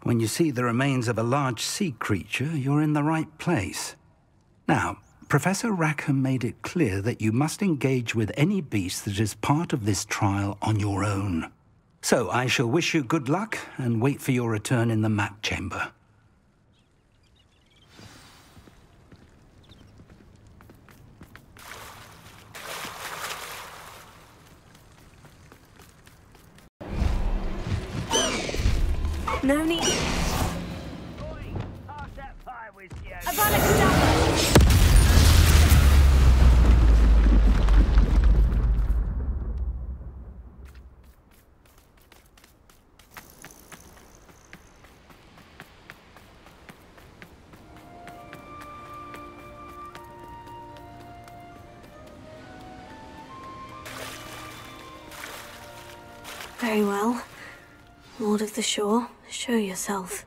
When you see the remains of a large sea creature, you're in the right place. Now, Professor Rackham made it clear that you must engage with any beast that is part of this trial on your own. So I shall wish you good luck and wait for your return in the map chamber. No need. Very well. Lord of the Shore, show yourself.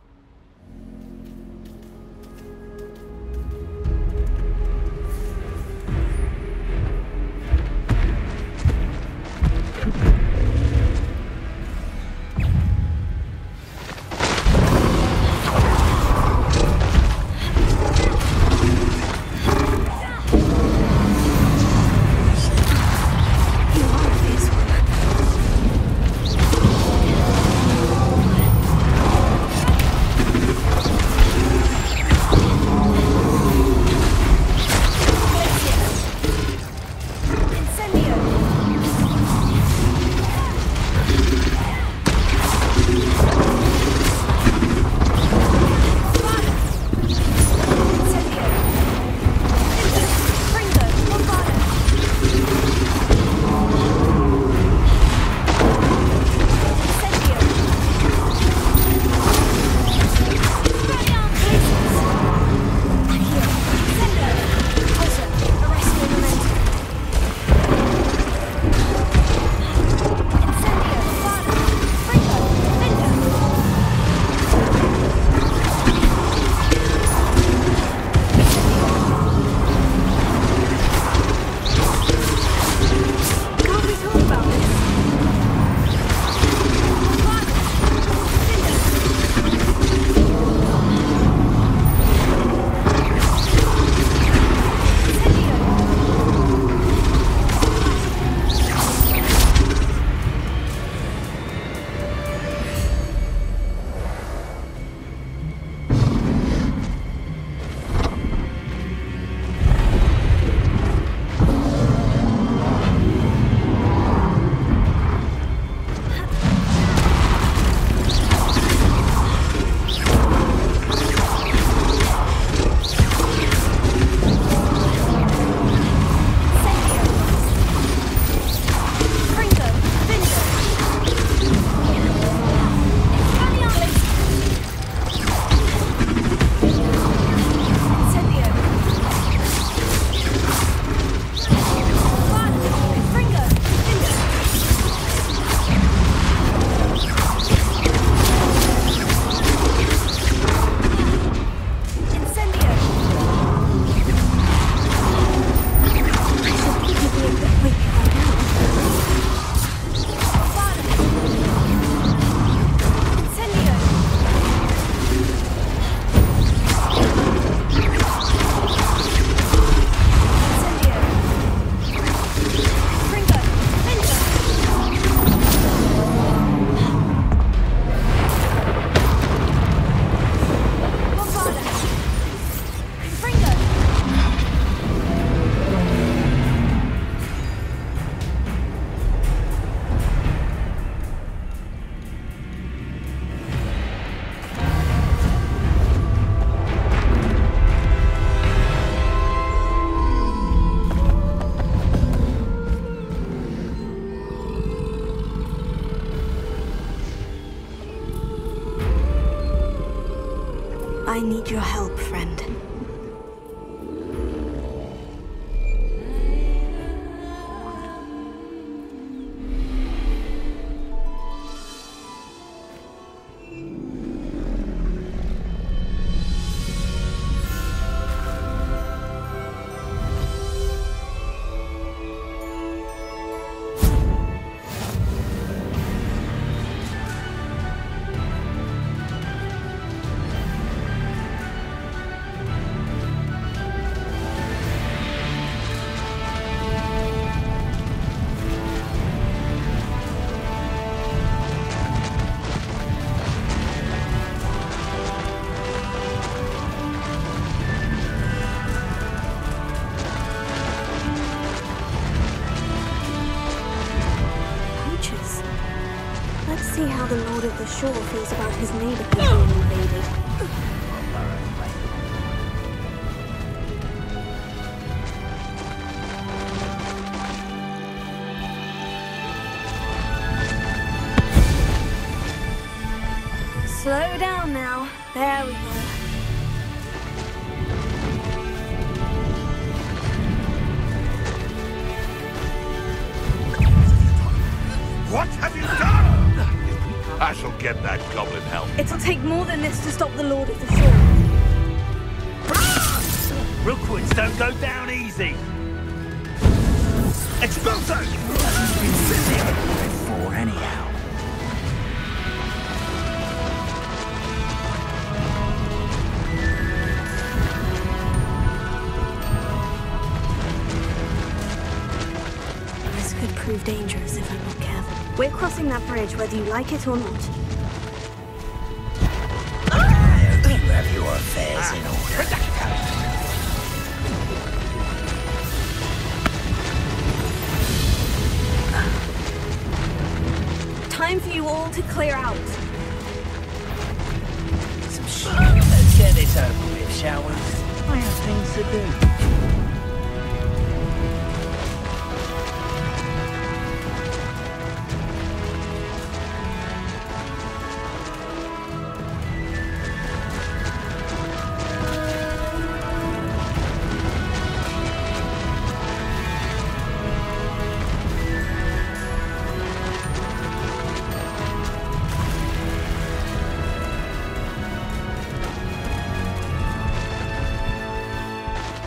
I need your help, friend. see how the Lord of the Shore feels about his neighborhood being invaded. Slow down now. There we go. What have you done? I shall get that goblin help. It'll take more than this to stop the Lord of the Shore. Rookwoods don't go down easy. Expulso! Before anyhow. This could prove dangerous if I'm not careful. We're crossing that bridge whether you like it or not. I hope you have your affairs in order. Time for you all to clear out. Some shit. Let's get this over with, shall we? I have things to do.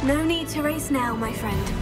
No need to race now, my friend.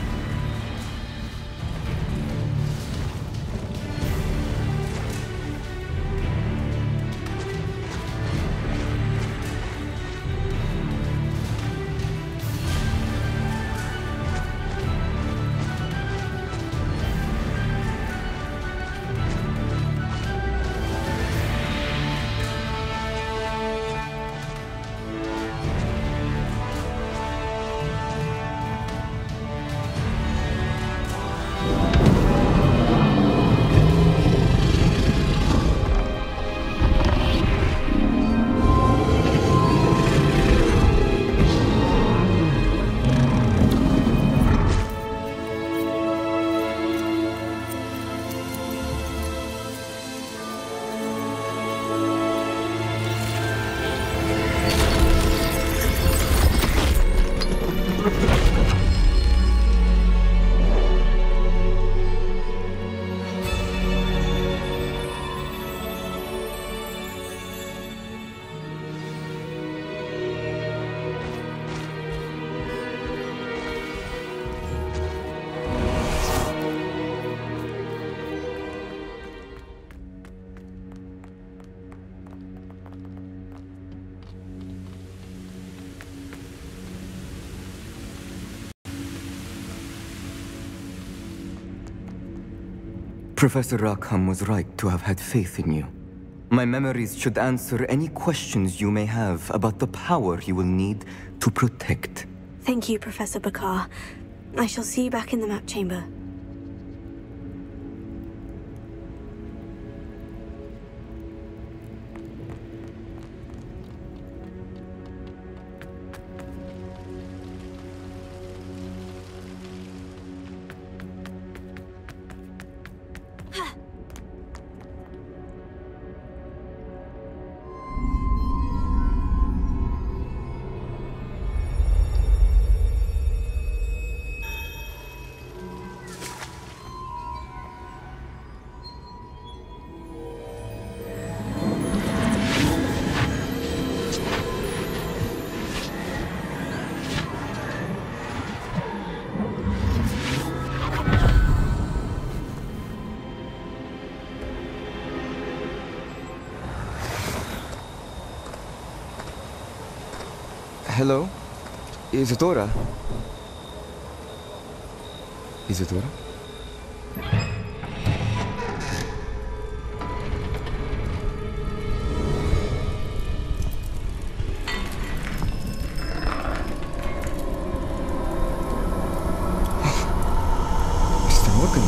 Professor Rackham was right to have had faith in you. My memories should answer any questions you may have about the power you will need to protect. Thank you, Professor Bakar. I shall see you back in the map chamber. Hello? Isadora? Isadora? Mr. Morgan,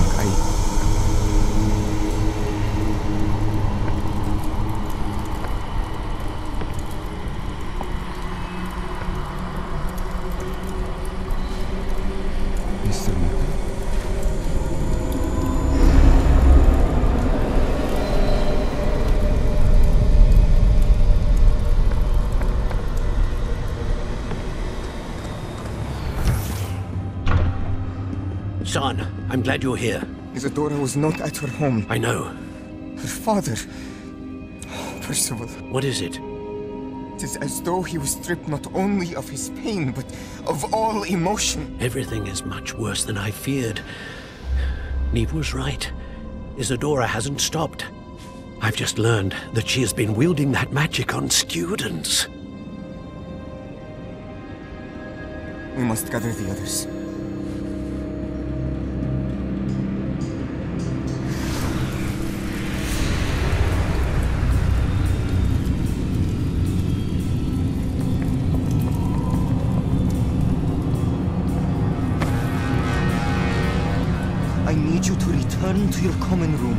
I'm glad you're here. Isadora was not at her home. I know. Her father... Oh, Percival. What is it? It is as though he was stripped not only of his pain, but of all emotion. Everything is much worse than I feared. Neve was right. Isadora hasn't stopped. I've just learned that she has been wielding that magic on students. We must gather the others. I need you to return to your common room,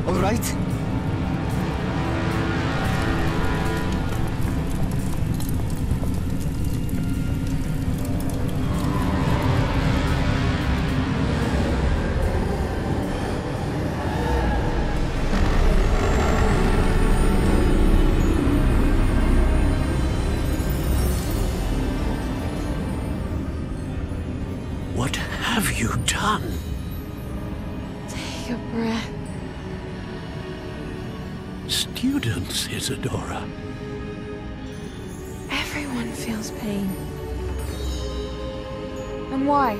all right? What have you done? Take a breath. Students, Isadora. Everyone feels pain. And why?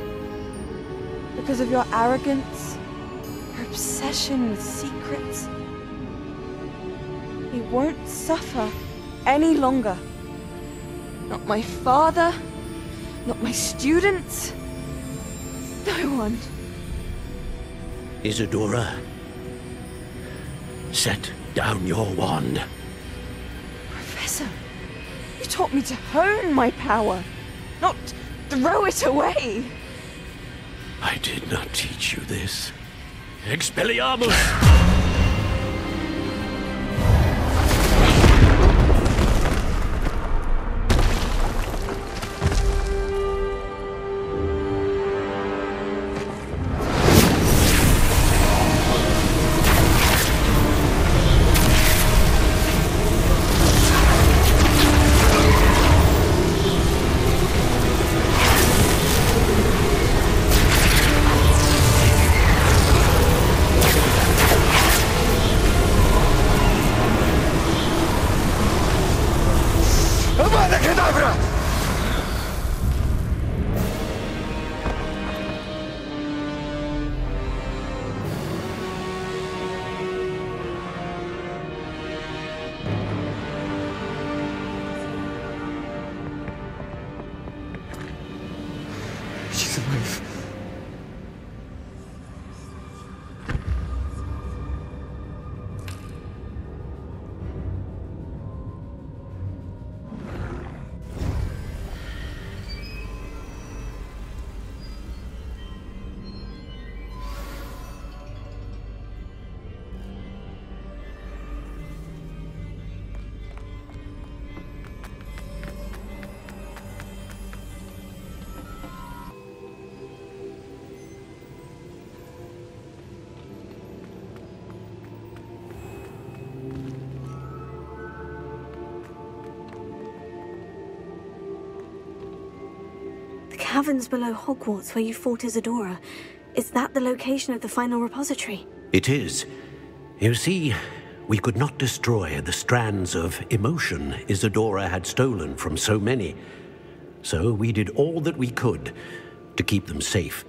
Because of your arrogance? Your obsession with secrets? He won't suffer any longer. Not my father, not my students, no one. Isadora, set down your wand. Professor, you taught me to hone my power, not throw it away. I did not teach you this. Expelliarmus! She's alive. The caverns below Hogwarts where you fought Isadora. Is that the location of the final repository? It is. You see, we could not destroy the strands of emotion Isadora had stolen from so many. So we did all that we could to keep them safe.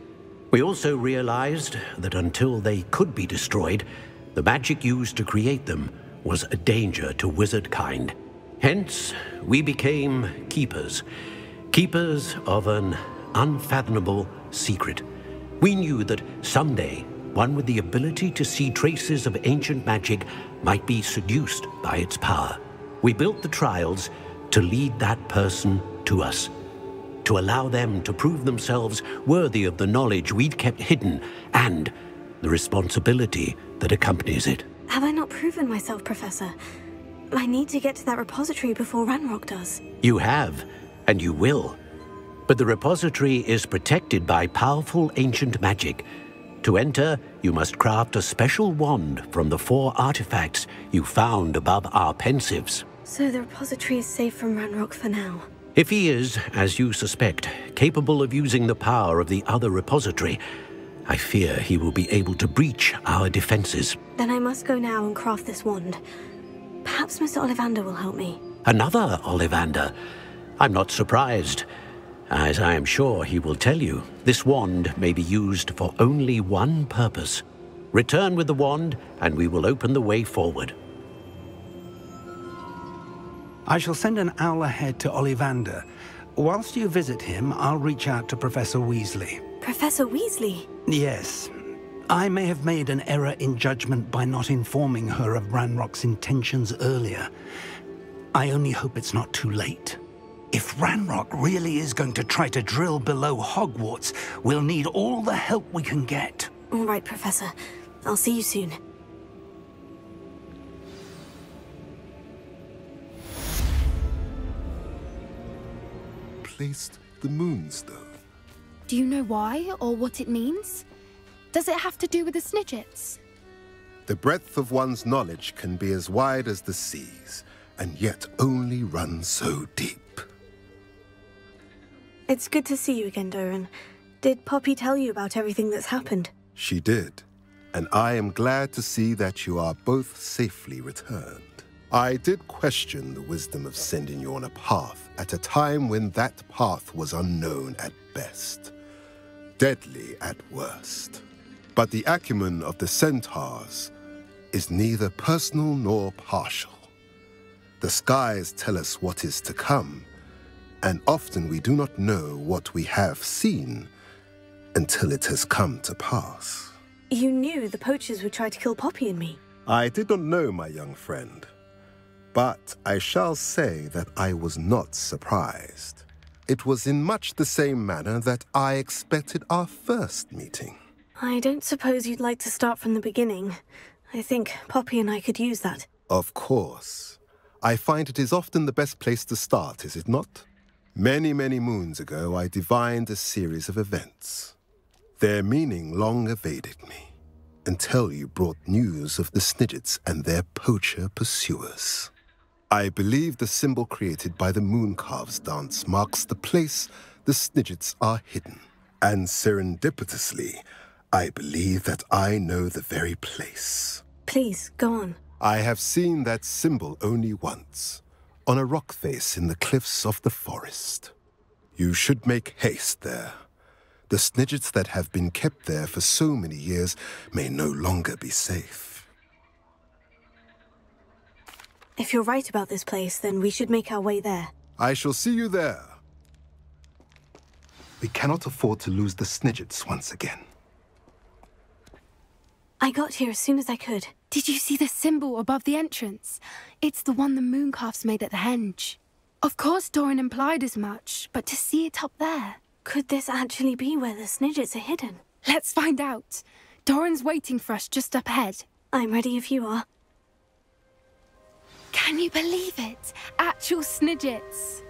We also realized that until they could be destroyed, the magic used to create them was a danger to wizard kind. Hence, we became keepers. Keepers of an unfathomable secret. We knew that someday, one with the ability to see traces of ancient magic might be seduced by its power. We built the trials to lead that person to us, to allow them to prove themselves worthy of the knowledge we'd kept hidden and the responsibility that accompanies it. Have I not proven myself, Professor? I need to get to that repository before Ranrock does. You have, and you will. But the repository is protected by powerful ancient magic. To enter, you must craft a special wand from the 4 artifacts you found above our pensives. So the repository is safe from Ranrock for now. If he is, as you suspect, capable of using the power of the other repository, I fear he will be able to breach our defenses. Then I must go now and craft this wand. Perhaps Mr. Ollivander will help me. Another Ollivander? I'm not surprised. As I am sure he will tell you, this wand may be used for only one purpose. Return with the wand, and we will open the way forward. I shall send an owl ahead to Ollivander. Whilst you visit him, I'll reach out to Professor Weasley. Professor Weasley? Yes. I may have made an error in judgment by not informing her of Ranrock's intentions earlier. I only hope it's not too late. If Ranrock really is going to try to drill below Hogwarts, we'll need all the help we can get. All right, Professor. I'll see you soon. Placed the Moonstone. Do you know why or what it means? Does it have to do with the Snidgets? The breadth of one's knowledge can be as wide as the seas, and yet only run so deep. It's good to see you again, Doran. Did Poppy tell you about everything that's happened? She did, and I am glad to see that you are both safely returned. I did question the wisdom of sending you on a path at a time when that path was unknown at best, deadly at worst. But the acumen of the centaurs is neither personal nor partial. The skies tell us what is to come, and often we do not know what we have seen until it has come to pass. You knew the poachers would try to kill Poppy and me. I did not know, my young friend, but I shall say that I was not surprised. It was in much the same manner that I expected our first meeting. I don't suppose you'd like to start from the beginning. I think Poppy and I could use that. Of course. I find it is often the best place to start, is it not? Many, many moons ago, I divined a series of events. Their meaning long evaded me, until you brought news of the Snidgets and their poacher pursuers. I believe the symbol created by the Mooncalves dance marks the place the Snidgets are hidden. And serendipitously, I believe that I know the very place. Please, go on. I have seen that symbol only once, on a rock face in the cliffs of the forest. You should make haste there. The Snidgets that have been kept there for so many years may no longer be safe. If you're right about this place, then we should make our way there. I shall see you there. We cannot afford to lose the Snidgets once again. I got here as soon as I could. Did you see the symbol above the entrance? It's the one the Mooncalves made at the henge. Of course Doran implied as much, but to see it up there... Could this actually be where the Snidgets are hidden? Let's find out. Doran's waiting for us just up ahead. I'm ready if you are. Can you believe it? Actual Snidgets.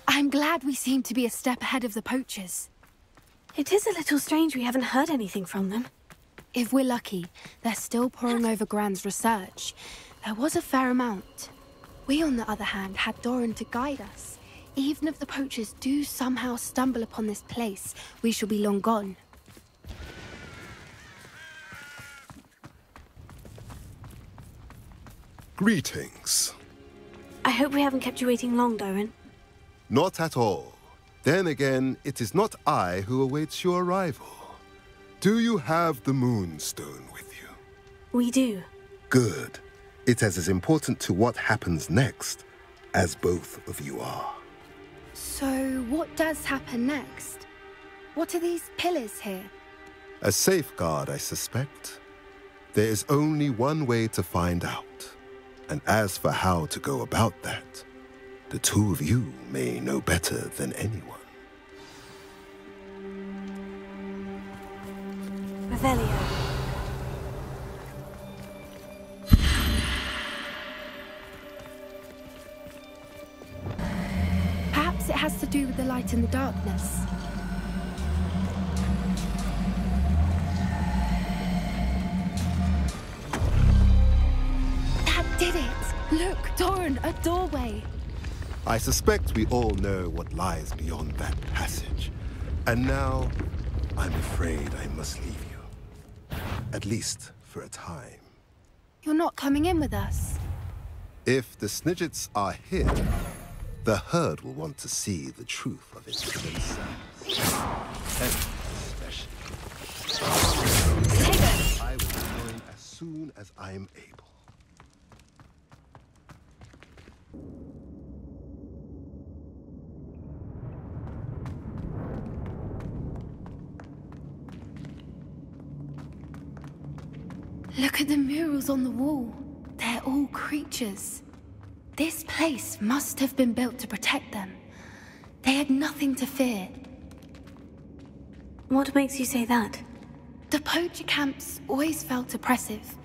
I'm glad we seem to be a step ahead of the poachers. It is a little strange we haven't heard anything from them. If we're lucky, they're still poring over Gran's research. There was a fair amount. We, on the other hand, had Doran to guide us. Even if the poachers do somehow stumble upon this place, we shall be long gone. Greetings. I hope we haven't kept you waiting long, Doran. Not at all. Then again, it is not I who awaits your arrival. Do you have the Moonstone with you? We do. Good. It is as important to what happens next as both of you are. So, what does happen next? What are these pillars here? A safeguard, I suspect. There is only one way to find out. And as for how to go about that, the two of you may know better than anyone. Revelio. Perhaps it has to do with the light and the darkness. That did it! Look, Doran, a doorway. I suspect we all know what lies beyond that passage. And now, I'm afraid I must leave you. At least for a time. You're not coming in with us? If the Snidgets are here, the herd will want to see the truth of it for themselves. And especially, I will join as soon as I am able. Look at the murals on the wall. They're all creatures. This place must have been built to protect them. They had nothing to fear. What makes you say that? The poacher camps always felt oppressive.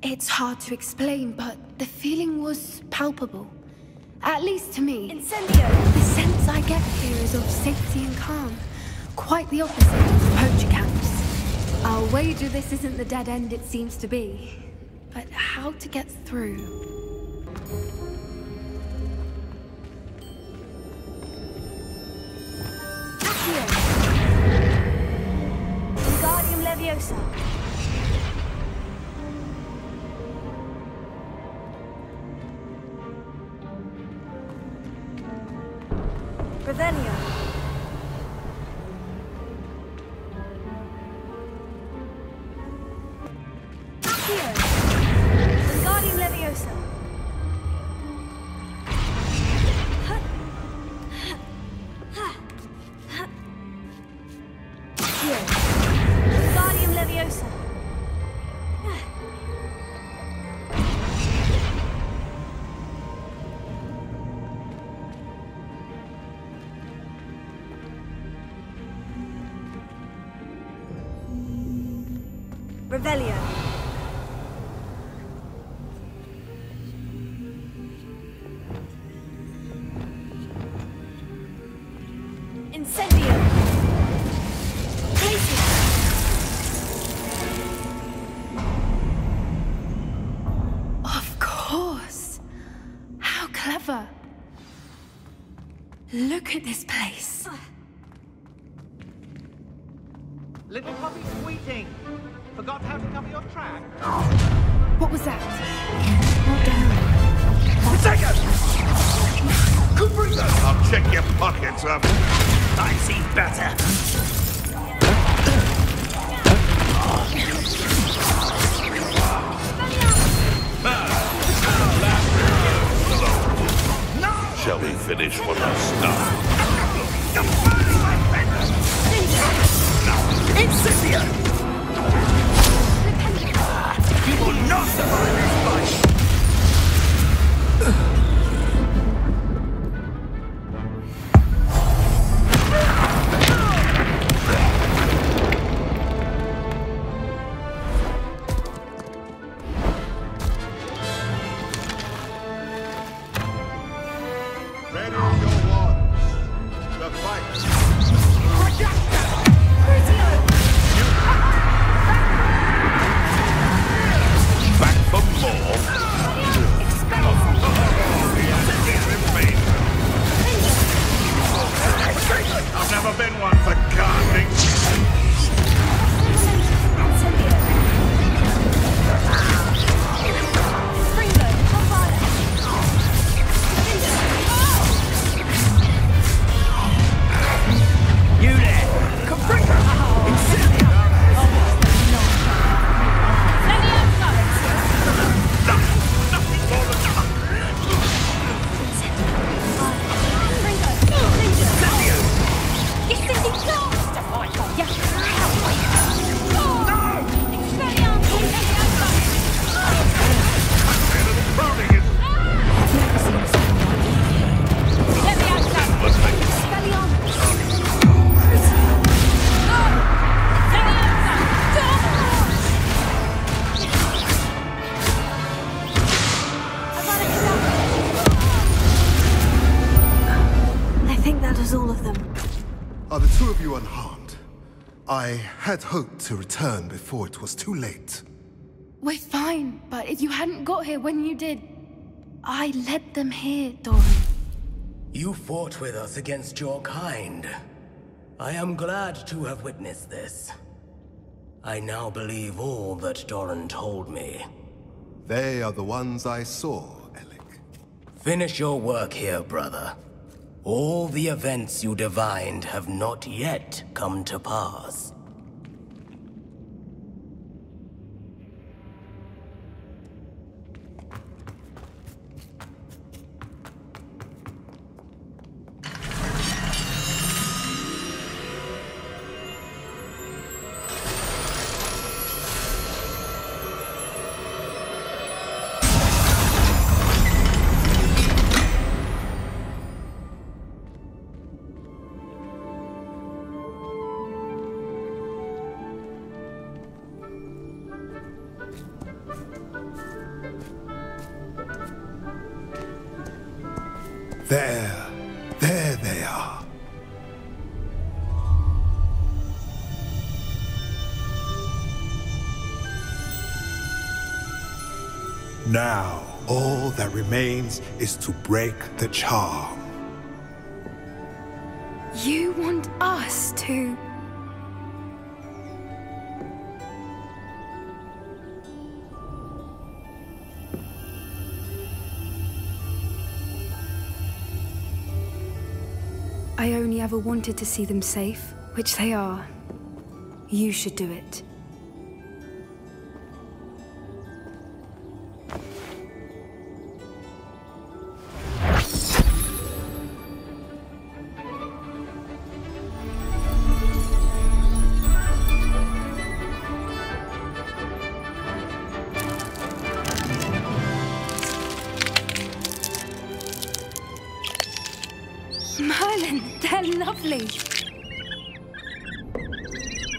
It's hard to explain, but the feeling was palpable. At least to me. Incendio! The sense I get here is of safety and calm. Quite the opposite of the poacher camps. I'll wager this isn't the dead end it seems to be. But how to get through? Accio! Wingardium Leviosa! Revelio! Accio! Wingardium Leviosa! Accio! Wingardium Leviosa! Revelio! Incendio! Places! Of course! How clever! Look at this place. Little puppy squeaking. Forgot how to cover your track. What was that? Take it! I'll check your pockets up. I see better. Shall we finish what I started? Incendio! You will not survive this fight! Ready your wands. The fight. Back for more. I've never been one for gardening. You there! Come bring her! Incendio! I think that was all of them. Are the two of you unharmed? I had hoped to return before it was too late. We're fine, but if you hadn't got here when you did, I led them here, Doran. You fought with us against your kind. I am glad to have witnessed this. I now believe all that Doran told me. They are the ones I saw. Finish your work here, brother. All the events you divined have not yet come to pass. There they are. Now, all that remains is to break the charm. You want us to... I only ever wanted to see them safe, which they are. You should do it. Merlin, they're lovely.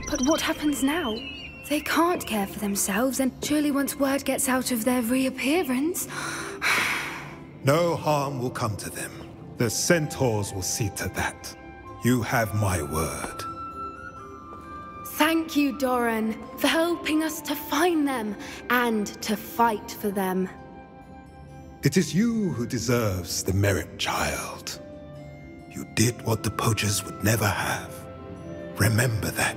But what happens now? They can't care for themselves, and surely once word gets out of their reappearance... No harm will come to them. The centaurs will see to that. You have my word. Thank you, Doran, for helping us to find them and to fight for them. It is you who deserves the merit, child. You did what the poachers would never have. Remember that.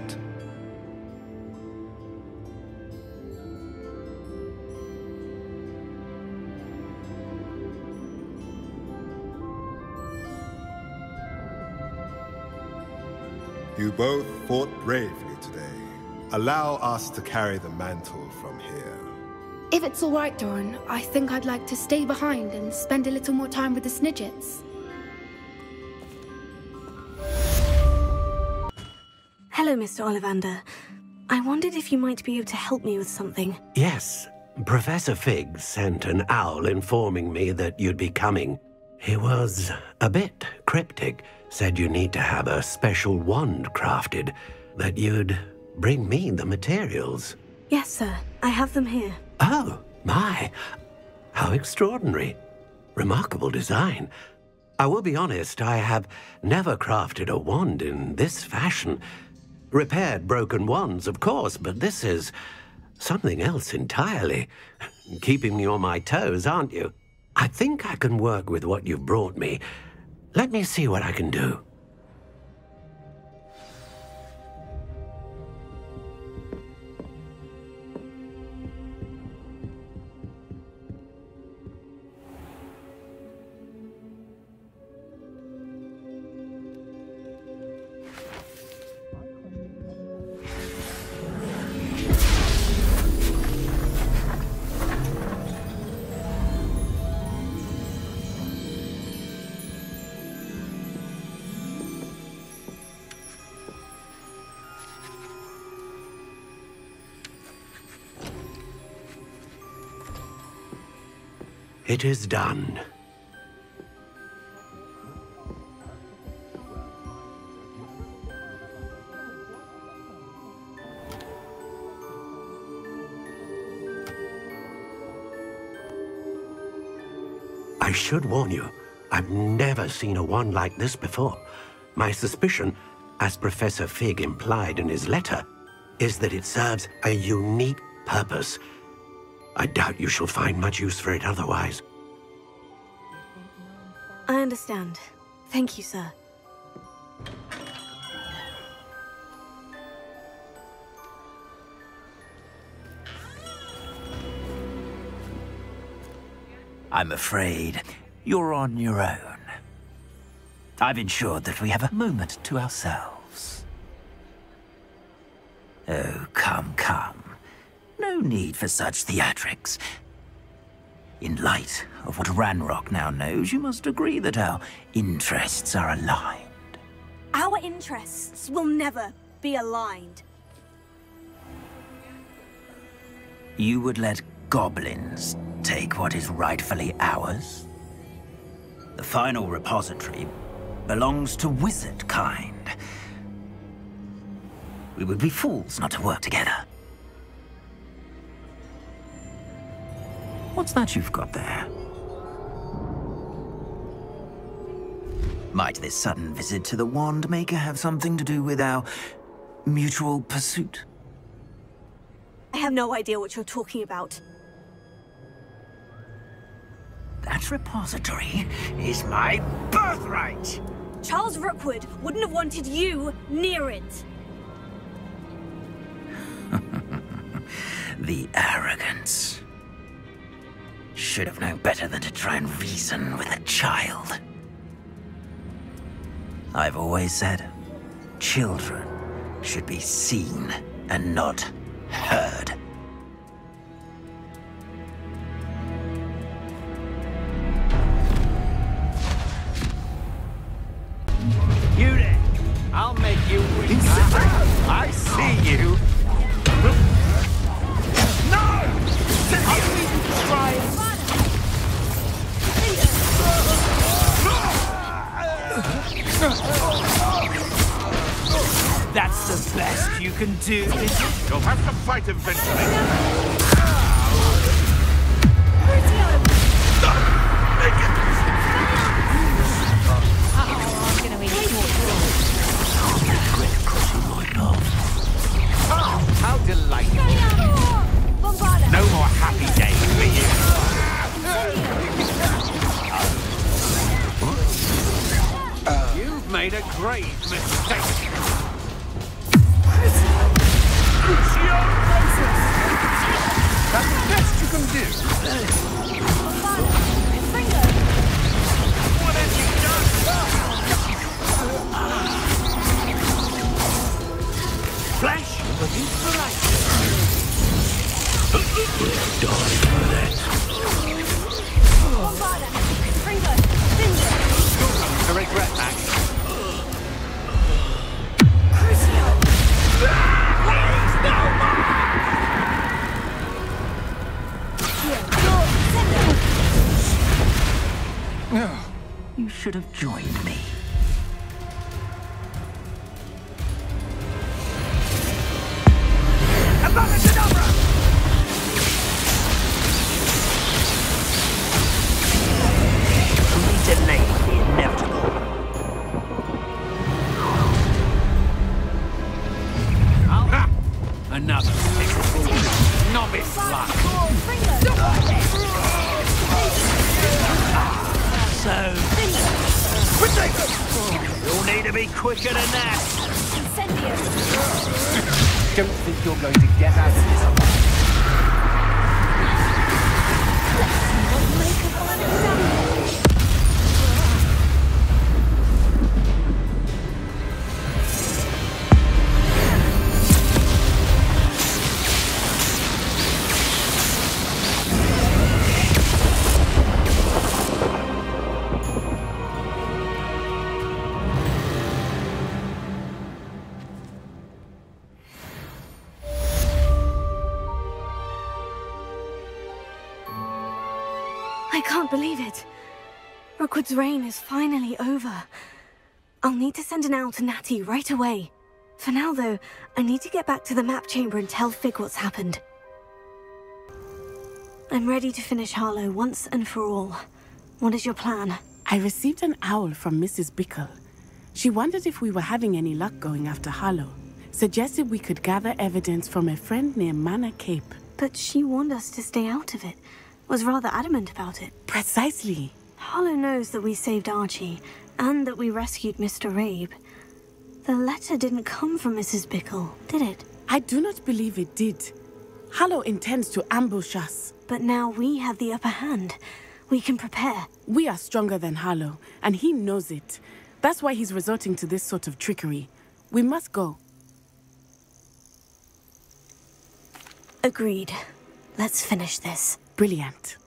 You both fought bravely today. Allow us to carry the mantle from here. If it's all right, Doran, I think I'd like to stay behind and spend a little more time with the Snidgets. Hello, Mr. Ollivander. I wondered if you might be able to help me with something. Yes, Professor Fig sent an owl informing me that you'd be coming. He was a bit cryptic, said you need to have a special wand crafted, that you'd bring me the materials. Yes, sir. I have them here. Oh, my. How extraordinary. Remarkable design. I will be honest, I have never crafted a wand in this fashion. Repaired broken wands, of course, but this is something else entirely. Keeping me on my toes, aren't you? I think I can work with what you've brought me. Let me see what I can do. It is done. I should warn you, I've never seen a wand like this before. My suspicion, as Professor Fig implied in his letter, is that it serves a unique purpose. I doubt you shall find much use for it otherwise. I understand. Thank you, sir. I'm afraid you're on your own. I've ensured that we have a moment to ourselves. Oh, come, come. No need for such theatrics. In light of what Ranrock now knows, you must agree that our interests are aligned. Our interests will never be aligned. You would let goblins take what is rightfully ours? The final repository belongs to wizard kind. We would be fools not to work together. What's that you've got there? Might this sudden visit to the Wand Maker have something to do with our mutual pursuit? I have no idea what you're talking about. That repository is my birthright! Charles Rookwood wouldn't have wanted you near it. The arrogance. Should have known better than to try and reason with a child. I've always said, children should be seen and not heard. You there! I'll make you weak. I see you! No! I'll leave you to try. That's the best you can do, is it? You'll have to fight eventually. I'm gonna eat How delightful. No more happy days for you. You've made a grave mistake. That's the best you can do. What have you done? Flash of inspiration. Die for that. I regret that. You should have joined me. We delayed the inevitable. Another novice luck. So, you'll need to be quicker than that. Don't think you're going to get out of this alive. I can't believe it. Rookwood's reign is finally over. I'll need to send an owl to Natty right away. For now, though, I need to get back to the map chamber and tell Fig what's happened. I'm ready to finish Harlow once and for all. What is your plan? I received an owl from Mrs. Bickle. She wondered if we were having any luck going after Harlow. Suggested we could gather evidence from a friend near Manor Cape. But she warned us to stay out of it. Was rather adamant about it. Precisely. Harlow knows that we saved Archie, and that we rescued Mr. Rabe. The letter didn't come from Mrs. Bickle, did it? I do not believe it did. Harlow intends to ambush us. But now we have the upper hand. We can prepare. We are stronger than Harlow, and he knows it. That's why he's resorting to this sort of trickery. We must go. Agreed. Let's finish this. Brilliant.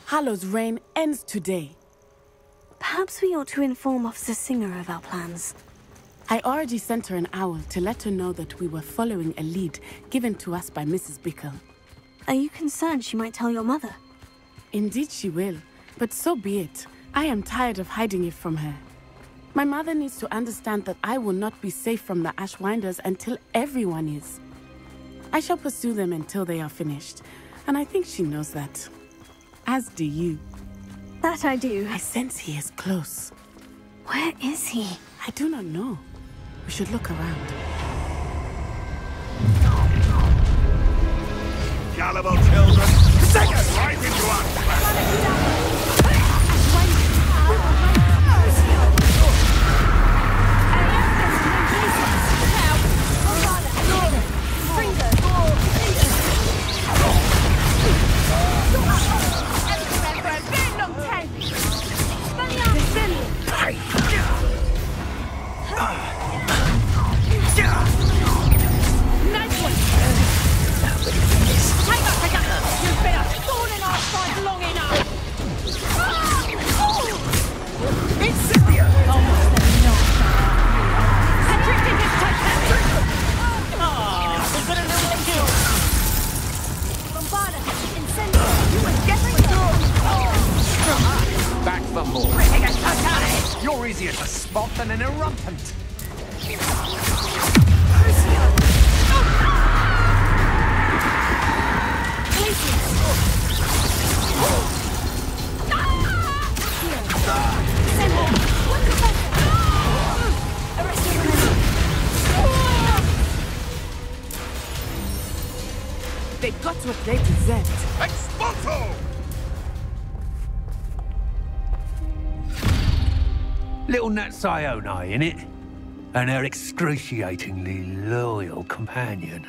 Harlow's reign ends today. Perhaps we ought to inform Officer Singer of our plans. I already sent her an owl to let her know that we were following a lead given to us by Mrs. Bickle. Are you concerned she might tell your mother? Indeed she will, but so be it. I am tired of hiding it from her. My mother needs to understand that I will not be safe from the Ashwinders until everyone is. I shall pursue them until they are finished, and I think she knows that. As do you. That I do. I sense he is close. Where is he? I do not know. We should look around. Gullible children, take us right into our Back for more. You're easier to spot than an irrumpent. They got what they deserved. Expulso! Little Nat Sione, innit? And her excruciatingly loyal companion.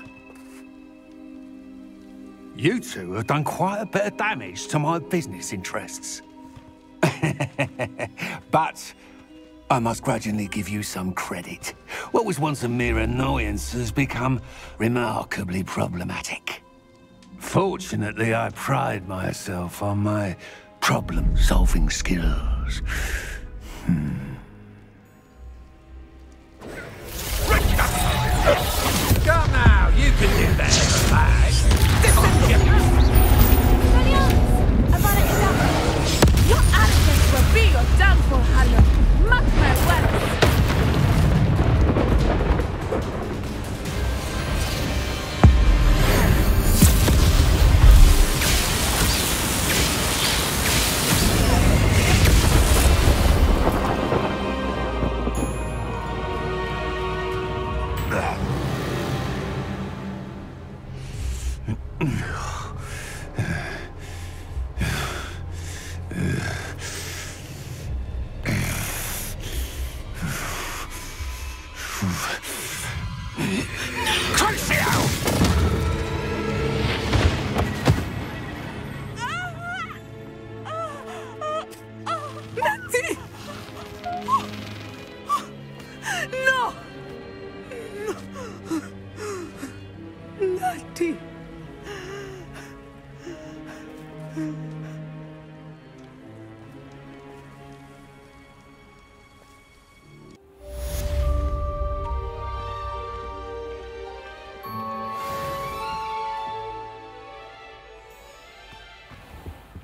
You two have done quite a bit of damage to my business interests. But I must grudgingly give you some credit. What was once a mere annoyance has become remarkably problematic. Fortunately, I pride myself on my problem-solving skills. Come now, you can do that, lad. Your arrogance will be your downfall, Harlow. Mark my words.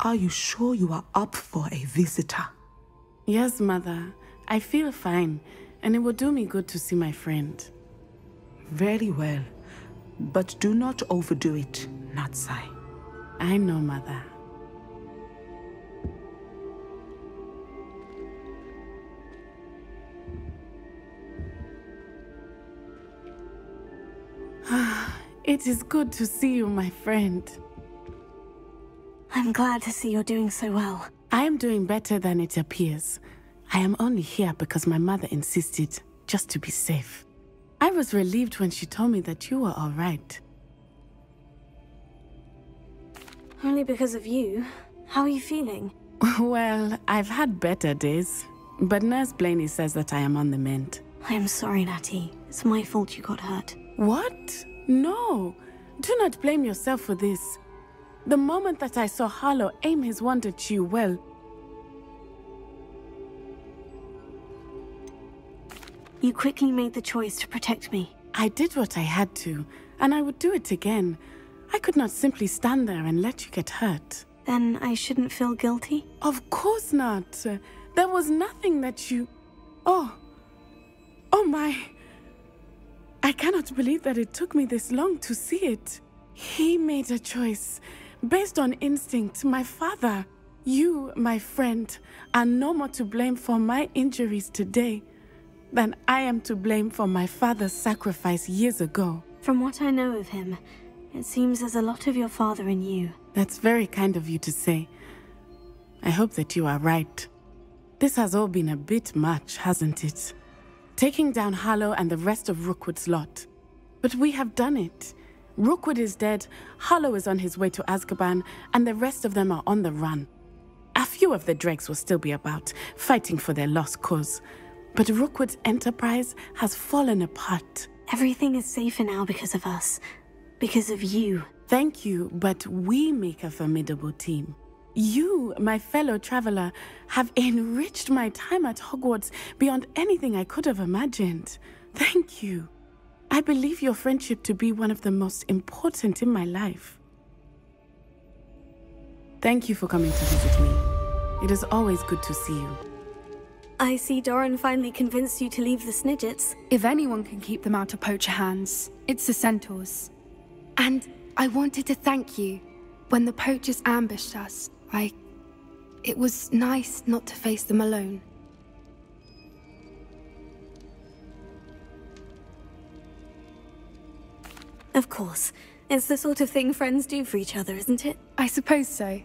Are you sure you are up for a visitor? Yes, Mother. I feel fine, and it will do me good to see my friend. Very well. But do not overdo it, Natsai. I know, Mother. It is good to see you, my friend. I'm glad to see you're doing so well. I am doing better than it appears. I am only here because my mother insisted, just to be safe. I was relieved when she told me that you were all right. Only because of you. How are you feeling? Well, I've had better days. But Nurse Blaney says that I am on the mend. I am sorry, Natty. It's my fault you got hurt. What? No. Do not blame yourself for this. The moment that I saw Harlow aim his wand at you, well... You quickly made the choice to protect me. I did what I had to, and I would do it again. I could not simply stand there and let you get hurt. Then I shouldn't feel guilty? Of course not. There was nothing that you... Oh my... I cannot believe that it took me this long to see it. He made a choice, based on instinct. My father, you, my friend, are no more to blame for my injuries today than I am to blame for my father's sacrifice years ago. From what I know of him, it seems there's a lot of your father in you. That's very kind of you to say. I hope that you are right. This has all been a bit much, hasn't it? Taking down Harlow and the rest of Rookwood's lot. But we have done it. Rookwood is dead, Harlow is on his way to Azkaban, and the rest of them are on the run. A few of the dregs will still be about, fighting for their lost cause. But Rookwood's enterprise has fallen apart. Everything is safer now because of us. Because of you. Thank you, but we make a formidable team. You, my fellow traveler, have enriched my time at Hogwarts beyond anything I could have imagined. Thank you. I believe your friendship to be one of the most important in my life. Thank you for coming to visit me. It is always good to see you. I see Doran finally convinced you to leave the Snidgets. If anyone can keep them out of poacher hands, it's the centaurs. And I wanted to thank you. When the poachers ambushed us, it was nice not to face them alone. Of course. It's the sort of thing friends do for each other, isn't it? I suppose so.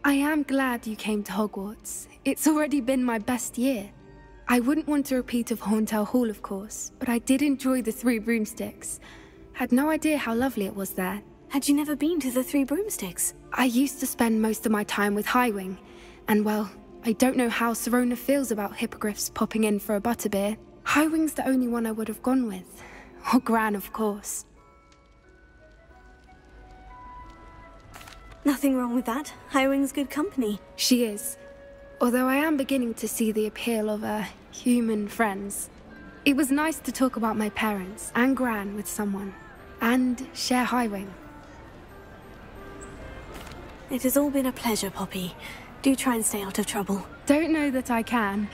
I am glad you came to Hogwarts. It's already been my best year. I wouldn't want a repeat of Horntail Hall, of course, but I did enjoy the Three Broomsticks. Had no idea how lovely it was there. Had you never been to the Three Broomsticks? I used to spend most of my time with Highwing, and well, I don't know how Serona feels about hippogriffs popping in for a butterbeer. Highwing's the only one I would have gone with. Or Gran, of course. Nothing wrong with that. Highwing's good company. She is. Although I am beginning to see the appeal of human friends. It was nice to talk about my parents and Gran with someone. And share Highwing. It has all been a pleasure, Poppy. Do try and stay out of trouble. Don't know that I can.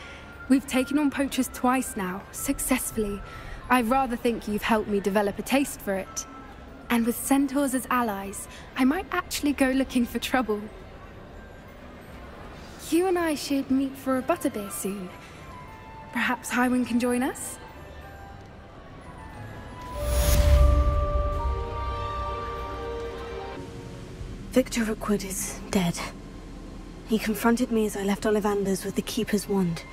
We've taken on poachers twice now, successfully. I rather think you've helped me develop a taste for it. And with centaurs as allies, I might actually go looking for trouble. You and I should meet for a butterbeer soon. Perhaps Highwing can join us? Victor Rookwood is dead. He confronted me as I left Ollivander's with the Keeper's wand.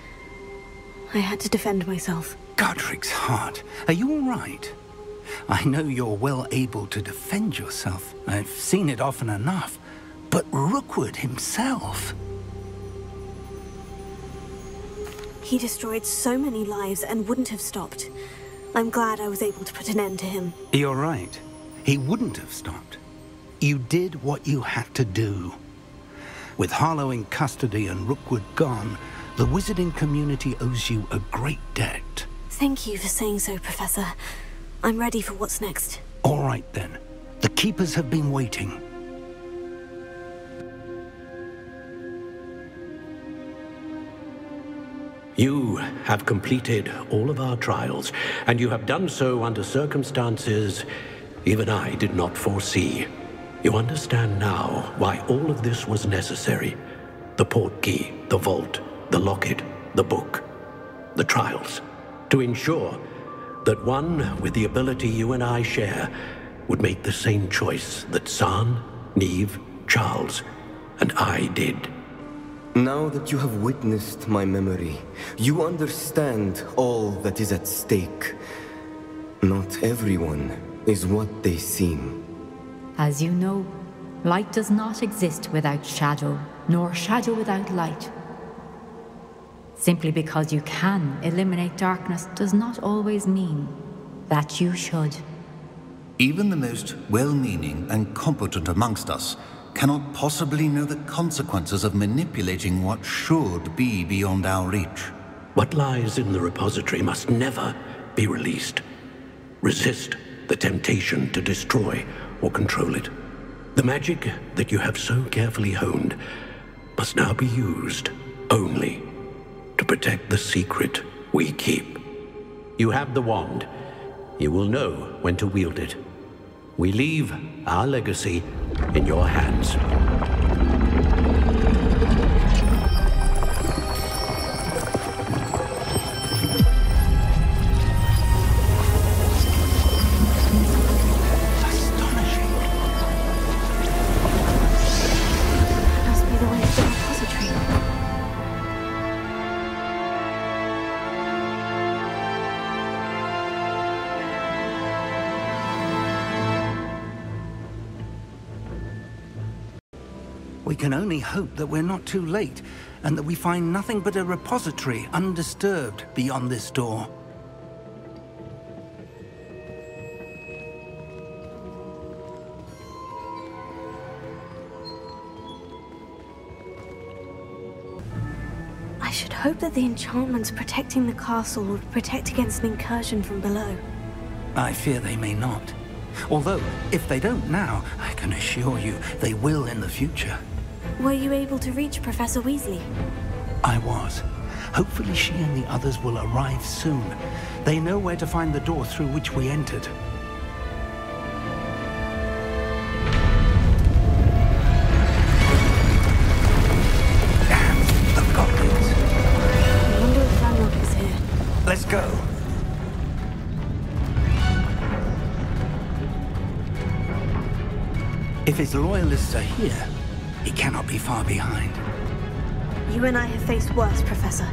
I had to defend myself. Godric's heart. Are you all right? I know you're well able to defend yourself. I've seen it often enough. But Rookwood himself... He destroyed so many lives and wouldn't have stopped. I'm glad I was able to put an end to him. You're right. He wouldn't have stopped. You did what you had to do. With Harlow in custody and Rookwood gone, the wizarding community owes you a great debt. Thank you for saying so, Professor. I'm ready for what's next. All right, then. The Keepers have been waiting. You have completed all of our trials, and you have done so under circumstances even I did not foresee. You understand now why all of this was necessary. The portkey, the vault, the locket, the book, the trials. To ensure that one with the ability you and I share would make the same choice that San, Neve, Charles, and I did. Now that you have witnessed my memory, you understand all that is at stake. Not everyone is what they seem. As you know, Light does not exist without shadow, nor shadow without light. Simply because you can eliminate darkness does not always mean that you should. Even the most well-meaning and competent amongst us cannot possibly know the consequences of manipulating what should be beyond our reach. What lies in the repository must never be released. Resist the temptation to destroy or control it. The magic that you have so carefully honed must now be used only to protect the secret we keep. You have the wand. You will know when to wield it. We leave our legacy in your hands. We can only hope that we're not too late, and that we find nothing but a repository undisturbed beyond this door. I should hope that the enchantments protecting the castle would protect against an incursion from below. I fear they may not. Although, if they don't now, I can assure you they will in the future. Were you able to reach Professor Weasley? I was. Hopefully she and the others will arrive soon. They know where to find the door through which we entered. Damn, the goblins. I wonder if Ranrock is here. Let's go. If his loyalists are here, he cannot be far behind. You and I have faced worse, Professor.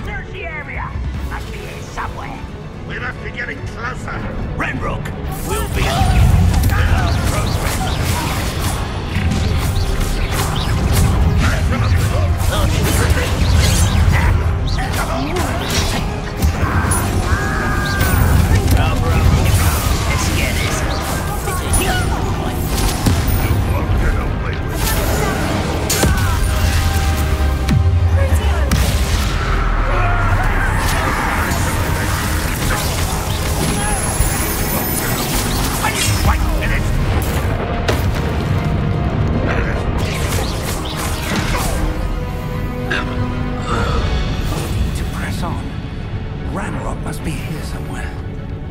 There's the area. Must be here somewhere. We must be getting closer. Ranrock will be in our progress.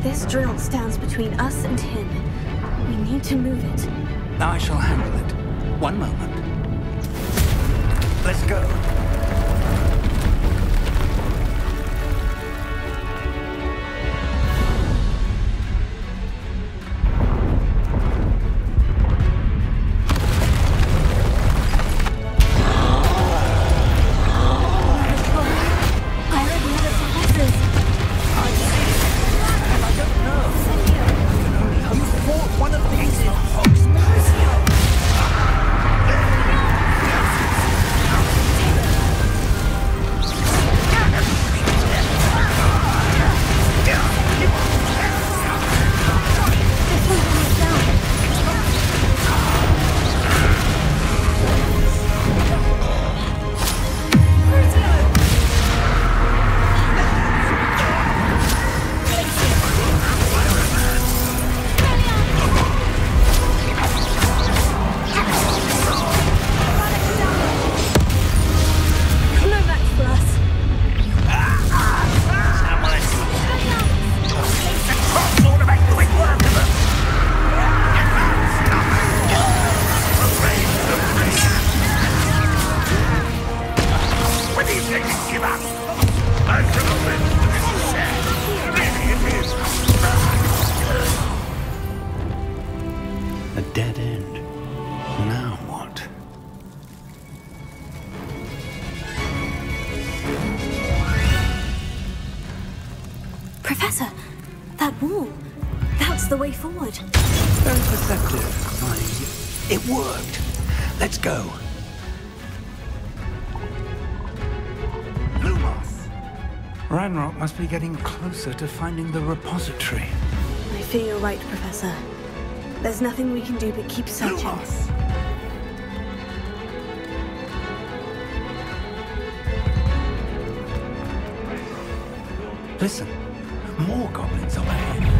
This drill stands between us and him. We need to move it. I shall handle it. One moment. Let's go. A dead end. Now what? Professor, that wall. That's That's the way forward. Very perceptive, It worked. Let's go. Ranrock must be getting closer to finding the repository. I fear you're right, Professor. There's nothing we can do but keep searching. Listen, more goblins over ahead.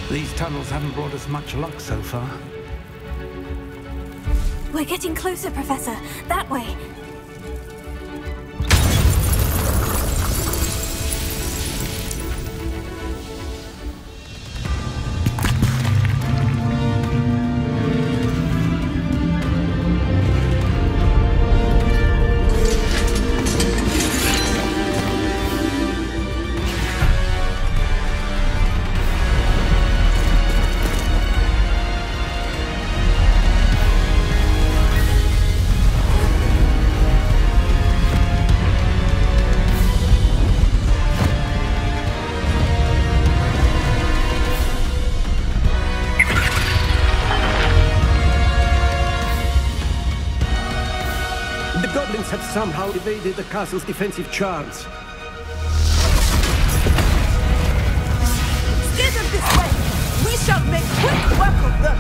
These tunnels haven't brought us much luck so far. We're getting closer, Professor. That way. Have somehow evaded the castle's defensive charms. Steer them this way! We shall make quick work of them!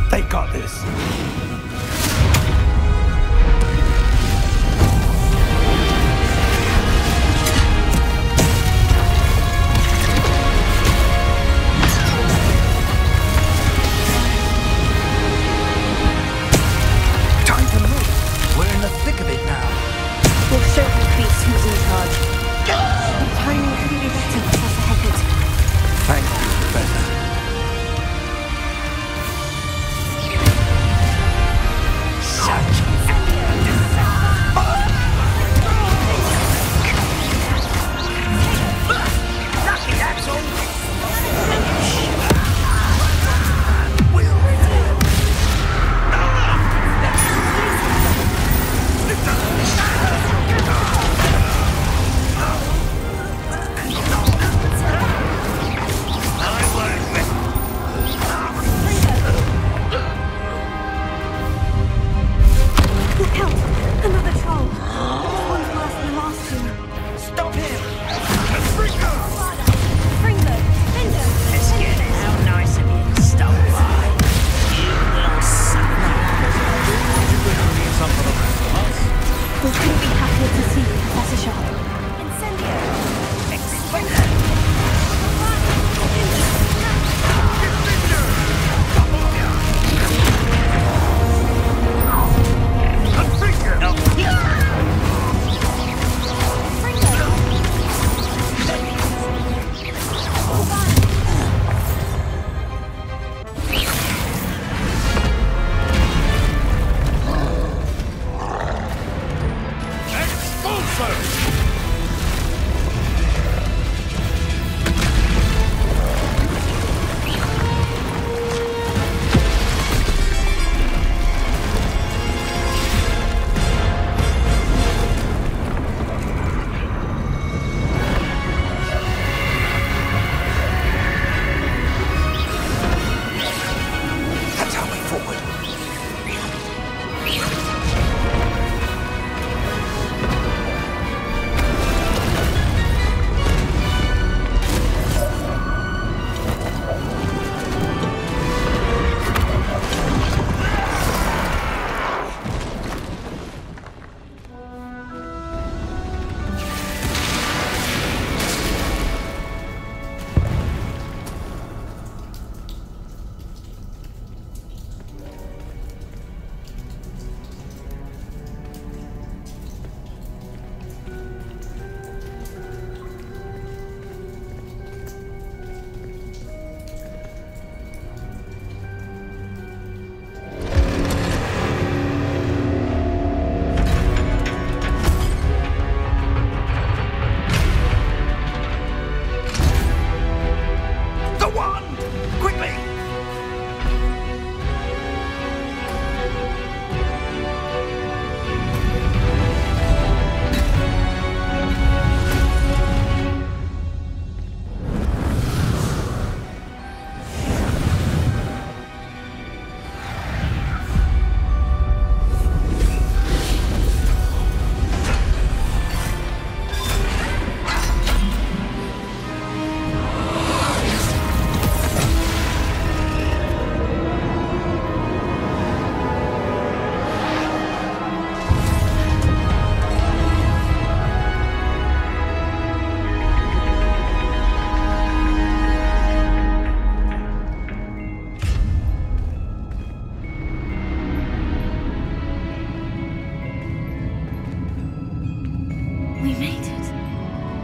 They got this. We'll show the beast who's in charge. The timing couldn't be better.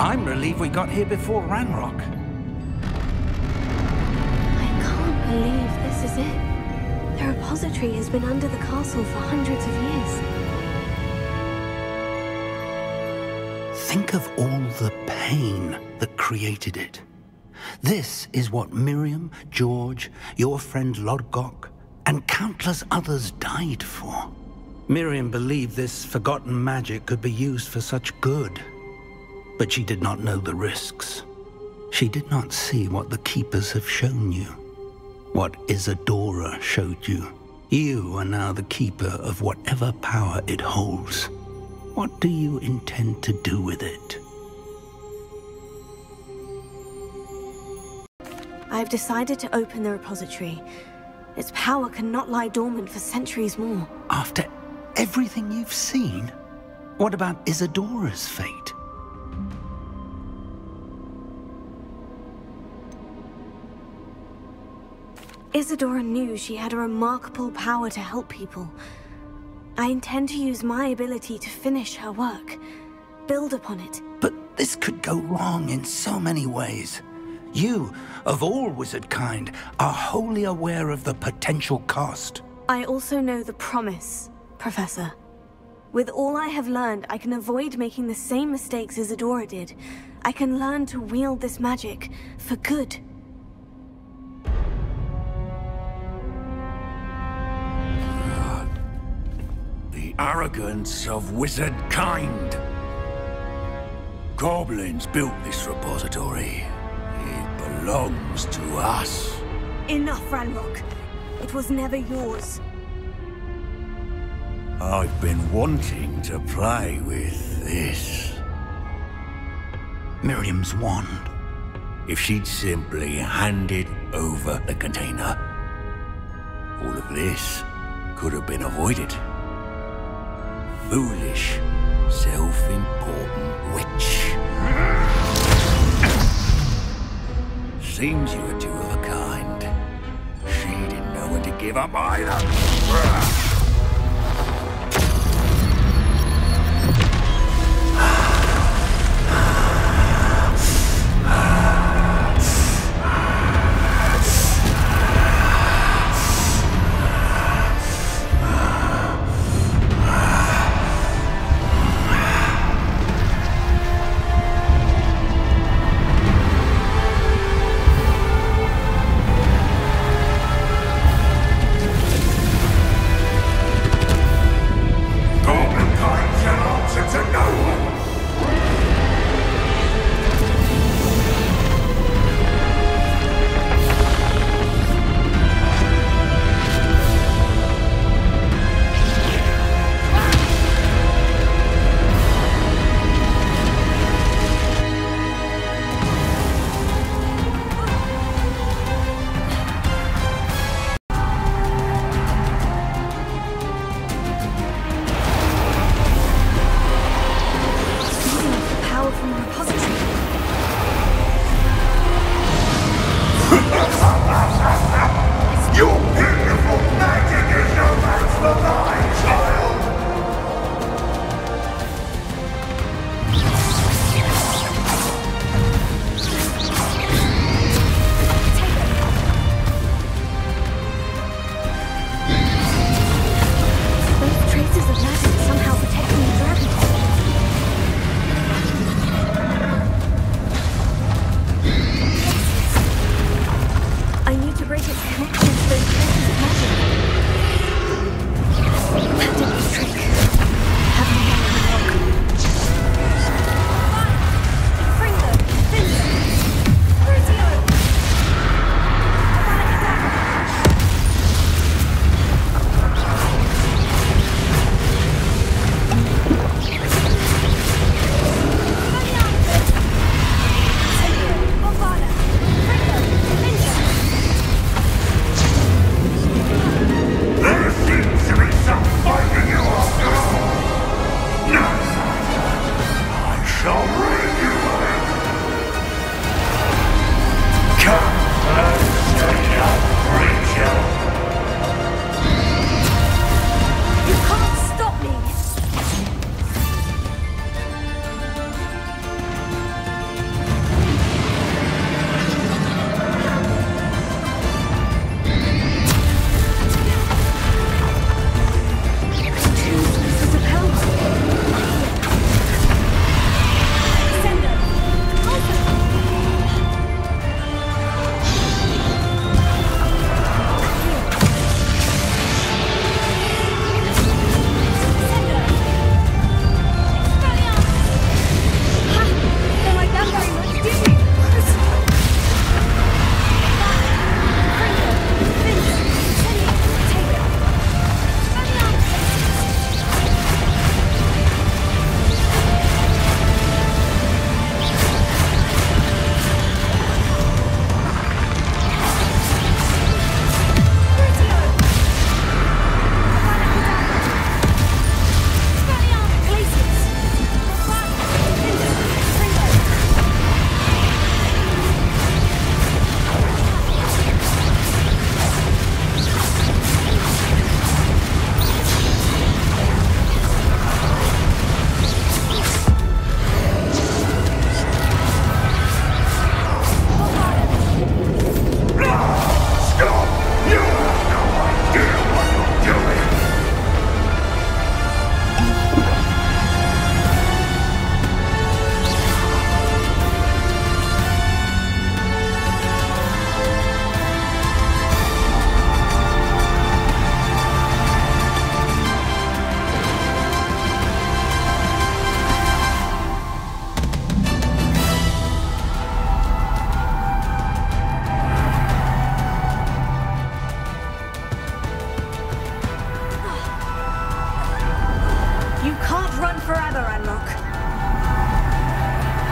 I'm relieved we got here before Ranrock. I can't believe this is it. The repository has been under the castle for hundreds of years. Think of all the pain that created it. This is what Miriam, George, your friend Lodgok, and countless others died for. Miriam believed this forgotten magic could be used for such good, but she did not know the risks. She did not see what the Keepers have shown you, what Isadora showed you. You are now the keeper of whatever power it holds. What do you intend to do with it? I've decided to open the repository. Its power cannot lie dormant for centuries more. After everything you've seen? What about Isadora's fate? Isadora knew she had a remarkable power to help people. I intend to use my ability to finish her work, build upon it. But this could go wrong in so many ways. You, of all wizard kind, are wholly aware of the potential cost. I also know the promise, Professor. With all I have learned, I can avoid making the same mistakes Isadora did. I can learn to wield this magic for good. The arrogance of wizard kind. Goblins built this repository. It belongs to us. Enough, Ranrock. It was never yours. I've been wanting to play with this. Miriam's wand. If she'd simply handed over the container, all of this could have been avoided. Foolish, self-important witch. Seems you were two of a kind. She didn't know when to give up either.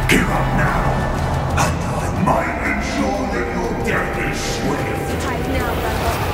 Give up now, and I might ensure that your death is swift. Right now, Ranrock.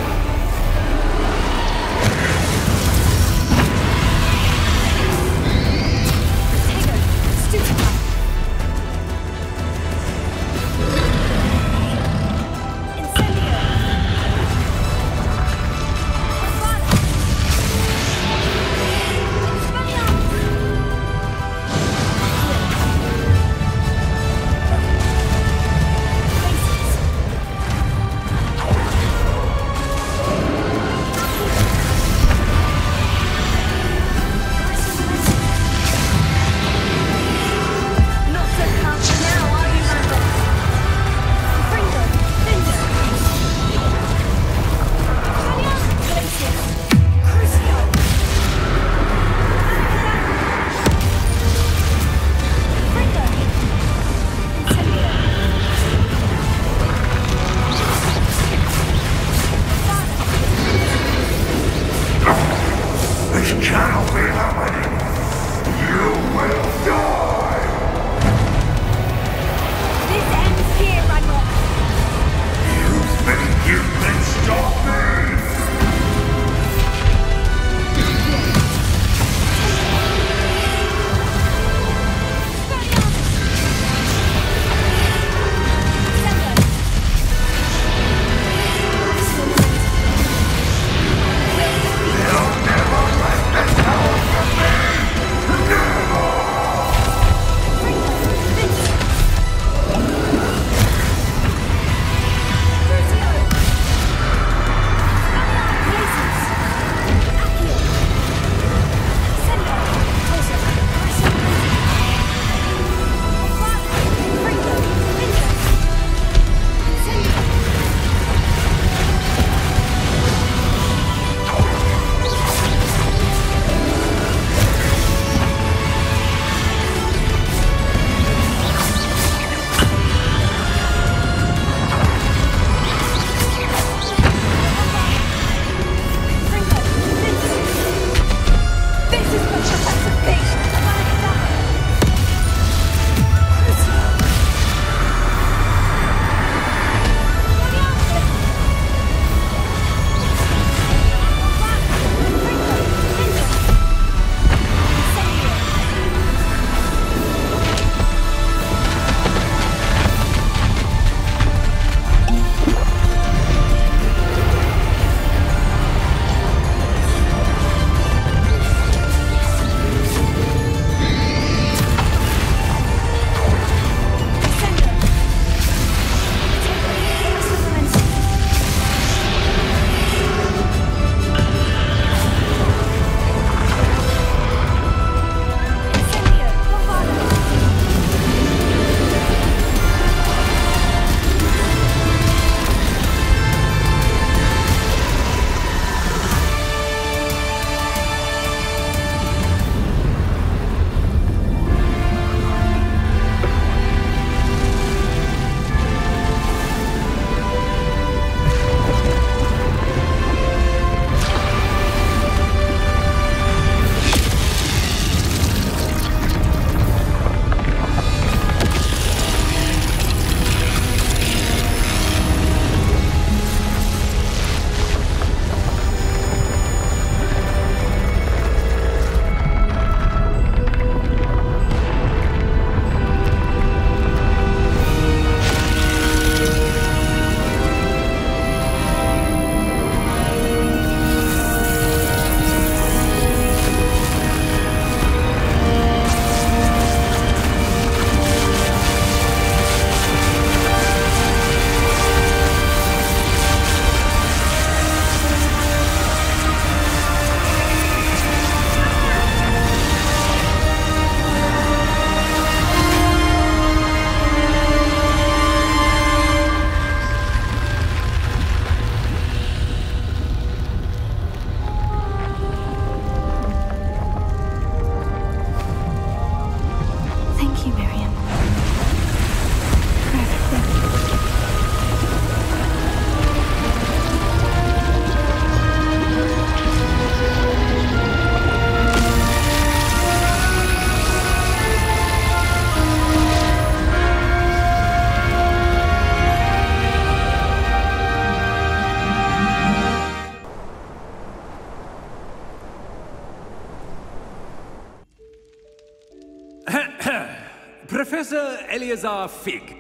Professor Eleazar Fig.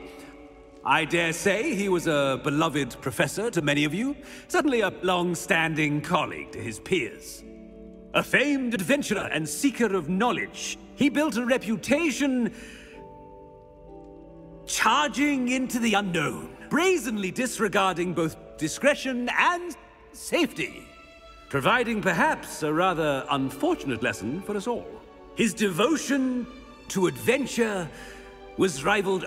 I dare say he was a beloved professor to many of you, certainly a long-standing colleague to his peers. A famed adventurer and seeker of knowledge, he built a reputation charging into the unknown, brazenly disregarding both discretion and safety, providing perhaps a rather unfortunate lesson for us all. His devotion to adventure was rivaled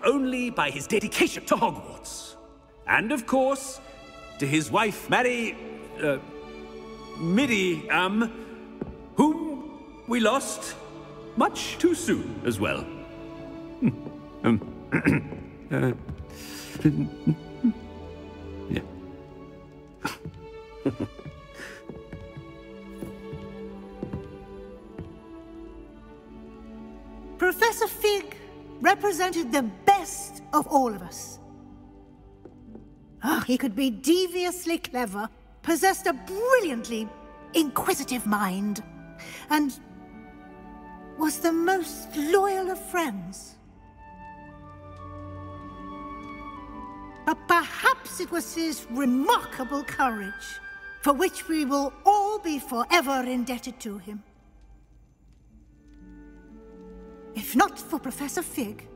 only by his dedication to Hogwarts. And of course, to his wife, Middy, whom we lost much too soon as well. Yeah. Professor Fig represented the best of all of us. He could be deviously clever, possessed a brilliantly inquisitive mind, and was the most loyal of friends. But perhaps it was his remarkable courage, for which we will all be forever indebted to him. If not for Professor Fig,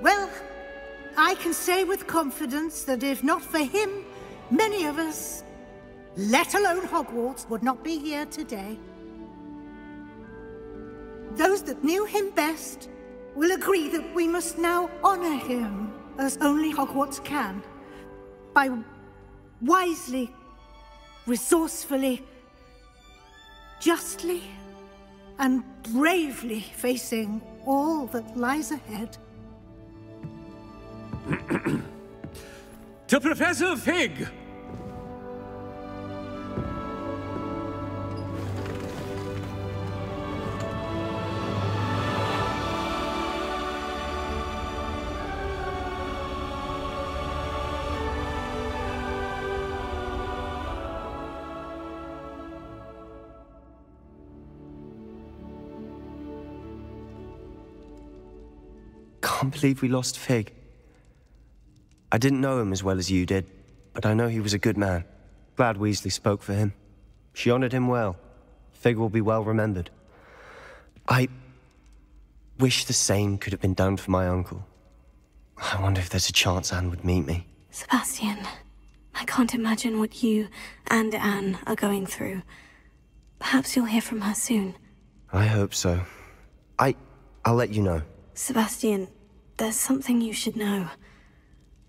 well, I can say with confidence that if not for him, many of us, let alone Hogwarts, would not be here today. Those that knew him best will agree that we must now honor him as only Hogwarts can, by wisely, resourcefully, justly, and bravely facing all that lies ahead. To Professor Fig! Can't believe we lost Fig. I didn't know him as well as you did, but I know he was a good man. Glad Weasley spoke for him. She honored him well. Fig will be well remembered. I wish the same could have been done for my uncle. I wonder if there's a chance Anne would meet me. Sebastian, I can't imagine what you and Anne are going through. Perhaps you'll hear from her soon. I hope so. I'll let you know. Sebastian, there's something you should know.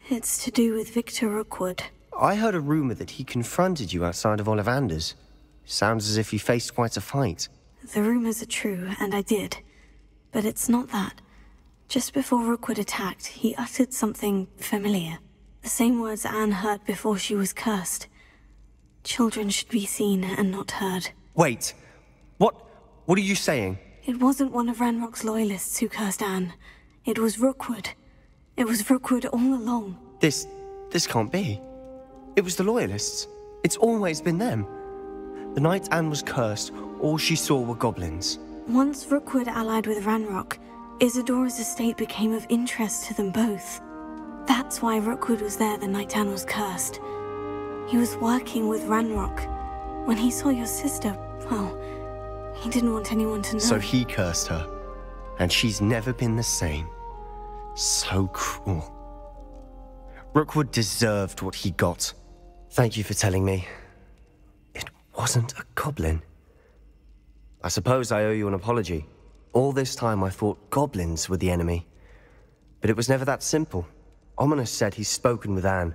It's to do with Victor Rookwood. I heard a rumor that he confronted you outside of Ollivander's. Sounds as if he faced quite a fight. The rumors are true, and I did. But it's not that. Just before Rookwood attacked, he uttered something familiar. The same words Anne heard before she was cursed. Children should be seen and not heard. Wait. What are you saying? It wasn't one of Ranrock's loyalists who cursed Anne. It was Rookwood. It was Rookwood all along. This can't be. It was the Loyalists. It's always been them. The night Anne was cursed, all she saw were goblins. Once Rookwood allied with Ranrock, Isadora's estate became of interest to them both. That's why Rookwood was there the night Anne was cursed. He was working with Ranrock. When he saw your sister, well, he didn't want anyone to know. So he cursed her, and she's never been the same. So cruel. Rookwood deserved what he got. Thank you for telling me. It wasn't a goblin. I suppose I owe you an apology. All this time I thought goblins were the enemy. But it was never that simple. Ominous said he's spoken with Anne.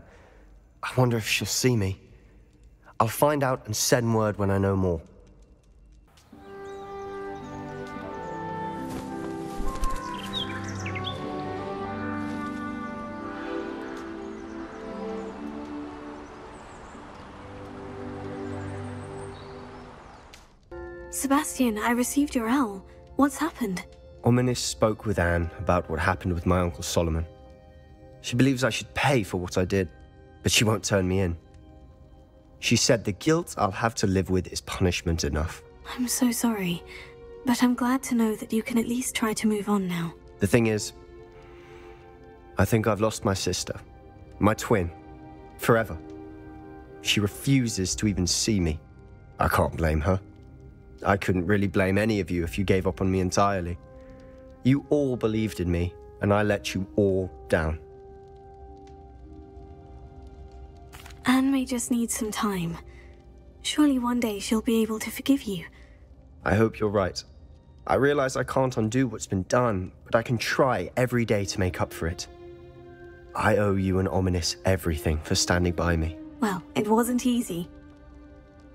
I wonder if she'll see me. I'll find out and send word when I know more. Sebastian, I received your L. What's happened? Ominous spoke with Anne about what happened with my Uncle Solomon. She believes I should pay for what I did, but she won't turn me in. She said the guilt I'll have to live with is punishment enough. I'm so sorry, but I'm glad to know that you can at least try to move on now. The thing is, I think I've lost my sister, my twin, forever. She refuses to even see me. I can't blame her. I couldn't really blame any of you if you gave up on me entirely. You all believed in me, and I let you all down. Anne may just need some time. Surely one day she'll be able to forgive you. I hope you're right. I realize I can't undo what's been done, but I can try every day to make up for it. I owe you and Ominous everything for standing by me. Well, it wasn't easy.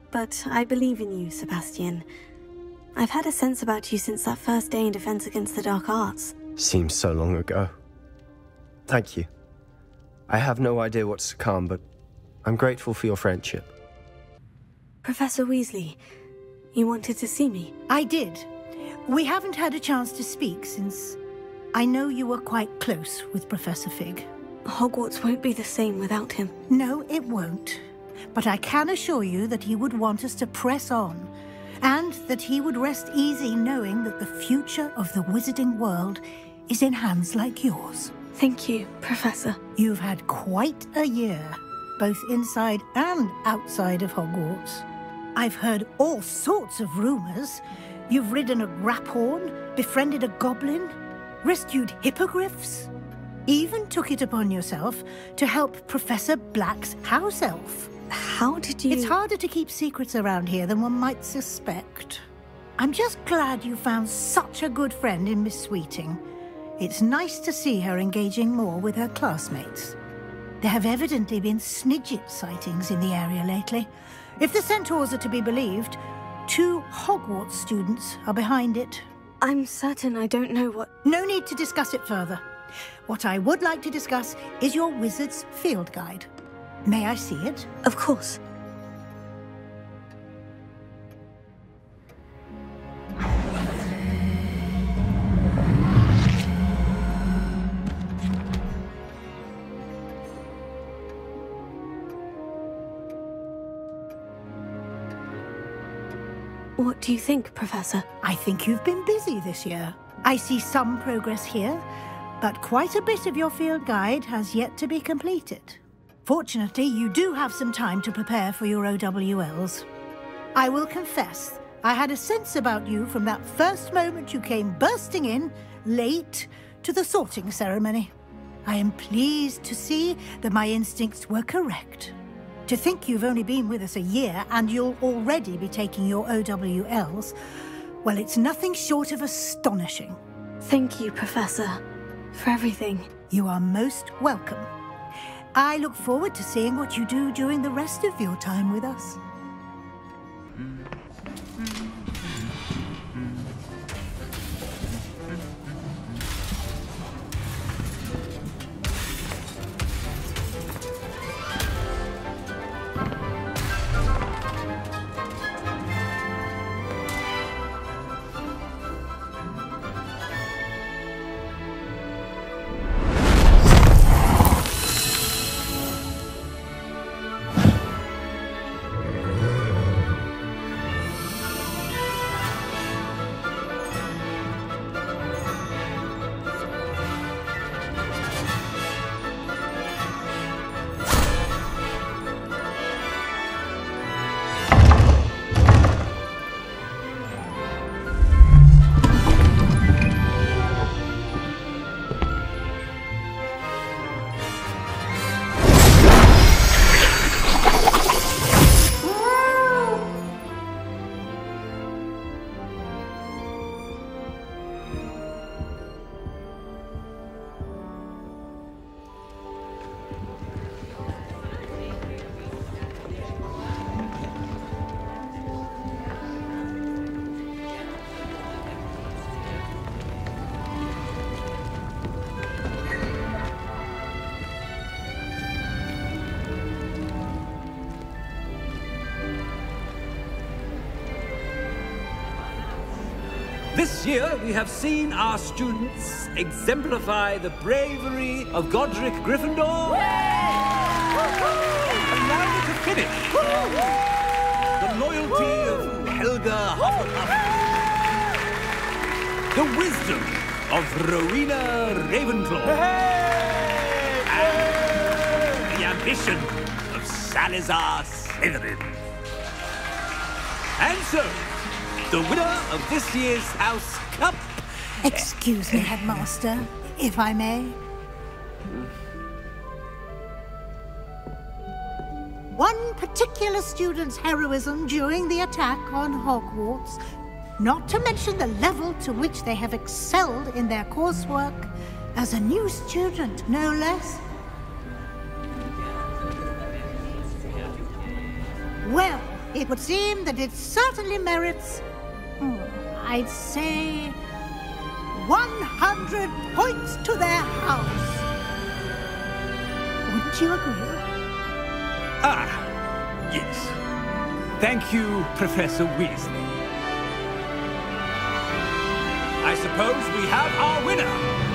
But I believe in you, Sebastian. I've had a sense about you since that first day in Defense Against the Dark Arts. Seems so long ago. Thank you. I have no idea what's to come, but I'm grateful for your friendship. Professor Weasley, you wanted to see me? I did. We haven't had a chance to speak since I know you were quite close with Professor Fig. Hogwarts won't be the same without him. No, it won't. But I can assure you that he would want us to press on, and that he would rest easy knowing that the future of the wizarding world is in hands like yours. Thank you, Professor. You've had quite a year, both inside and outside of Hogwarts. I've heard all sorts of rumors. You've ridden a Graphorn, befriended a goblin, rescued hippogriffs, even took it upon yourself to help Professor Black's house elf. How did you... It's harder to keep secrets around here than one might suspect. I'm just glad you found such a good friend in Miss Sweeting. It's nice to see her engaging more with her classmates. There have evidently been Snidget sightings in the area lately. If the centaurs are to be believed, 2 Hogwarts students are behind it. I'm certain I don't know what... No need to discuss it further. What I would like to discuss is your wizard's field guide. May I see it? Of course. What do you think, Professor? I think you've been busy this year. I see some progress here, but quite a bit of your field guide has yet to be completed. Fortunately, you do have some time to prepare for your OWLs. I will confess, I had a sense about you from that first moment you came bursting in, late, to the sorting ceremony. I am pleased to see that my instincts were correct. To think you've only been with us a year and you'll already be taking your OWLs, well, it's nothing short of astonishing. Thank you, Professor, for everything. You are most welcome. I look forward to seeing what you do during the rest of your time with us. This year, we have seen our students exemplify the bravery of Godric Gryffindor. And now to finish, the loyalty of Helga eager Hufflepuff. The wisdom of Rowena Ravenclaw. And the ambition of Salazar Slytherin. And so, the winner of this year's House Cup... Excuse me, Headmaster, if I may. One particular student's heroism during the attack on Hogwarts, not to mention the level to which they have excelled in their coursework, as a new student, no less. Well, it would seem that it certainly merits, I'd say, 100 points to their house. Wouldn't you agree? Ah, yes. Thank you, Professor Weasley. I suppose we have our winner.